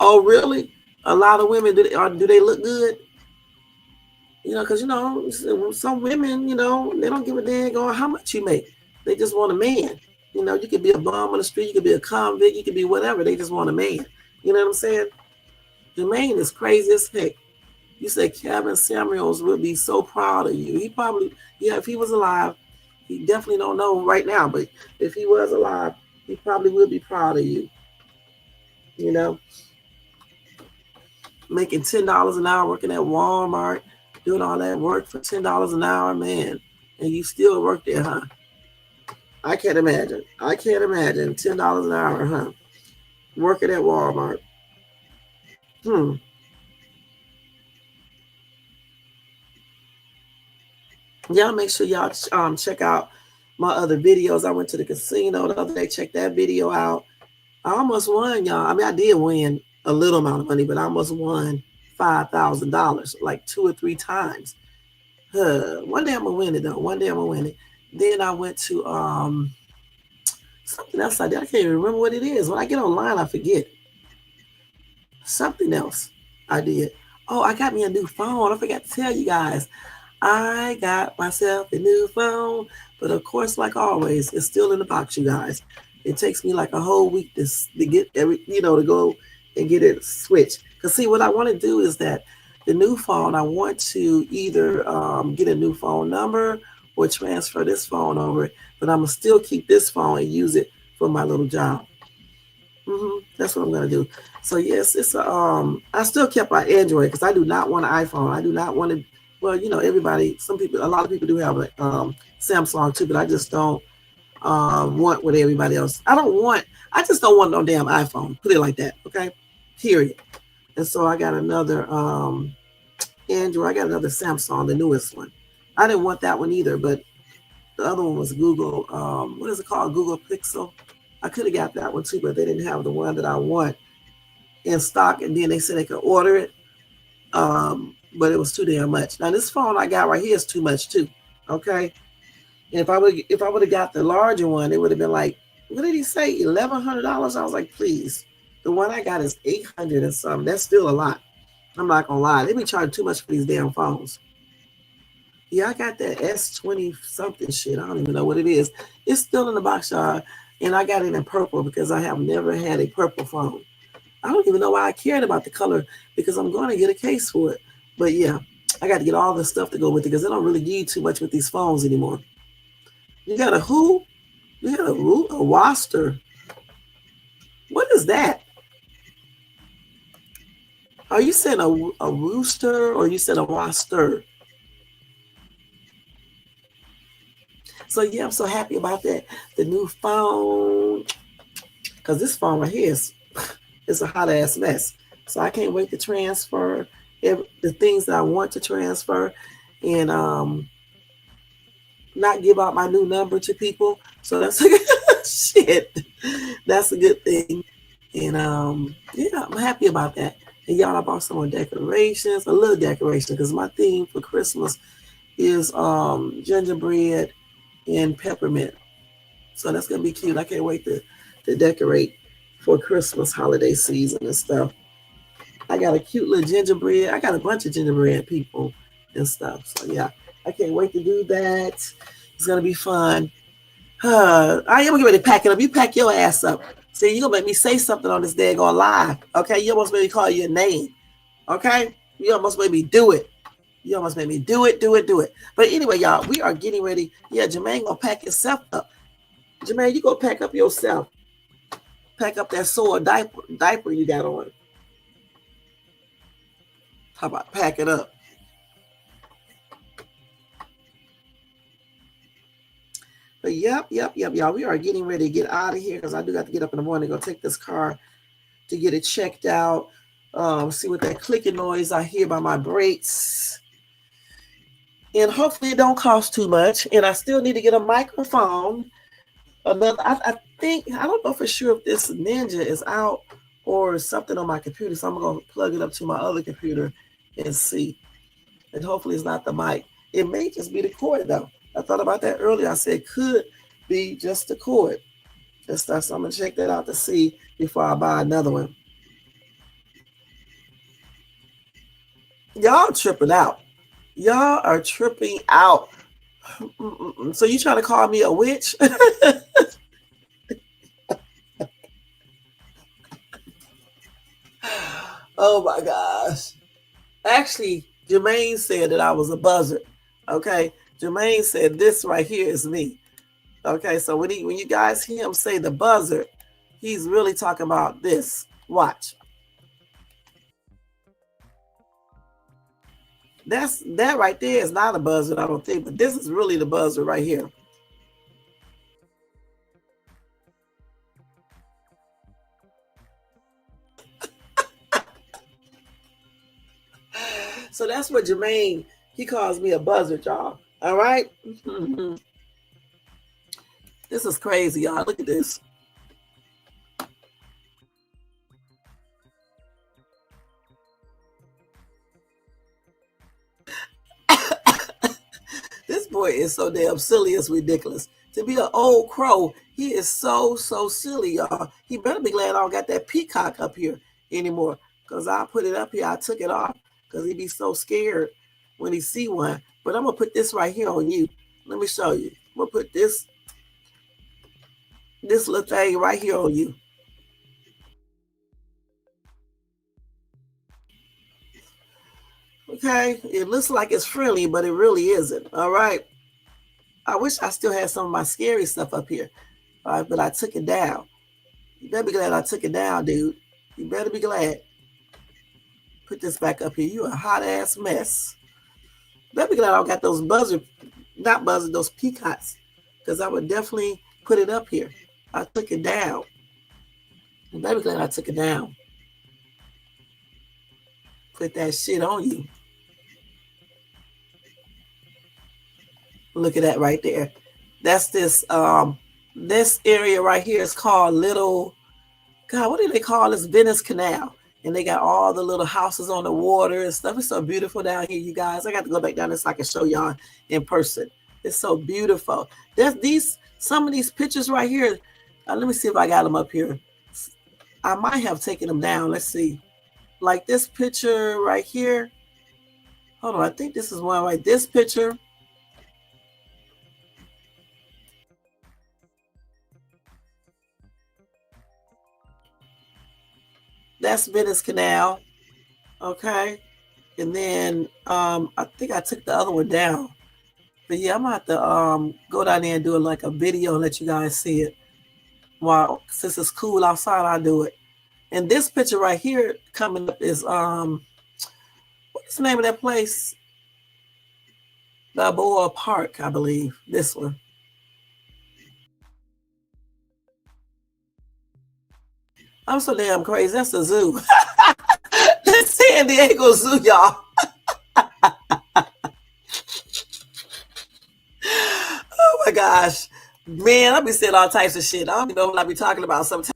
Oh, really? A lot of women, do they look good? Because, some women, they don't give a dang on how much you make. They just want a man. You could be a bum on the street. You could be a convict. You could be whatever. They just want a man. You know what I'm saying? Jermaine is crazy as heck. You say Kevin Samuels would be so proud of you. He probably, if he was alive, he definitely don't know right now, but if he was alive, he probably would be proud of you. Making $10 an hour working at Walmart, doing all that work for $10 an hour, man. And you still work there, huh? I can't imagine. $10 an hour, huh? Working at Walmart. Y'all make sure y'all check out my other videos. I went to the casino the other day. Check that video out. I almost won, y'all. I mean, I did win a little amount of money, but I almost won $5,000 like 2 or 3 times. One day I'm gonna win it though. Then I went to something else I did. I can't even remember what it is. When I get online, I forget. Something else I did. Oh, I got me a new phone. I forgot to tell you guys. I got myself a new phone, but of course, like always, it's still in the box, you guys. It takes me like a whole week to get to go and get it switched. Because see, what I want to do is that the new phone, I want to either get a new phone number or transfer this phone over, but I'm going to still keep this phone and use it for my little job. That's what I'm going to do. So yes, it's I still kept my Android because I do not want an iPhone. I do not want to. Well, everybody, a lot of people do have a Samsung too, but I just don't want what everybody else. I just don't want no damn iPhone. Put it like that, okay? Period. And so I got another Android. I got another Samsung, the newest one. I didn't want that one either, but the other one was Google. What is it called? Google Pixel. I could have got that one too, but they didn't have the one that I want in stock, and then they said they could order it. But it was too damn much. Now this phone I got right here is too much too. Okay. And if I would have got the larger one, it would have been like, what did he say? $1,100? I was like, please. The one I got is $800 and something. That's still a lot. I'm not gonna lie. They be charging too much for these damn phones. Yeah, I got that S20 something shit. I don't even know what it is. It's still in the box, y'all. And I got it in purple because I have never had a purple phone. I don't even know why I cared about the color because I'm going to get a case for it. But yeah, I got to get all the stuff to go with it because they don't really need too much with these phones anymore. You got a who? You got a roster. What is that? Are you saying a rooster or you said a roster? So yeah, I'm so happy about that. The new phone. Because this phone right here is a hot ass mess. So I can't wait to transfer the things that I want to transfer and not give out my new number to people. So that's a good shit. That's a good thing. And yeah, I'm happy about that. And y'all, I bought some more decorations, a little decoration, because my theme for Christmas is gingerbread and peppermint. So that's gonna be cute. I can't wait to decorate for Christmas holiday season and stuff. I got a cute little gingerbread. I got a bunch of gingerbread people and stuff. So yeah, I can't wait to do that. It's gonna be fun. I am gonna get ready to pack it up. You pack your ass up. See, you gonna make me say something on this daggone live. Okay, you almost made me call you a name. Okay, you almost made me do it. You almost made me do it. But anyway, y'all, we are getting ready. Yeah, Jermaine gonna pack himself up. Jermaine, you go pack up yourself. Pack up that sore diaper you got on. How about pack it up? But yep, y'all. We are getting ready to get out of here because I do got to get up in the morning and go take this car to get it checked out. See what that clicking noise I hear by my brakes. And hopefully it don't cost too much. And I still need to get a microphone. I think, I don't know for sure if this Ninja is out or something on my computer. So I'm going to plug it up to my other computer and see. And hopefully it's not the mic. It may just be the cord though. I thought about that earlier. I said could be just the cord. So I'm going to check that out to see before I buy another one. Y'all tripping out. Y'all are tripping out. So you trying to call me a witch? Oh my gosh. Actually, Jermaine said that I was a buzzard. Okay. Jermaine said this right here is me. Okay. So when you guys hear him say the buzzard, he's really talking about this. Watch. That right there is not a buzzard, I don't think, but this is really the buzzard right here. So that's what Jermaine, he calls me a buzzard, y'all. All right? This is crazy, y'all. Look at this. This boy is so damn silly, it's ridiculous. To be an old crow, he is so silly, y'all. He better be glad I don't got that peacock up here anymore. Because I put it up here, I took it off. Because he be so scared when he see one. But I'm going to put this right here on you. Let me show you. I'm going to put this little thing right here on you. Okay, it looks like it's friendly, but it really isn't. All right. I wish I still had some of my scary stuff up here. All right, but I took it down. You better be glad I took it down, dude. You better be glad. Put this back up here. You a hot ass mess. Better be glad I got those those peacocks. Because I would definitely put it up here. I took it down. You better be glad I took it down. Put that shit on you. Look at that right there. That's this This area right here is called Little, God, what do they call this? Venice Canal. And they got all the little houses on the water and stuff. It's so beautiful down here, you guys. I got to go back down there so I can show y'all in person. It's so beautiful. There's some of these pictures right here. Let me see if I got them up here. I might have taken them down. Let's see. Like this picture right here. Hold on. I think this is one right. This picture. That's Venice Canal. Okay. And then I think I took the other one down. But yeah, I'm gonna have to go down there and do like a video and let you guys see it. Wow, since it's cool outside, I'll do it. And this picture right here coming up is what's the name of that place? Balboa Park, I believe. This one. I'm so damn crazy. That's the zoo. That's San Diego Zoo, y'all. Oh my gosh. Man, I be saying all types of shit. I don't even know what I be talking about sometimes.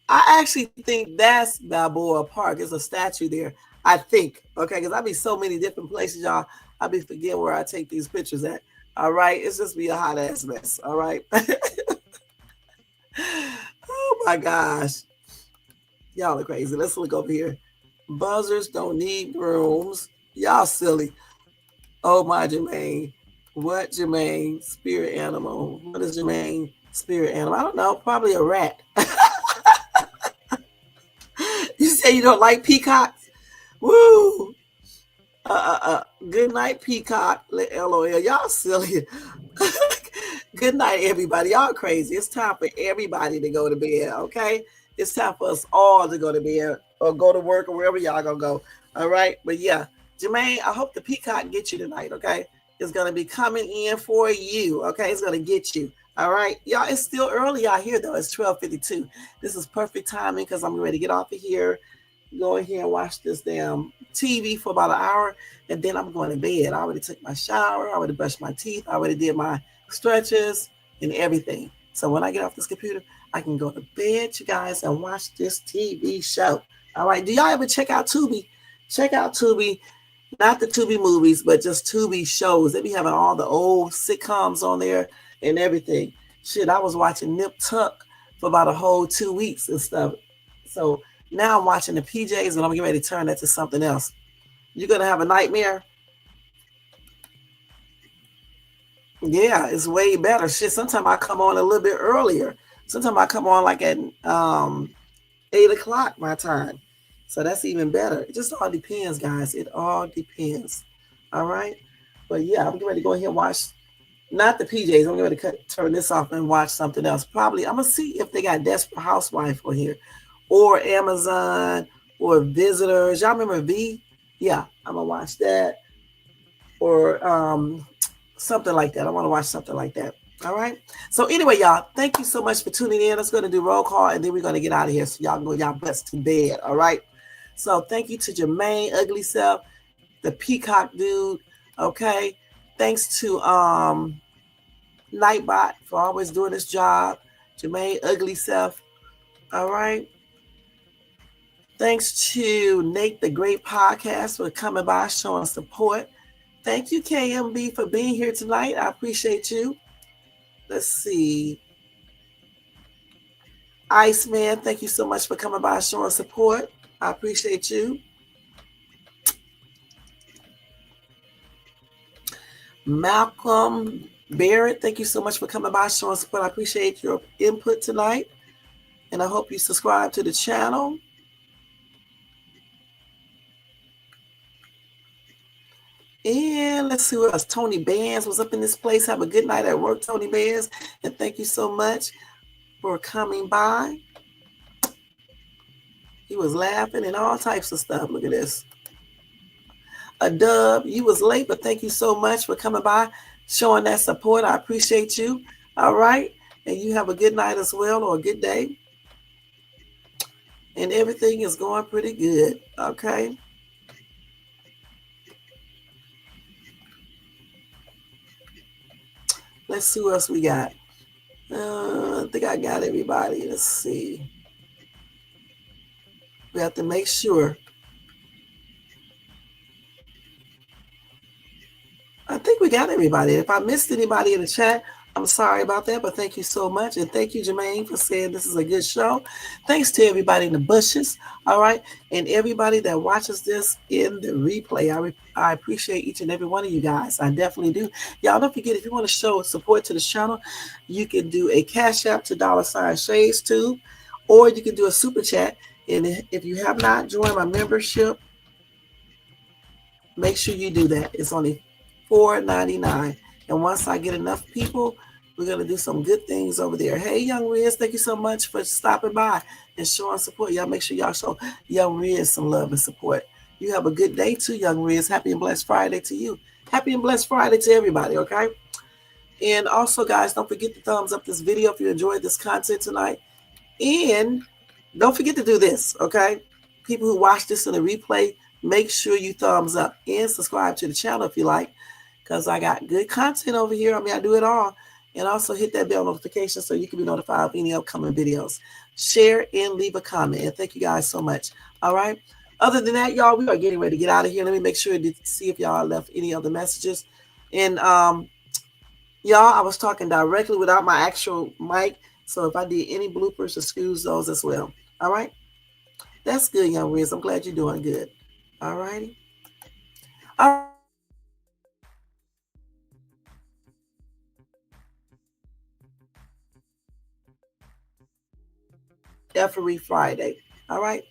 I actually think that's Balboa Park. There's a statue there. I think. Okay, because I be so many different places, y'all. I be forgetting where I take these pictures at. All right. It's just be a hot ass mess. All right. Oh my gosh. Y'all are crazy. Let's look over here. Buzzards don't need rooms. Y'all silly. Oh my Jermaine. What Jermaine? Spirit animal. What is Jermaine? Spirit animal. I don't know. Probably a rat. You say you don't like peacocks? Woo. Good night, peacock. LOL. Y'all silly. Good night, everybody. Y'all crazy. It's time for everybody to go to bed, okay? It's time for us all to go to bed or go to work or wherever y'all gonna go. All right? But yeah, Jermaine, I hope the peacock gets you tonight, okay? It's gonna be coming in for you, okay? It's gonna get you. All right, y'all, it's still early out here though. It's 12:52. This is perfect timing because I'm ready to get off of here, go in here and watch this damn TV for about an hour, and then I'm going to bed. I already took my shower, I already brushed my teeth, I already did my stretches and everything. So when I get off this computer, I can go to bed, you guys, and watch this TV show. All right, do y'all ever check out Tubi? Check out Tubi, not the Tubi movies, but just Tubi shows. They be having all the old sitcoms on there and everything. Shit, I was watching Nip Tuck for about a whole 2 weeks and stuff. So now I'm watching the PJs and I'm getting ready to turn that to something else. You're going to have a nightmare? Yeah, it's way better. Shit, sometimes I come on a little bit earlier. Sometimes I come on like at 8 o'clock my time. So that's even better. It just all depends, guys. It all depends. All right? But yeah, I'm getting ready to go ahead and watch, not the PJs. I'm going to turn this off and watch something else. Probably, I'm going to see if they got Desperate Housewife on here or Amazon or Visitors. Y'all remember V? Yeah, I'm going to watch that. Or something like that. I want to watch something like that. All right. So anyway, y'all, thank you so much for tuning in. Let's go to do roll call and then we're going to get out of here so y'all can go y'all butts to bed. All right. So thank you to Jermaine Ugly Self, the Peacock dude. Okay. Thanks to Nightbot for always doing his job. Jermaine Ugly Self. All right. Thanks to Nate the Great Podcast for coming by, showing support. Thank you, KMB, for being here tonight. I appreciate you. Let's see. Iceman, thank you so much for coming by, showing support. I appreciate you. Malcolm Barrett, thank you so much for coming by, showing support. I appreciate your input tonight. And I hope you subscribe to the channel. And let's see what else. Tony Bands was up in this place. Have a good night at work, Tony Bands. And thank you so much for coming by. He was laughing and all types of stuff. Look at this. A Dub, you was late, but thank you so much for coming by, showing that support. I appreciate you. All right. And you have a good night as well, or a good day. And everything is going pretty good. Okay. Let's see what else we got. I think I got everybody. Let's see. We have to make sure. I think we got everybody. If I missed anybody in the chat, I'm sorry about that, but thank you so much. And thank you, Jermaine, for saying this is a good show. Thanks to everybody in the bushes, all right? And everybody that watches this in the replay. I appreciate each and every one of you guys. I definitely do. Y'all don't forget, if you want to show support to the channel, you can do a Cash App to $ShadeStube, or you can do a Super Chat. And if you have not joined my membership, make sure you do that. It's only $4.99. And once I get enough people, we're going to do some good things over there. Hey, Young Riz, thank you so much for stopping by and showing support. Y'all make sure y'all show Young Riz some love and support. You have a good day too, Young Riz. Happy and blessed Friday to you. Happy and blessed Friday to everybody, okay? And also, guys, don't forget to thumbs up this video if you enjoyed this content tonight. And don't forget to do this, okay? People who watch this in a replay, make sure you thumbs up and subscribe to the channel if you like, because I got good content over here. I mean, I do it all. And also hit that bell notification so you can be notified of any upcoming videos. Share and leave a comment. And thank you guys so much. All right. Other than that, y'all, we are getting ready to get out of here. Let me make sure to see if y'all left any other messages. And y'all, I was talking directly without my actual mic. So if I did any bloopers, excuse those as well. All right. That's good, Young Riz. I'm glad you're doing good. All righty. All right. Every Friday. All right.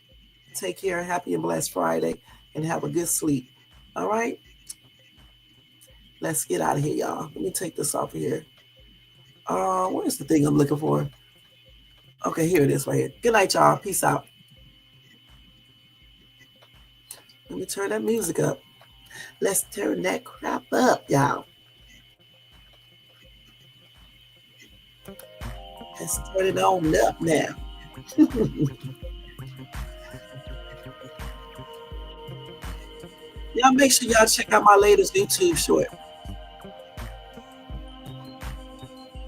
Take care. Happy and blessed Friday and have a good sleep. All right. Let's get out of here, y'all. Let me take this off of here. Where's the thing I'm looking for? Okay, here it is right here. Good night, y'all. Peace out. Let me turn that music up. Let's turn that crap up, y'all. Let's turn it on up now. Y'all make sure y'all check out my latest YouTube short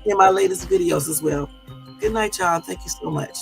and my latest videos as well. Good night, y'all. Thank you so much.